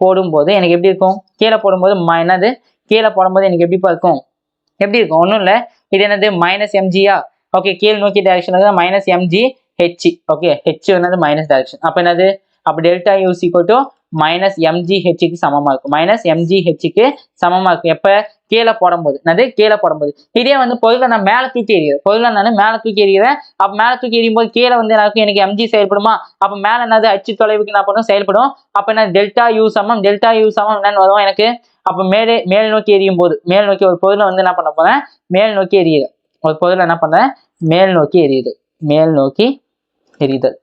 போடும்போது எனக்கு எப்படி இருக்கும் கீழே போடும்போது எனக்கு எப்படி இருக்கும் ஒன்றும் இல்லை இது என்னது மைனஸ் எம்ஜியா ஓகே கீழ் நோக்கி direction minus MG H okay H என்னது மைனஸ் டைரக்ஷன் அப்ப என்னது அப்ப delta U equal to minus MG ஹெச்சுக்கு சமமா இருக்கும் எப்ப கீழே போடும்போது இதே வந்து பொருளை நான் மேல தூக்கி எறிகிறேன் அப்ப மேல தூக்கி எறியும் போது கீழே வந்து எனக்கு எம்ஜி செயல்படுமா அப்ப மேல என்னது அச்சு தொலைவுக்கு நான் பண்ணும் செயல்படும் அப்ப என்ன டெல்டா யூ சமம் என்னன்னு வரும் எனக்கு அப்ப மேல் நோக்கி எறியும் போது ஒரு பொருளை வந்து என்ன பண்ண போறேன் மேல் நோக்கி எறியுது ஒரு பொருளை என்ன பண்றேன் மேல் நோக்கி எறிதல்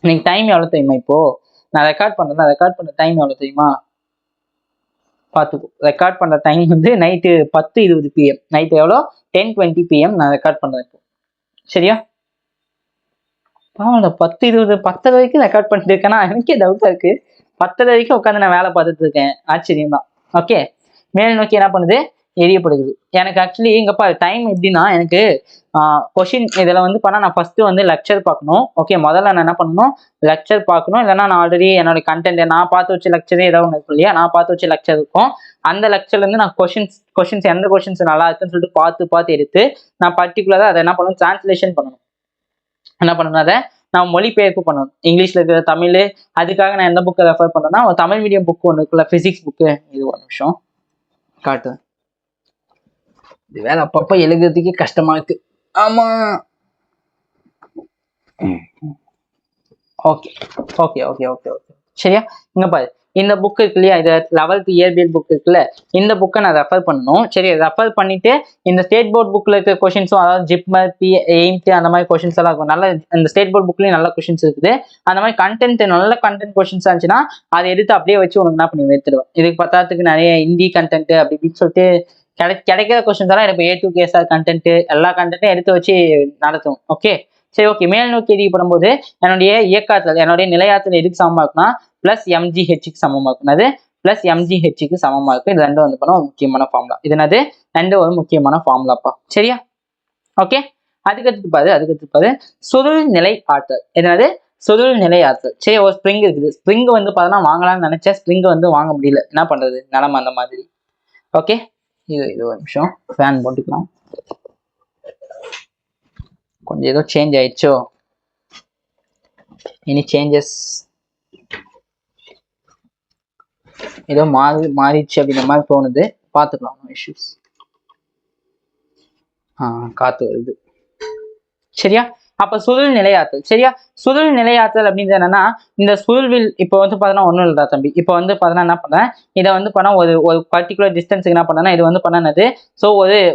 இன்னைக்கு டைம் எவ்வளவு தெரியுமா இப்போ நான் ரெக்கார்ட் பண்ற டைம் எவ்வளவு தெரியுமா பார்த்துக்கோ ரெக்கார்ட் பண்ற டைம் வந்து நைட்டு 10:20 PM நைட்டு எவ்வளோ 10:20 PM நான் ரெக்கார்ட் பண்றேன் இப்போ சரியா பாவம் 10:20 வரைக்கும் ரெக்கார்ட் பண்ணிட்டு இருக்கேன்னா எனக்கே டவுட்டா இருக்கு 10 வரைக்கும் உட்காந்து நான் வேலை பார்த்துட்டு இருக்கேன் ஆச்சரியம் தான் ஓகே மேல் நோக்கி என்ன பண்ணுது எரியப்படுது எனக்கு ஆக்சுவலி இங்கப்பா டைம் எப்படின்னா எனக்கு கொஷின் இதில் வந்து பண்ணால் நான் ஃபஸ்ட்டு வந்து லெக்சர் பார்க்கணும் ஓகே முதல்ல நான் என்ன பண்ணணும் லெக்சர் பார்க்கணும் இல்லைன்னா நான் ஆல்ரெடி என்னோட கண்டென்ட் நான் பார்த்து வச்ச லெக்சரே ஏதாவது ஒன்று இருக்கும் இல்லையா நான் பார்த்து வச்ச லெக்சர் இருக்கும் அந்த லெக்சர்லேருந்து நான் கொஷின்ஸ் எந்த கொஷின்ஸ் நல்லா இருக்குன்னு சொல்லிட்டு பார்த்து எடுத்து நான் பர்டிகுலராக அதை என்ன பண்ணணும் டிரான்ஸ்லேஷன் பண்ணணும் என்ன பண்ணணும் அதை நான் மொழிபெயர்ப்பு பண்ணணும் இங்கிலீஷ்ல இருக்கிற தமிழ் அதுக்காக நான் எந்த புக்கை ரெஃபர் பண்ணேன்னா ஒரு தமிழ் மீடியம் புக் ஒன்று இருக்குல்ல ஃபிசிக்ஸ் புக்கு இது ஒரு நிமிஷம் காட்டுவேன் இது வேலை அப்பப்போ எழுதுறதுக்கே கஷ்டமா இருக்கு ஆமா ஓகே சரியா இங்க பாரு இந்த புக் இருக்கு இல்லையா இது 11th இயற்பியல் புக் இருக்குல்ல இந்த புக்கை நான் ரெஃபர் பண்ணணும் சரி ரெஃபர் பண்ணிட்டு இந்த ஸ்டேட் போர்ட் புக்ல இருக்க கொஸ்டின்ஸும் அதாவது ஜிப்மர் எய்ம்ஸ் அந்த மாதிரி கொஸ்டின்ஸ் எல்லாம் இருக்கும் நல்ல இந்த ஸ்டேட் போர்ட் புக்லயும் நல்ல கொஸ்டின்ஸ் இருக்குது அந்த மாதிரி நல்ல கண்டென்ட் கொஸ்டின்ஸ் இருந்துச்சுன்னா அதை எடுத்து அப்படியே வச்சு உனக்கு என்ன பண்ணி வைத்துடுவேன் இதுக்கு பத்தாத்துக்கு நிறைய ஹிந்தி கண்டென்ட் அப்படி இப்படின்னு சொல்லிட்டு கிடைக்கிற கொஸ்டின்ஸ் எல்லாம் எனக்கு A to KSR கண்டென்ட் எல்லா கண்டென்ட்டும் எடுத்து வச்சு நடத்தும் ஓகே சரி ஓகே மேல் நோக்கி எரியப்படும் போது என்னுடைய இயக்காற்றல் என்னுடைய நிலையாற்றல் எதுக்கு சமமா இருக்குன்னா பிளஸ் எம்ஜிஹெச்சுக்கு சமமா இருக்கும் அது பிளஸ் எம்ஜிஹெச்சுக்கு சமமா இருக்கு இது ரெண்டும் வந்து பண்ண ஒரு முக்கியமான ஃபார்முலா இது என்னது ரெண்டு ஒரு முக்கியமான ஃபார்முலாப்பா சரியா ஓகே அதுக்கடுத்து பாரு சுருள் நிலை ஆற்றல் என்னது சுருள் நிலை ஆற்றல் சரி ஒரு ஸ்ப்ரிங் இருக்குது ஸ்ப்ரிங் வந்து பார்த்தோன்னா வாங்கலாம்னு நினைச்சேன் ஸ்ப்ரிங் வந்து வாங்க முடியல என்ன பண்றது நிலமை அந்த மாதிரி ஓகே இது ஒரு நிமிஷம் ஃபேன் போட்டுக்கலாம் கொஞ்சம் ஏதோ சேஞ்ச் ஆயிடுச்சோ எனி சேஞ்சஸ் ஏதோ மாறிடுச்சு அப்படிங்கிற மாதிரி தோணுது பார்த்துக்கலாம் இஷ்யூஸ் காத்து வருது சரியா அப்ப சுருள் நிலையாற்றல் சரியா சுருள் நிலையாற்றல் அப்படின்றது என்னன்னா இந்த சுருள்வில் இப்போ வந்து பார்த்தோன்னா ஒன்றும் இல்லைடா தம்பி இப்போ வந்து பார்த்தோன்னா என்ன பண்ணேன் இதை வந்து பண்ணா ஒரு பர்டிகுலர் டிஸ்டன்ஸுக்கு என்ன பண்ணேன்னா இது வந்து பண்ணது ஸோ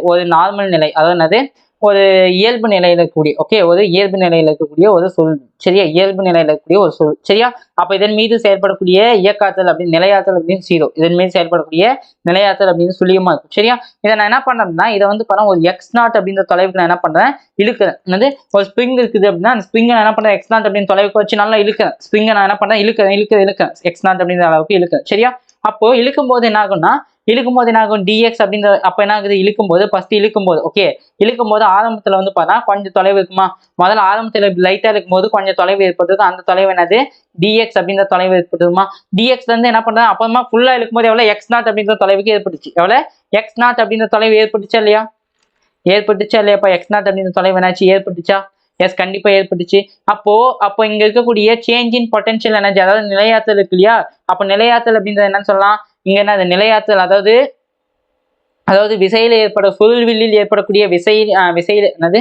ஒரு நார்மல் நிலை அதாவது என்னது ஒரு இயல்பு நிலையில இருக்கக்கூடிய ஒரு இயல்பு நிலையில இருக்கக்கூடிய ஒரு சொல். சரியா, இயல்பு நிலையில இருக்கக்கூடிய ஒரு சொல். சரியா, அப்ப இதன் மீது செயல்படக்கூடிய இயக்காற்றல் அப்படின்னு நிலையாற்றல் அப்படின்னு 0. இதன் மீது செயல்படக்கூடிய நிலையாற்றல் அப்படின்னு சொல்லியுமா இருக்கும். சரியா, இதை நான் என்ன பண்றேன்னா இதை வந்து பாருங்க ஒரு x0 அப்படின்ற தொலைவுக்கு நான் என்ன பண்றேன், இழுக்கிறேன். என்னது, ஒரு ஸ்ப்ரிங் இருக்குது அப்படின்னா அந்த ஸ்ப்ரிங்கை நான் என்ன பண்றேன், x0 அப்படின்னு தொலைவுக்கு வச்சு நல்லா இழுக்கிறேன். ஸ்ப்ரிங்கை நான் என்ன பண்றேன், இழுக்கிறேன் x0 அப்படின்ற அளவுக்கு இழுக்கிறேன். சரியா, அப்போ இழுக்கும் போது என்ன ஆகும்னா dx அப்படின்ற, அப்ப என்ன ஆகுது, இழுக்கும்போது ஃபர்ஸ்ட் இழுக்கும்போது இழுக்கும்போது ஆரம்பத்துல வந்து பார்த்தா கொஞ்சம் தொலைவு இருக்குமா, முதல்ல ஆரம்பத்துல லைட்டா இருக்கும்போது கொஞ்சம் தொலைவு ஏற்படுது. அந்த தொலைவு என்னது, dx அப்படின்ற தொலைவு ஏற்படுதுமா. dx ல இருந்து என்ன பண்றேன், அப்புறமா ஃபுல்லா இழுக்கும்போது எவ்வளவு, x0 அப்படின்ற தொலைவுக்கு ஏற்பட்டுச்சு. எவ்வளவு, x0 அப்படின்ற தொலைவு ஏற்பட்டுச்சா இல்லையா, அப்ப x0 அப்படின்ற தொலைவு என்னாச்சு, ஏற்பட்டுச்சா. எஸ், கண்டிப்பா ஏற்பட்டுச்சு. அப்போ இங்க இருக்கக்கூடிய சேஞ்ச் இன் பொட்டன்ஷியல் எனர்ஜி, அதாவது நிலையாற்றல் இருக்கு இல்லையா. அப்ப நிலையாற்றல் அப்படின்றது என்னன்னு சொல்லலாம், இங்க என்ன நிலையாற்றல், அதாவது விசையில சுழல்வில்லில் ஏற்படக்கூடிய விசையில என்னது,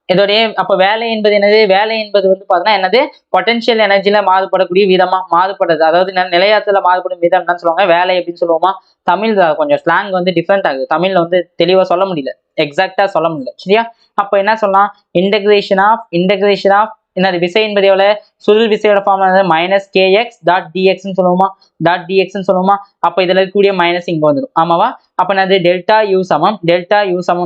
இதோடைய அப்ப வேலை என்பது என்னது, வேலை என்பது வந்து பாத்தீங்கன்னா என்னது, பொட்டன்ஷியல் எனர்ஜில மாறுபடக்கூடிய விதமா மாறுபடுறது, அதாவது நிலையாற்றல மாறுபடும் விதம் என்னன்னு சொல்லுவாங்க, வேலை அப்படின்னு சொல்லுவோமா. தமிழ் கொஞ்சம் ஸ்லாங் வந்து டிஃப்ரெண்ட் ஆகுது, தமிழ்ல வந்து தெளிவா சொல்ல முடியல, எக்ஸாக்டா சொல்ல முடியல. சரியா, அப்ப என்ன சொல்லலாம், இன்டகிரேஷன் ஆஃப் என்னது, விசை என்பது எவ்வளவு, சுருள் விசையோட ஃபார்முலா மைனஸ் கேஎக்ஸ் டாட் டிஎக்ஸ்ன்னு சொல்லுவோமா. அப்ப இதுல இருக்கக்கூடிய மைனஸ் இங்க வந்துடும். ஆமாவா, அப்ப என்னது, டெல்டா யூ சமம்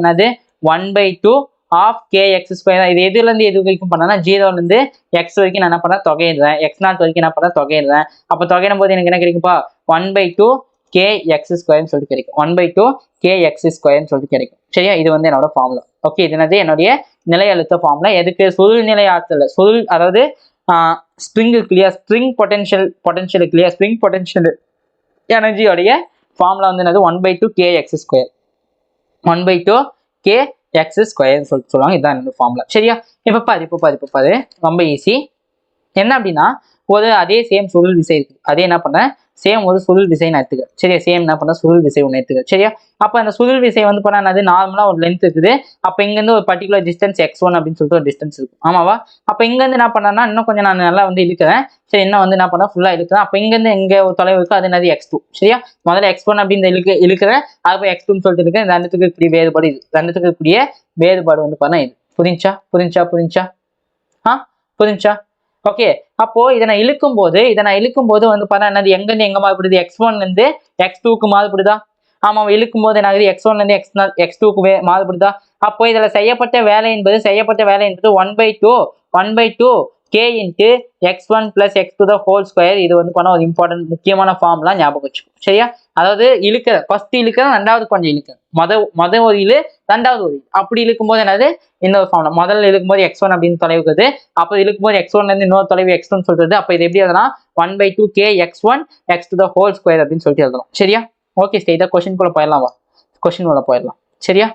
என்னது 1/2 ஆஃப் kx ஸ்கொயர். இது எதுல இருந்து எது வரைக்கும் பண்ணா, 0ல இருந்து x வரைக்கும் நான் என்ன பண்ண தொகையிடுறேன், x0 வரைக்கும் என்ன பண்ண தொகையிடுறேன். அப்ப தொகையிடும் போது எனக்கு என்ன கிடைக்கும்பா, 1/2 kx ஸ்கொயர்னு சொல்லிட்டு கிடைக்கும். 1/2 kx ஸ்கொயர்னு சொல்லிட்டு கிடைக்கும். சரியா, இது வந்து என்னோட ஃபார்முலா. ஓகே, இது என்னது, என்னுடைய நிலை அழுத்த ஃபார்முலா. எதுக்கு, சுருள் நிலை ஆற்றல், அதாவது spring clear, spring potential clear, spring potential எனர்ஜியோடைய ஃபார்முலா வந்து என்னது, 1/2 kx ஸ்கொயர், 1/2 kx ஸ்கொயர் சொல்லுவாங்க. இதுதான் என்னோட ஃபார்முலா. சரியா, இப்ப பாரு ரொம்ப ஈஸி. என்ன அப்படின்னா, அதே சேம் சுருள் விசை இருக்கு, அதே என்ன பண்ண, சேம் ஒரு சுருள் விசை நான் எடுத்துக்கிறேன். சரியா, சேம் என்ன பண்ண, சுருள் விசை ஒன்று எடுத்துக்கிறேன். சரியா, அப்ப அந்த சுருள் விசை வந்து பண்ணா என்னது, நார்மலா ஒரு லென்த் இருக்குது. அப்ப இங்க இருந்து ஒரு பர்டிகுலர் டிஸ்டன்ஸ் x1 அப்படின்னு சொல்லிட்டு ஒரு டிஸ்டன்ஸ் இருக்கும். ஆமாவா, அப்ப இங்க இருந்து என்ன பண்ணா, இன்னும் கொஞ்சம் நான் நல்லா வந்து இழுக்கிறேன். சரி, இன்னும் வந்து என்ன பண்ண, ஃபுல்லா இழுக்கிறேன். அப்ப இங்க இருந்து எங்க ஒரு தொலைவு இருக்கு, அது என்னது, x2. சரியா, முதல்ல x1 அப்படின்னு இழுக்கிறேன், அப்ப x2 சொல்லிட்டு இருக்கேன். இந்த ரெண்டுத்துக்கு இருக்கக்கூடிய வேறுபாடு இது, ரெண்டுத்துக்கு இருக்கக்கூடிய வேறுபாடு வந்து பண்ணா இது. புரிஞ்சா புரிஞ்சா. ஓகே, அப்போ இதை நான் இழுக்கும் போது வந்து பார்த்தா என்னது, எங்க இருந்து எங்க மாறுபடுது, x1 இருந்து x2க்கு மாறுபடுதா. ஆமா, இழுக்கும் போது என்ன ஆகுது, x1 இருந்து x2க்கு மாறுபடுதா. அப்போ இதுல செய்யப்பட்ட வேலை என்பது 1/2 k into x1 plus x2 the whole square. இது வந்து பண்ண ஒரு இம்பார்ட்டன்ட் முக்கியமான ஃபார்முலா, ஞாபகம் வச்சுக்கோ. சரியா, அதாவது ஃபர்ஸ்ட் இழுக்கிறேன், ரெண்டாவது கொஞ்சம் இழுக்கிறேன், மொதல் ஒரு இழு, ரெண்டாவது ஒரு இழு, அப்படி இழுக்கும் போது என்னது, இந்த ஒரு ஃபார்முலா. முதல்ல இழுக்கும்போது x1 அப்படின்னு தொலைவுக்குது, அப்போ இழுக்கும்போது x1 இருந்து இன்னொரு தொலைவு x2 சொல்றது. அப்ப இது எப்படி எழுதலாம், 1/2 k x1 x2 the whole square அப்படின்னு சொல்லிட்டு எழுதலாம். சரியா, ஓகே, ஸ்ட்ரெயிட்டா கொஸ்டின் குள்ள போயிடலாம். கொஸ்டின் குள்ள போயிடலாம். சரியா,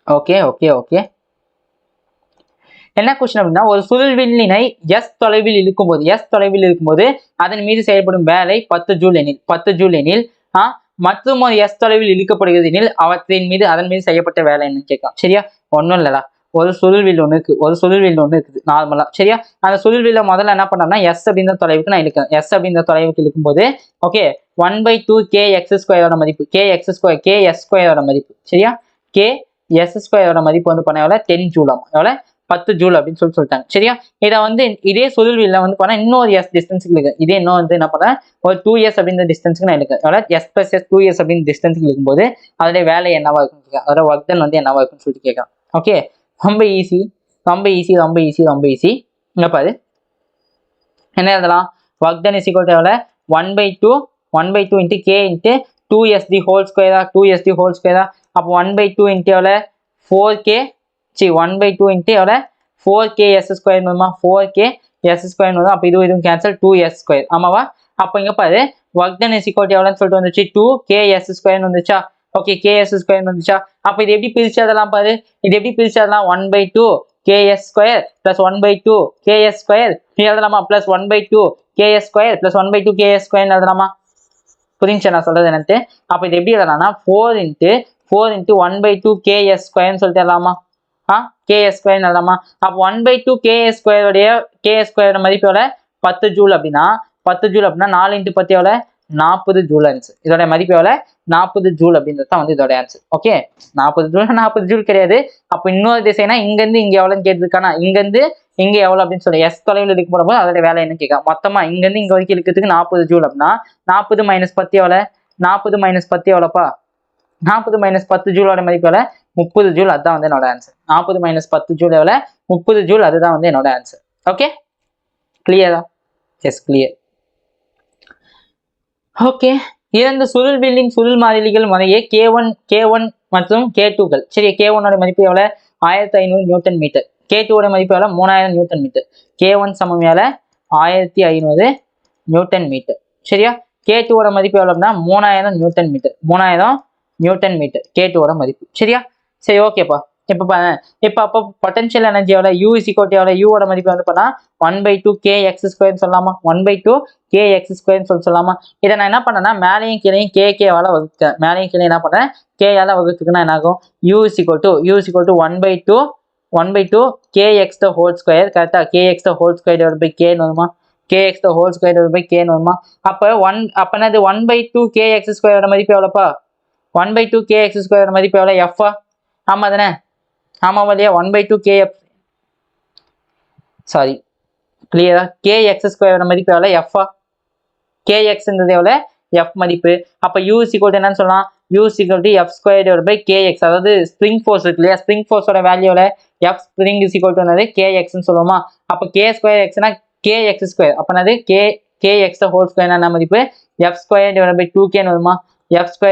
ஓகே. என்ன கொஸ்டின் அப்படின்னா, ஒரு சுருள்வில்லினை s தொலைவில் இருக்கும்போது அதன் மீது செயல்படும் வேலை 10 ஜூல் எனில் மற்றும் ஒரு s தொலைவில் இழுக்கப்படுகிறது எனில் அதன் மீது செய்யப்பட்ட வேலை என்னன்னு கேட்கலாம். சரியா, ஒன்றும் இல்லடா, ஒரு சுருள்வில் ஒன்று இருக்குது நார்மலா. சரியா, அந்த சுருள்வில்ல முதல்ல என்ன பண்ணோம்னா s அப்படின்ற தொலைவுக்கு நான் இழுக்கிறேன். s அப்படின்ற தொலைவுக்கு இழுக்கும்போது ஓகே 1/2 kx ஸ்கொயரோட மதிப்பு, ks ஸ்கொயரோட மதிப்பு. சரியா, ks ஸ்கொயரோட மதிப்பு வந்து பண்ண எவ்வளோ, 10 ஜூல். எவ்வளோ, 10 ஜூல் அப்படின்னு சொல்லிட்டாங்க. சரியா, இதை வந்து இதே சுருள்வில்ல வந்து பண்ண இன்னொரு s டிஸ்டன்ஸுக்கு இருக்கு. இதே இன்னும் வந்து என்ன பண்ண, ஒரு 2s அப்படின்ற டிஸ்டன்ஸுக்கு நான் இருக்கு. அதாவது s + s 2s அப்படின்னு டிஸ்டன்ஸுக்கு இருக்கும்போது அதோட வேலை என்னவா இருக்கும், அதோட ஒர்க் டன் வந்து என்னவா இருக்குன்னு சொல்லிட்டு கேட்கலாம். ஓகே, ரொம்ப ஈஸி. இங்க பாரு, என்ன எழுதலாம், work done is equal to எவ்வளோ, 1/2 into k into 2s the whole ஸ்கொயரா, அப்போ 1/2 இன்ட்டு எவ்வளோ, 4k 1/2 இன்ட்டு எவ்வளோ, 4ks ஸ்கொயர் வருமா, 4ks ஸ்கொயர் வரும். அப்போ இதுவும் கேன்சல், 2s ஸ்கொயர். ஆமாவா, அப்போ இங்க பாரு work done is equal to எவ்வளோன்னு சொல்லிட்டு வந்துச்சு, 2ks ஸ்கொயர் வந்துச்சா. ஓகே, ks ஸ்கொயர் வந்துச்சா. அப்போ இது எப்படி பிரிச்சு அதெல்லாம் பாரு, 1/2 ks square plus 1/2 ks square எழுதலாமா, plus 1/2 ks square plus 1/2 ks square எழுதலாமா. புரிஞ்சா நான் சொல்றது என்னன்ட்டு. அப்போ இது எப்படி எழுதலாம்னா 4 இன்ட்டு 1/2 ks ஸ்கொயர்னு சொல்லிட்டு எழுதலாமா. ks ஸ்கொயர் எழுதலாமா. அப்போ 1/2 ks ஸ்கொயரோட மதிப்போட 10 ஜூல் அப்படின்னா 4 இன்ட்டு 10 எவ்வளோ, 40 ஜூல் ஆன்சர். இதோட மதிப்பு எவ்வளோ? 40 ஜூல் அப்படின்றது தான் வந்து இதோட ஆன்சர். ஓகே, 40 ஜூல் 40 ஜூல் கிடையாது. அப்போ இன்னொரு திசைனா இங்கேருந்து இங்கே எவ்வளோன்னு கேட்டிருக்கானா, இங்கேருந்து இங்கே எவ்வளோ அப்படின்னு சொல்லி எஸ் தொலைவில் இருக்கு போடும்போது அதோட வேலை என்ன கேட்க, மொத்தமா இங்கேருந்து இங்கே வரைக்கும் இருக்கிறதுக்கு 40 ஜூல் அப்படின்னா 40 - 10 எவ்வளோ? 40 - 10 எவ்வளோப்பா? 40 - 10 ஜூலோட மதிப்பு எவ்வளோ? 30 ஜூல். அதுதான் வந்து என்னோட ஆன்சர். 40 - 10 ஜூல் எவ்வளோ? 30 ஜூல். அதுதான் வந்து என்னோட ஆன்சர். ஓகே, கிளியரா? Yes, clear. ஓகே, இரண்டு சுருள்வில்லின் சுருள் மாறிலிகள் முறையே K1 மற்றும் K2கள். சரி, K1 மதிப்பு எவ்வளோ? 1500 நியூட்டன் மீட்டர். K2 மதிப்பு எவ்வளோ? 3000 நியூட்டன் மீட்டர். K1 சமம் எவ்வளோ? 1500 நியூட்டன் மீட்டர். சரியா? K2 மதிப்பு எவ்வளோ அப்படின்னா 3000 Newton metre. 3000 Newton metre K2 மதிப்பு. சரியா? சரி, ஓகேப்பா. இப்போ அப்போ பொட்டன்ஷியல் எனர்ஜி எவ்வளோ? U = எவ்வளோ? U மதிப்பு வந்து பண்ணா 1/2 kx² சொல்லலாமா? 1/2 kx² சொல்லலாமா? இதை நான் என்ன பண்ணேன்னா மேலையும் கீழையும் KK-வால வகுத்தேன். மேலையும் கீழே என்ன பண்ணேன்? K-யால வகுத்துக்குன்னா என்ன ஆகும்? U = 1/2 kx². கரெக்டா? kx² K வருமா? kx² K வருமா? அப்போ என்னது 1/2 kx² மதிப்பு எவ்வளோப்பா? 1/2 kx² மதிப்பு எவ்வளோ? F-ஆ? ஆமா தானே? ஆமாவா இல்லையா? 1/2 kf, சாரி, கிளியரா? kx² மதிப்பு எவ்வளோ? F-ஆ? kxன்றது எவ்வளோ? F மதிப்பு. அப்போ U = என்னன்னு சொல்லலாம்? U = F² kx. அதாவது ஸ்ப்ரிங் ஃபோர்ஸ் இருக்கு இல்லையா? ஸ்ப்ரிங் ஃபோர்ஸோட வேல்யூ எவ்வளோ? F ஸ்ப்ரிங் = என்னது? kxன்னு சொல்லுவோமா? அப்போ k²xனா kx². அப்போ என்னது? kx² என்ன மதிப்பு? F² 2k வருமா? F²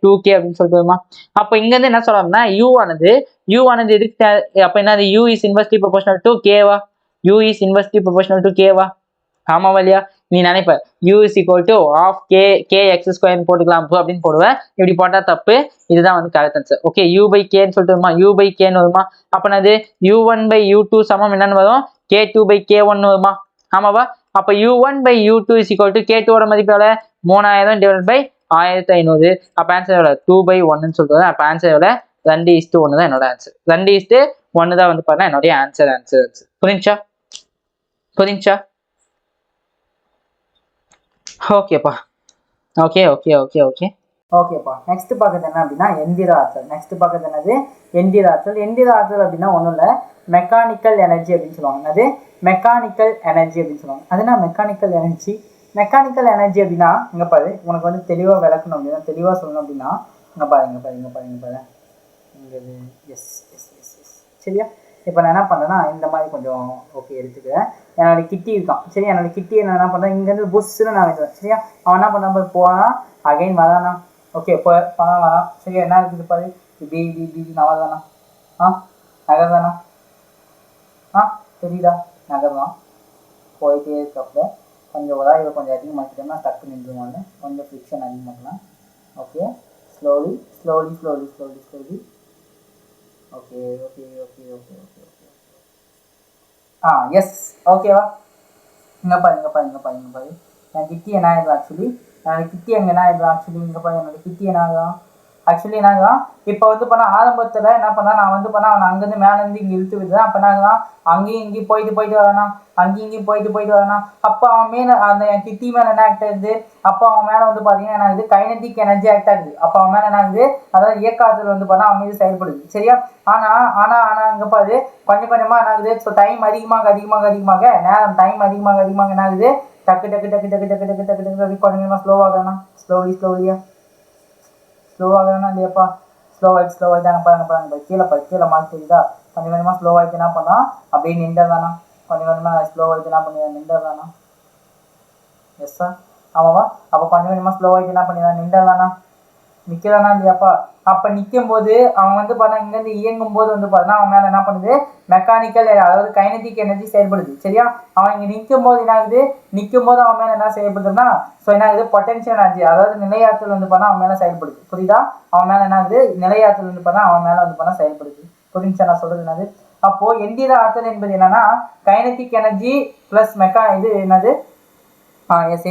2k அப்படின்னு சொல்லிட்டு வருமா? அப்போ இங்கேருந்து என்ன சொல்லலாம்னா U ஆனது எதுக்கு? அப்போ என்னது? U is inversely proportional to k-வா? U is inversely proportional to k-வா? ஆமாவா இல்லையா? நீ நினைப்ப U = ½ kx² போட்டுக்கலாம் அப்படின்னு போடுவேன். இப்படி போட்டா தப்பு. இதுதான் வந்து கரெக்ட் ஆன்சர். ஓகே, U/k சொல்லிட்டு வருமா? U/k வருமா? அப்போ என்னது? U1/U2 சமம் என்னன்னு வரும்? K2/K1 வருமா? ஆமாவா? அப்போ U1/U2 = K2 மதிப்பு எவ்வளோ? 3000 / 1500. அப்போ ஆன்சர் எவ்வளோ? 2/1 சொல்லிட்டு வரும். அப்போ ஆன்சர் எவ்வளோ? 2:1 தான் என்னோட ஆன்சர். 2:1 தான் வந்து பார்த்தா என்னுடைய ஆன்சர். புரிஞ்சா? ஓகேப்பா. ஓகேப்பா. நெக்ஸ்ட் பார்க்கறது என்ன அப்படின்னா எந்திர ஆற்றல். எந்திர ஆற்றல் அப்படின்னா ஒன்றும் இல்லை, மெக்கானிக்கல் எனர்ஜி அப்படின்னு சொல்லுவாங்க. அது மெக்கானிக்கல் எனர்ஜி அப்படின்னு சொல்லுவாங்க. அதுனா மெக்கானிக்கல் எனர்ஜி அப்படின்னா இங்கே பாரு, உனக்கு வந்து தெளிவாக விளக்கணும் அப்படின்னா, தெளிவாக சொல்லணும் அப்படின்னா இங்கே பாரு. எஸ். சரியா? இப்போ நான் என்ன பண்ணுறேன்னா இந்த மாதிரி கொஞ்சம் ஓகே எடுத்துக்கிறேன். என்னோட கிட்டி இருக்கான். சரி, என்னோட கிட்டியை நான் என்ன பண்ணுறேன், இங்கேருந்து புஷ்ஷுன்னு நான் வைக்கிறேன். சரியா? அவன் என்ன பண்ண போவானா, அகைன் வரானா? ஓகே, வரான். சரியா? என்ன இருக்குது பாரு, இப்படி நகர்தானா? நகர்தானா? தெரியுதா? நகர்தான். போயிட்டே இருக்கப்ப கொஞ்சம் உதாரணம் கொஞ்சம் அதிகமாக்கிட்டோம்னா டக்கு நின்றுவாங்க. கொஞ்சம் ஃப்ரிக்ஷன் அதிகமாக்கலாம். Okay, slowly. ஓகே. எஸ், ஓகேவா? இங்கே பாரு. என் கிட்டி என்ன ஆயிடுறா ஆக்சுவலி? என்னோட கிட்டி அங்கே என்ன ஆயிடுறா ஆக்சுவலி? இங்கே பாரு, என்னோட கிட்டி என்ன ஆகுதான் ஆக்சுவலி என்ன ஆகுதான்? இப்போ வந்து பண்ணால் ஆரம்பத்தில் என்ன பண்ணா, நான் வந்து பண்ணால் அவனை அங்கேருந்து மேலேருந்து இங்கே இழுத்து விடுறேன். அப்போ என்ன ஆகுதான்? அங்கேயும் இங்கேயும் போயிட்டு வரானா? அப்போ அவன் மேலே அந்த என் கிட்டி மேலே என்ன ஆக்ட் ஆகுது? அப்போ அவன் மேலே வந்து பார்த்தீங்கன்னா என்ன ஆகுது? கைனடிக் எனர்ஜி ஆக்ட் ஆகுது. அப்போ அவன் மேலே என்ன ஆகுது? அதாவது இயக்காற்றல் வந்து பண்ணால் அவன் மீது செயல்படுது. சரியா? ஆனால் இங்கே பாரு, கொஞ்சம் கொஞ்சமாக என்ன ஆகுது? ஸோ டைம் அதிகமாக நேரம் டைம் அதிகமாக என்ன ஆகுது? டக்கு கொஞ்சம் ஸ்லோவாகனா? ஸ்லோவாகனா இல்லையாப்பா? ஸ்லோவாகிட்டாங்க பாருங்க. கீழே மார்க் தெரியுதா? கொஞ்சம் கொஞ்சமாக ஸ்லோவாகிட்டு என்ன பண்ணா அப்படியே நின்றதானா? கொஞ்சம் கொஞ்சமாக ஸ்லோவாகிட்டு என்ன பண்ணி நின்றதானா? எஸ்ஸா? ஆமாவா? அப்போ கொஞ்சம் கொஞ்சமாக ஸ்லோவாகிட்டு என்ன பண்ணிடலாம்? நின்றதானா? நிற்கிறானா இல்லையாப்பா? அப்போ நிற்கும் போது அவன் வந்து பார்த்தா இங்கேருந்து இயங்கும் போது வந்து பார்த்தா அவன் மேலே என்ன பண்ணுது? மெக்கானிக்கல், அதாவது கைனடிக் எனர்ஜி செயல்படுது. சரியா? அவன் இங்கே நிற்கும் போது என்ன ஆகுது? அவன் மேலே என்ன செயல்படுதுன்னா ஸோ என்ன ஆகுது? பொட்டன்ஷியல் எனர்ஜி, அதாவது நிலையாற்றல் வந்து பார்த்தா அவன் மேலே செயல்படுது. புரியுதா? அவன் மேலே என்ன ஆகுது? நிலையாற்றல் வந்து பார்த்தா அவன் மேலே வந்து பார்த்தா செயல்படுது. புரிஞ்சா நான் சொல்றது என்னது? அப்போ எந்திர ஆற்றல் என்பது என்னன்னா கைனடிக் எனர்ஜி பிளஸ் இது என்னது?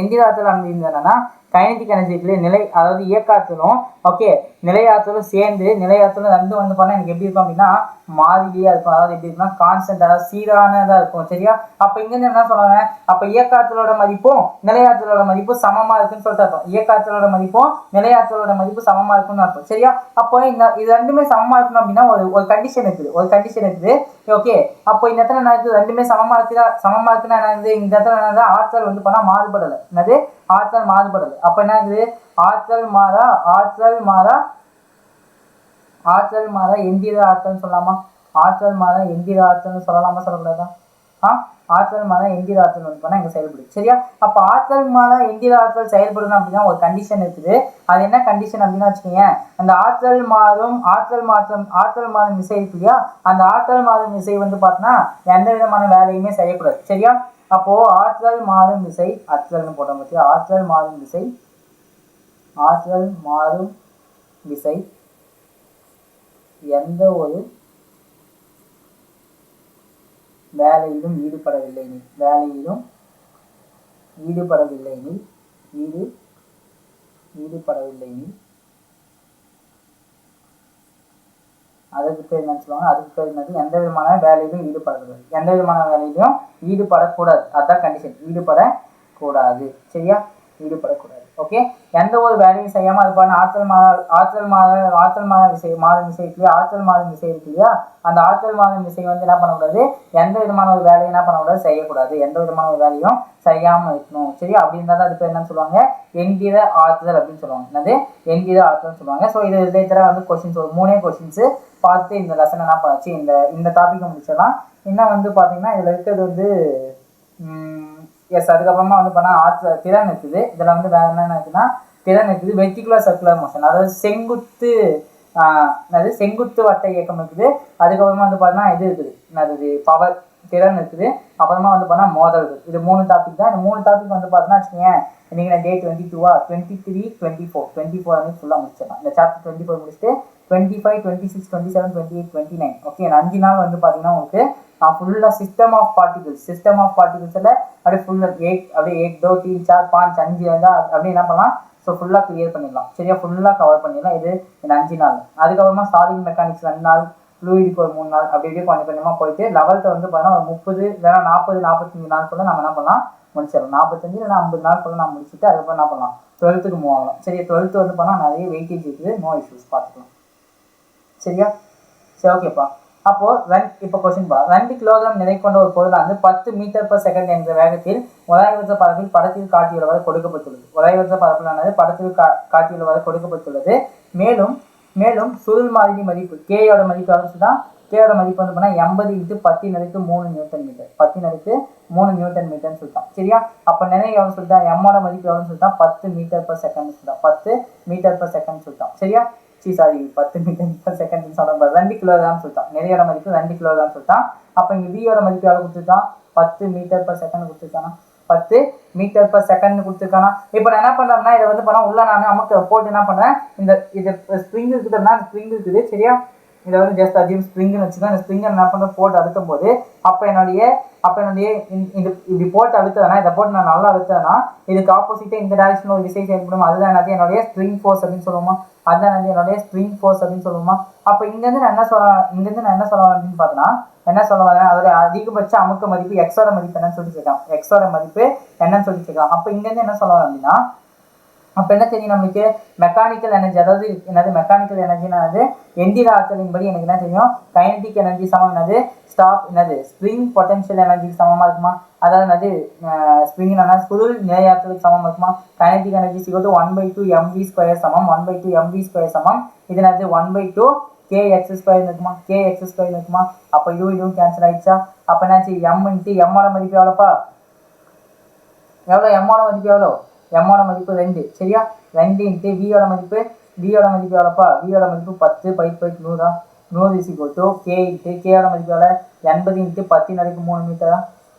எந்திர ஆற்றல் என்னன்னா கைனடிக் எனர்ஜி இருக்குல்ல நிலை, அதாவது இயக்காற்றலும் ஓகே நிலையாற்றலும் சேர்ந்து நிலையாற்றலும் ரெண்டும் வந்து பார்த்தா எனக்கு எப்படி இருக்கும் அப்படின்னா மாறிலியா இருக்கும். அதாவது எப்படி இருக்குன்னா கான்ஸ்டன்ட், அதாவது சீரானதா இருக்கும். சரியா? அப்ப இங்கிருந்து என்ன சொல்லுவாங்க, அப்ப இயக்காற்றலோட மதிப்பும் நிலையாற்றலோட மதிப்பும் சமமா இருக்குன்னு சொல்லிட்டு அர்த்தம். இயக்காற்றலோட மதிப்பும் நிலையாற்றலோட மதிப்பு சமமா இருக்குன்னு அர்த்தம். சரியா? அப்போ இது ரெண்டுமே சமமா இருக்கணும் அப்படின்னா ஒரு கண்டிஷன் இருக்குது. ஓகே, அப்போ இந்த இடத்துல என்ன இருக்குது, ரெண்டுமே சமமா இருக்குன்னா என்ன, இந்த இடத்துல என்ன ஆற்றல் வந்து பண்ணா மாறுபடலை. என்னது ஆற்றல் மாறுபடலை. அப்ப என்ன இருக்குது, ஆற்றல் மாறா எந்திர ஆற்றல் சொல்லலாமா? ஆற்றல் மாறா எந்திர ஆற்றல் சொல்லலாமா, சொல்லக்கூடாதா? ஆற்றல் மாறா எந்திர ஆற்றல் வந்து பண்ணா இங்க செயல்படுது. சரியா? அப்ப ஆற்றல் மாறா எந்திர ஆற்றல் செயல்படணும் அப்படின்னா ஒரு கண்டிஷன் இருக்குது. அது என்ன கண்டிஷன் அப்படின்னா வச்சுக்கோங்க, அந்த ஆற்றல் மாறும் விசை இருக்கு இல்லையா, அந்த ஆற்றல் மாறும் விசை வந்து பார்த்தோன்னா எந்த விதமான வேலையுமே செய்யக்கூடாது. சரியா? அப்போ ஆற்றல் மாறும் விசை ஆற்றல்னு போட்டோம் பற்றி, ஆற்றல் மாறும் விசை எந்த ஒரு வேலையிலும் ஈடுபடவில்லை அதுக்கு பேர் என்ன சொல்லுவாங்க, அதுக்கு பேர் என்னது, எந்த விதமான வேலையிலும் ஈடுபடக்கூடாது. அதுதான் கண்டிஷன், ஈடுபடக்கூடாது. சரியா? ஈடுபடக்கூடாது. ஓகே, எந்த ஒரு வேலையும் செய்யாம அது பாருங்க ஆற்றல் மாறும் விசை இருக்கு இல்லையா, அந்த ஆற்றல் மாறும் விசை வந்து என்ன பண்ணக்கூடாது, எந்த விதமான ஒரு வேலையும் என்ன பண்ணக்கூடாது, செய்யக்கூடாது. எந்த விதமான ஒரு வேலையும் செய்யாம இருக்கணும். சரியா? அப்படின்னு தான் அது பேர் என்னன்னு சொல்லுவாங்க, எந்திர ஆற்றல் அப்படின்னு சொல்லுவாங்க. என்னது எந்திர ஆற்றல் சொல்லுவாங்க. ஸோ இது ரிலேட்டடா வந்து கொஸ்டின்ஸ் ஒரு 3 கொஸ்டின்ஸ் பார்த்து இந்த லெசன் என்ன பண்ணாச்சு, இந்த டாபிக் முடிச்சிடலாம். இன்னும் வந்து பாத்தீங்கன்னா இதுல இருக்கிறது வந்து எஸ், அதுக்கப்புறமா வந்து பண்ணா திறன் இருக்குது. இதுல வந்து வேற என்னென்ன இருக்குன்னா திறன் இருக்குது, வெர்டிகுலர் சர்க்குலர் மோஷன், அதாவது செங்குத்து வட்ட இயக்கம் இருக்குது. அதுக்கப்புறமா வந்து பார்த்தீங்கன்னா இது இருக்குது, என்னது பவர் திறன் இருக்குது. அப்புறமா வந்து பார்த்தா மோதல்கள். இது 3 டாபிக் தான். இந்த 3 டாபிக் வந்து பார்த்தீங்கன்னா வச்சுக்கோங்க, இன்னைக்கு டே 22 23 24 அன்னைக்கு ஃபுல்லாக முடிச்சிடலாம். இந்த சாப்டர் 24 முடிச்சுட்டு 25 26 27 28 29 ஓகே, 5 நாள் வந்து பார்த்தீங்கன்னா உங்களுக்கு ஃபுல்லாக சிஸ்டம் ஆஃப் பார்ட்டிகல்ஸில் அப்படியே ஃபுல்லாக 8 2 3 4 5 5 அப்படியே என்ன பண்ணலாம், ஸோ ஃபுல்லாக கிளியர் பண்ணிடலாம். சரியா? ஃபுல்லாக கவர் பண்ணிடலாம் இது இந்த 5 நாள். அதுக்கப்புறமா சாலிட் மெக்கானிக்ஸ் 2 நாள், ஃப்ளூயிடுக்கு ஒரு 3 நாள், அப்படி இப்படியே கொஞ்சமாக போயிட்டு 11th வந்து பார்த்தீங்கன்னா ஒரு 30 இல்லைனா 40 45 நாளுக்குள்ள நம்ம என்ன பண்ணலாம், முடிச்சிடலாம். 45 இல்லைனா 50 நாளுக்குள்ள நம்ம முடிச்சுட்டு அதுக்கப்புறம் என்ன பண்ணலாம், 12th மூவ் ஆகலாம். சரியா? 12th வந்து பண்ணால் நிறைய வெயிட்டேஜ் இருக்குது, நோ இஷ்யூஸ் பார்த்துக்கலாம். சரியா? சரி, ஓகேப்பா. அப்போ இப்போ கொஸ்டின் 2 கிலோகிராம் நிறை கொண்ட ஒரு பொருளானது 10 மீட்டர்/செகண்ட் என்ற வேகத்தில் உராய்வற்ற பரப்பில் படத்தில் காட்டியுள்ளவாறு கொடுக்கப்பட்டுள்ளது. மேலும் சுருள் மாறிலி மதிப்பு கேயோட மதிப்பு தான். கேயோட மதிப்பு வந்து பண்ணா 80 × 10⁻³ நியூட்டன் மீட்டர், 10⁻³ நியூட்டன் மீட்டர்னு சொல்லிட்டான். சரியா? அப்ப நிறை எவ்வளவு சொல்லிட்டான், எம்மோட மதிப்பு எவ்வளவு சொல்லிட்டான், 10 மீட்டர்/செகண்ட் சொல்லிட்டான். 10 மீட்டர்/செகண்ட் சொல்லிட்டான். சரியா? 10 மீட்டர்/செகண்ட் சொன்ன 2 கிலோகிராம் சொல்லிட்டான். நிறையோட மதிப்பு 2 கிலோகிராம் சொல்லிட்டான். அப்ப இங்க வியோட மதிப்பு எவ்வளவு கொடுத்துருக்கான், 10 மீட்டர்/செகண்ட் கொடுத்துருக்கானா, 10 மீட்டர்/செகண்ட் கொடுத்துருக்கானா. இப்போ நான் என்ன பண்றேன்னா இதை வந்து பண்ணா உள்ள நான் நமக்கு போட்டு என்ன பண்றேன், இது ஸ்ப்ரிங் இருக்குதுன்னா ஸ்ப்ரிங் இருக்குது. சரியா? இதை வந்து ஜஸ்ட் அதிகம் ஸ்ப்ரிங்னு வச்சுக்கோங்க. இந்த ஸ்ப்ரிங்கை என்ன பண்ணுற போட்டு அழுத்தும் போது அப்போ என்னுடைய இப்படி போட்டு அழுத்துறேன்னா, இதை போட்டு நான் நல்லா அழுத்துறேன்னா இதுக்கு ஆப்போசிட்டே இந்த டைரக்ஷனில் ஒரு விசை செயல்படும். அதுதான் என்னுடைய ஸ்ப்ரிங் ஃபோர்ஸ் அப்படின்னு சொல்லுவோமா, அதுதான் என்னுடைய ஸ்ப்ரிங் ஃபோர்ஸ் அப்படின்னு சொல்லுவோமா. அப்போ இங்கேருந்து நான் என்ன சொல்றேன் அப்படின்னு பார்த்தோன்னா என்ன சொல்ல வரேன், அதோட அதிகபட்ச அமுக்க மதிப்பு எக்ஸோட மதிப்பு என்னன்னு சொல்லிட்டு இருக்கான். அப்போ இங்கேருந்து என்ன சொல்ல வரேன் அப்படின்னா, அப்போ என்ன தெரியும் நம்மளுக்கு, மெக்கானிக்கல் எனர்ஜி, அதாவது என்னது மெக்கானிக்கல் எனர்ஜினாது எந்திர ஆற்றலின்படி எனக்கு என்ன தெரியும், கைனடிக் எனர்ஜி சமம் என்னது ஸ்ப்ரிங் பொட்டன்ஷியல் எனர்ஜிக்கு சமமாக இருக்குமா, அதாவது என்னது ஸ்ப்ரிங் சுருள் நிலையாற்றலுக்கு சமமாக இருக்குமா. கைனடிக் எனர்ஜி = 1/2 mv² சமம், 1/2 mv² சமம். இது என்னது 1/2 kx² இருக்குமா, அப்போ இதுவும் கேன்சல் ஆயிடுச்சா. அப்போ என்னாச்சு, எம்மோட மதிப்பு எவ்வளோப்பா, எம்மோட மதிப்பு 2. சரியா? 2 × வியோட மதிப்பு எவ்வளோப்பா, வியோட மதிப்பு 10 / 100 100 = k × கேயோட மதிப்பு எவ்வளோ, 80 × 10⁻³ மீட்டரா,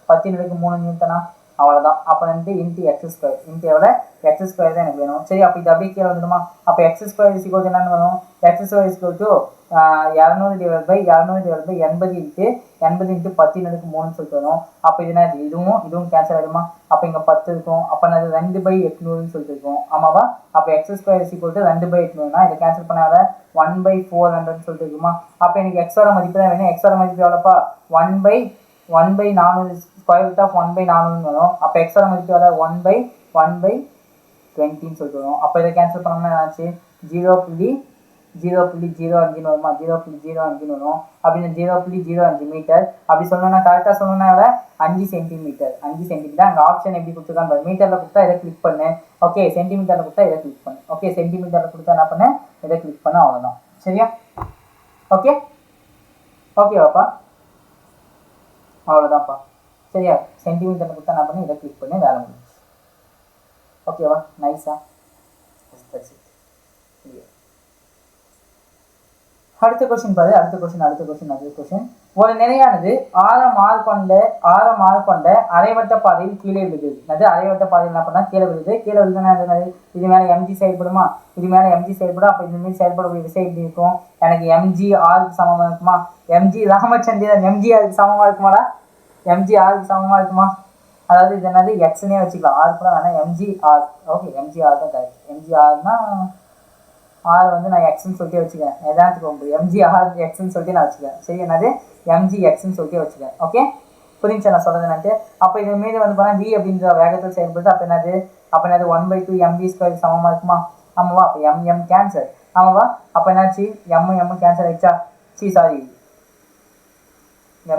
10⁻³ நியூட்டனா. அவ்வளோதான். அப்போ வந்து இன்ட்டு எக்ஸ் ஸ்கொயர், இன்ட்டு எவ்வளோ எக்ஸ் ஸ்கொயர் தான் எனக்கு வேணும். சரி, அப்போ இது அப்படியே கீழே வந்துடுமா? அப்போ எக்ஸ் ஸ்கொயர் இஸ் ஈக்குவல் என்னன்னு வரும்? X square is equal to 200/200/80 into 80 into 10^3 சொல்லிட்டு வரும். அப்போ இதுனா இதுவும் கேன்சல் ஆகிடுமா? அப்போ இங்கே 10 இருக்கும். அப்போ நான் 2/800 சொல்லிட்டு இருக்கும். ஆமாவா? அப்போ X square is equal to 2/800னா இதை கேன்சல் பண்ணாத 1/400 சொல்லிட்டு இருக்குமா? அப்போ எனக்கு எக்ஸோட மதிப்பு தான் வேணும். எக்ஸோட மதிப்பு எவ்வளோப்பா? 1/400 ஸ்கொயர் ரூட் ஆஃப் 1/400 வரும். அப்போ எக்ஸோட மதிப்பு எவ்வளோ? 1/1/20 சொல்லிட்டு வரும். அப்போ இதை கேன்சல் பண்ணோம்னா என்னாச்சு? 0.05 வருமா? 0.05 வரும். அப்படின்னு 0.05 மீட்டர் அப்படி சொல்லணும்னா கரெக்டாக சொல்லணும்னா 5 சென்டிமீட்டர். 5 சென்டிமீட்டர். அங்கே ஆப்ஷன் எப்படி கொடுத்துருக்காங்க பாரு. மீட்டரில் கொடுத்தா இதை கிளிக் பண்ணு. ஓகே, சென்டிமீட்டரில் கொடுத்தா இதை கிளிக் பண்ணு. ஓகே, சென்டிமீட்டரில் கொடுத்தா என்ன பண்ணு? இதை கிளிக் பண்ண, அவ்வளோதான். சரியா? ஓகே ஓகேவாப்பா? அவ்வளோதான்ப்பா. சரியா? சென்டிமீட்டரில் கொடுத்தா என்ன பண்ணு? இதை கிளிக் பண்ணி வேலை முடிஞ்சு. ஓகேவா? நைஸா? அடுத்த கொஸ்டின் பாரு. அடுத்த கொஸ்டின். ஒரு நிலையானது ஆரம் ஆறு கொண்ட அரைவட்ட பாதையில் கீழே விழுது. அது அரைவட்ட பாதையில் என்ன பண்ணா கீழே விழுது. கீழே விழுதுன்னா இது மேலே எம்ஜி செயல்படுமா? இது மேலே எம்ஜி செயல்படும். அப்போ இது மீது செயல்படக்கூடிய விசை எப்படி இருக்கும்? எனக்கு எம்ஜி ஆருக்கு சமமாக இருக்குமா? எம்ஜி ராமச்சந்திரன் எம்ஜி ஆருக்கு சமமாக இருக்குமாடா? எம்ஜி ஆருக்கு சமமாக இருக்குமா? அதாவது இது என்னது எக்ஸ்னே வச்சுக்கலாம். ஆறு கூட வேணா m g r. Okay, m g r தான் கரெக்ட். எம்ஜி ஆர்னா ஆர் வந்து நான் எக்ஸ்ன்னு சொல்லிட்டு வச்சுக்கேன். எதாத்துக்கு போகும்போது எம்ஜி ஆர் எக்ஸ்ன்னு சொல்லிட்டு நான் வச்சுக்கேன். சரி, என்னது எம்ஜி எக்ஸ்ன்னு சொல்லிட்டு வச்சுக்கேன். ஓகே, புரிஞ்சு நான் சொல்றது என்னட்டு? அப்போ இது மீது வந்து பார்த்தா வி அப்படின்ற வேகத்தில் செயல்படுது. அப்போ என்னது 1/2 mv ஸ்கொயர் சமமாக இருக்குமா? ஆமாவா? அப்போ எம் கேன்சல். ஆமாவா? அப்போ என்னாச்சு? எம் கேன்சல் ஆயிடுச்சா? Sorry,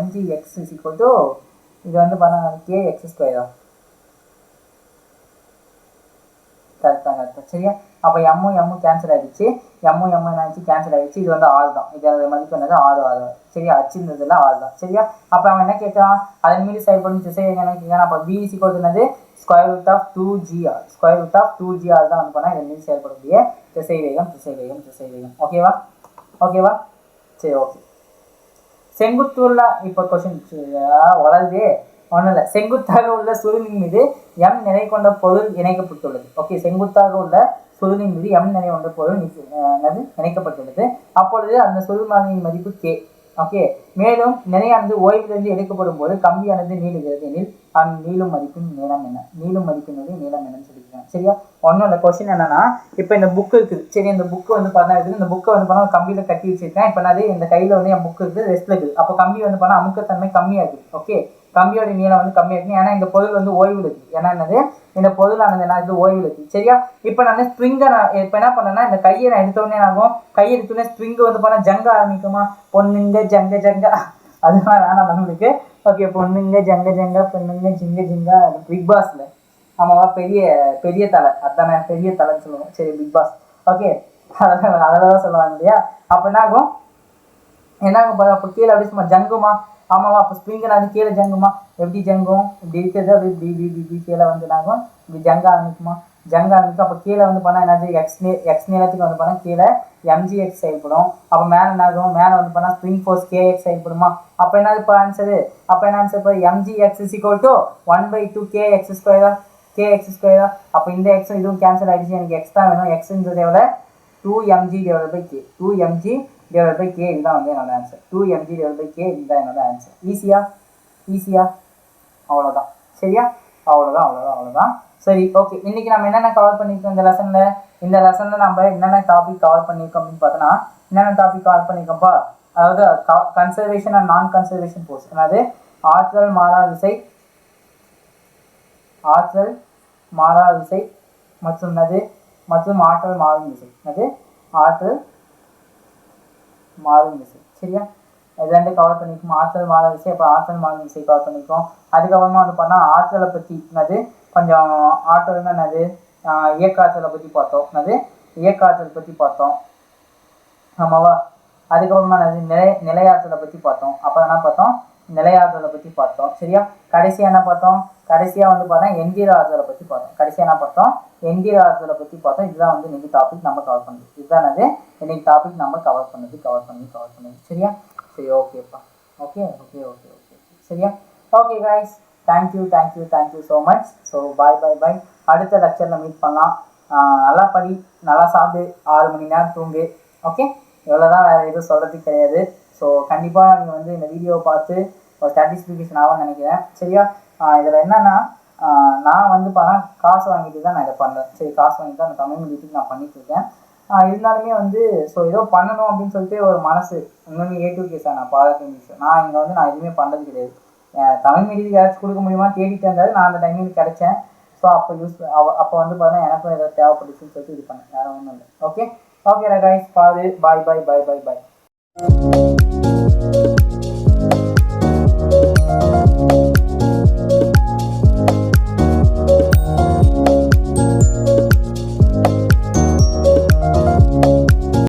mg x is equal to இது வந்து பார்த்தா கே எக்ஸ் ஸ்கொயரா? கரெக்டாக. சரியா? அப்போ எம்மும் கேன்சல் ஆகிடுச்சு. எம்மும் என்னாச்சு? கேன்சல் ஆகிடுச்சு. இது வந்து ஆறு தான். இது மதிப்பு என்னது? ஆறு. சரியா? அச்சுன்றதுல ஆறு தான். சரியா? அப்போ அவன் என்ன கேட்கறான்? அதன் மீது செயல்படும் திசை என்ன கேட்கறான்? அப்போ பி இஸ் ஈக்குவல் டு என்னது? ஸ்கொயர் ரூட் ஆஃப் 2gr தான் வந்து பண்ணால் இதன் மீது செயல்படக்கூடிய திசை வேகம். ஓகேவா? சரி, ஓகே. செங்குத்துள்ள இப்போ கொஸ்டின் வளருதே ஒன்றும் இல்லை. செங்குத்தாக உள்ள சுருளின் மீது எம் நிலை கொண்ட பொருள் இணைக்கப்பட்டுள்ளது. ஓகே, செங்குத்தாக உள்ள சுருளின் மீது எம் நிலை கொண்ட பொருள் இணைக்கப்பட்டுள்ளது. அப்பொழுது அந்த சுருள்மானியின் மதிப்பு கே. ஓகே, மேலும் நிலையானது ஓய்விலிருந்து எடுக்கப்படும் போது கம்பியானது நீளுகிறது எனில் நீளும் மதிப்பின் நீளம் என்னன்னு சொல்லியிருக்காங்க. சரியா? ஒன்றும் இல்லை. கொஸ்டின் என்னன்னா, இப்போ இந்த புக் இருக்குது. சரி, இந்த புக்கு வந்து பார்த்தா இருக்குது. இந்த புக்கை வந்து பார்த்தா கம்பியில கட்டி வச்சிருக்கேன். இப்போ நான் இந்த கையில வந்து என் புக்கு இருக்குது, ரெஸ்ட்ல இருக்குது. அப்போ கம்பி வந்து பார்த்தா அமுக்கத்தன்மை கம்மியாக இருக்குது. ஓகே, கம்பியோட நீளம் வந்து கம்மியாக இருக்குது. ஏன்னா இந்த பொருள் வந்து ஓய்வு இருக்குது. ஏன்னா என்னது? இந்த பொருளானது என்ன இது ஓய்வு இருக்குது. சரியா? இப்போ நான் ஸ்ப்ரிங்கை இப்போ என்ன பண்ணேன்னா, இந்த கையை நான் எடுத்தோடனே ஆகும். கையை எடுத்தோடனே ஸ்ப்ரிங்கு வந்து பார்த்தா ஜங்க ஆரம்பிக்குமா? பொண்ணுங்க ஜங்க அதுதான் வேணாம் நம்மளுக்கு. ஓகே, பொண்ணுங்க ஜங்க பொண்ணுங்க ஜிங்க பிக் பாஸ்ல. ஆமாவா? பெரிய தலை, அதானே பெரிய தலைன்னு சொல்லுவோம். சரி, பிக் பாஸ். ஓகே, அதெல்லாம் சொல்லுவாங்க இல்லையா? அப்போ என்ன ஆகும்? அப்போ கீழே அப்படி சும்மா ஜங்குமா? ஆமாவா? அப்போ ஸ்ப்ரிங்கை நான் கீழே ஜங்குமா? எப்படி ஜங்கும்? இப்படி இருக்கிறது அப்படி இப்படி கீழே வந்து என்னாகும்? இப்படி ஜங்க ஆரம்பிக்குமா? அப்போ கீழே வந்து பண்ணால் என்னது? எக்ஸ் நீளத்துக்கு வந்து பண்ணால் கீழே mgx செயல்படும். அப்போ மேலே என்னாகும்? மேலே வந்து பண்ணால் ஸ்ப்ரிங் ஃபோர்ஸ் kx செயல்படுமா? அப்போ என்னது இப்போ ஆன்சரு? இப்போ mgx is equal to 1/2 kx ஸ்கொயரா? அப்போ இந்த எக்ஸும் இதுவும் கேன்சல் ஆகிடுச்சு. எனக்கு எக்ஸ் தான் வேணும். எக்ஸுன்றது எவ்வளோ? 2mg/k. 2mg/k இதுதான் வந்து என்னோட ஆன்சர். 2mg/k இதுதான் என்னோட ஆன்சர். ஈஸியா? அவ்வளோதான். சரியா? அவ்வளோதான். சரி, ஓகே. இன்னைக்கு நம்ம என்னென்ன கவர் பண்ணியிருக்கோம் இந்த லெசனில் நம்ம என்னென்ன டாபிக் கவர் பண்ணியிருக்கோம் அப்படின்னு பார்த்தோன்னா, என்னென்ன டாபிக் கவர் பண்ணியிருக்கோம்ப்பா? அதாவது conservation and non conservation force. அதாவது ஆற்றல் மாறா விசை மற்றும் ஆற்றல் மாறும் விசை. சரியா? இது ரெண்டு கவர் பண்ணியிருக்கோம். ஆற்றல் மாறா விசை, அப்புறம் ஆற்றல் மாறும் விசை கவர் பண்ணியிருக்கோம். அதுக்கப்புறமா வந்து பார்த்தா ஆற்றலை பற்றி என்னது கொஞ்சம் ஆற்றல்னா என்னது இயக்க ஆற்றலை பற்றி பார்த்தோம். ஆமாவா? அதுக்கப்புறமா என்னது நிலையாற்றலை பற்றி பார்த்தோம். அப்போ என்ன பார்த்தோம்? நிலையாற்றலை பற்றி பார்த்தோம். சரியா? கடைசியாக என்ன பார்த்தோம்? கடைசியாக வந்து பார்த்தா எந்திர ஆற்றலை பற்றி பார்த்தோம். இதுதான் வந்து இன்னைக்கு டாபிக் நம்ம கவர் பண்ணுது. இதுதான் அது இன்னைக்கு டாபிக் நம்ம கவர் பண்ணது. சரியா? சரி, ஓகேப்பா. ஓகே. சரியா? Okay guys, thank you so much. So bye. அடுத்த லெக்சரில் மீட் பண்ணலாம். நல்லா படி, நல்லா சாப்பிடு, 6 மணி நேரம் தூங்கு. ஓகே, இவ்வளோதான், வேறு எதுவும் சொல்கிறதுக்கு கிடையாது. ஸோ கண்டிப்பாக நீங்கள் வந்து இந்த வீடியோவை பார்த்து ஒரு சாட்டிஸ்ஃபிகேஷன் ஆகும்னு நினைக்கிறேன். சரியா? இதில் என்னென்னா, நான் வந்து காசு வாங்கிட்டு தான் நான் இதை பண்ணுறேன். சரி, காசு வாங்கிட்டு தான் அந்த தமிழ் மீடியத்துக்கு நான் பண்ணிகிட்ருக்கேன். இருந்தாலுமே வந்து ஸோ ஏதோ பண்ணணும் அப்படின்னு சொல்லிட்டு ஒரு மனசு இன்னொன்று A2K சார், நான் பாராட்டு நான் இங்கே வந்து நான் எதுவுமே பண்ணுறது கிடையாது. தமிழ் மீடியத்துக்கு யாராச்சும் கொடுக்க முடியுமா தேடிட்டு இருந்தாரு. நான் அந்த டைமிங் கிடைச்சேன். ஸோ அப்போ அப்போ வந்து பார்த்தீங்கன்னா எனக்கும் ஏதாவது தேவைப்பட்டுச்சுன்னு சொல்லிட்டு இது பண்ணேன். வேறு ஒன்றும் இல்லை. ஓகே கைஸ், பாரு. பாய்.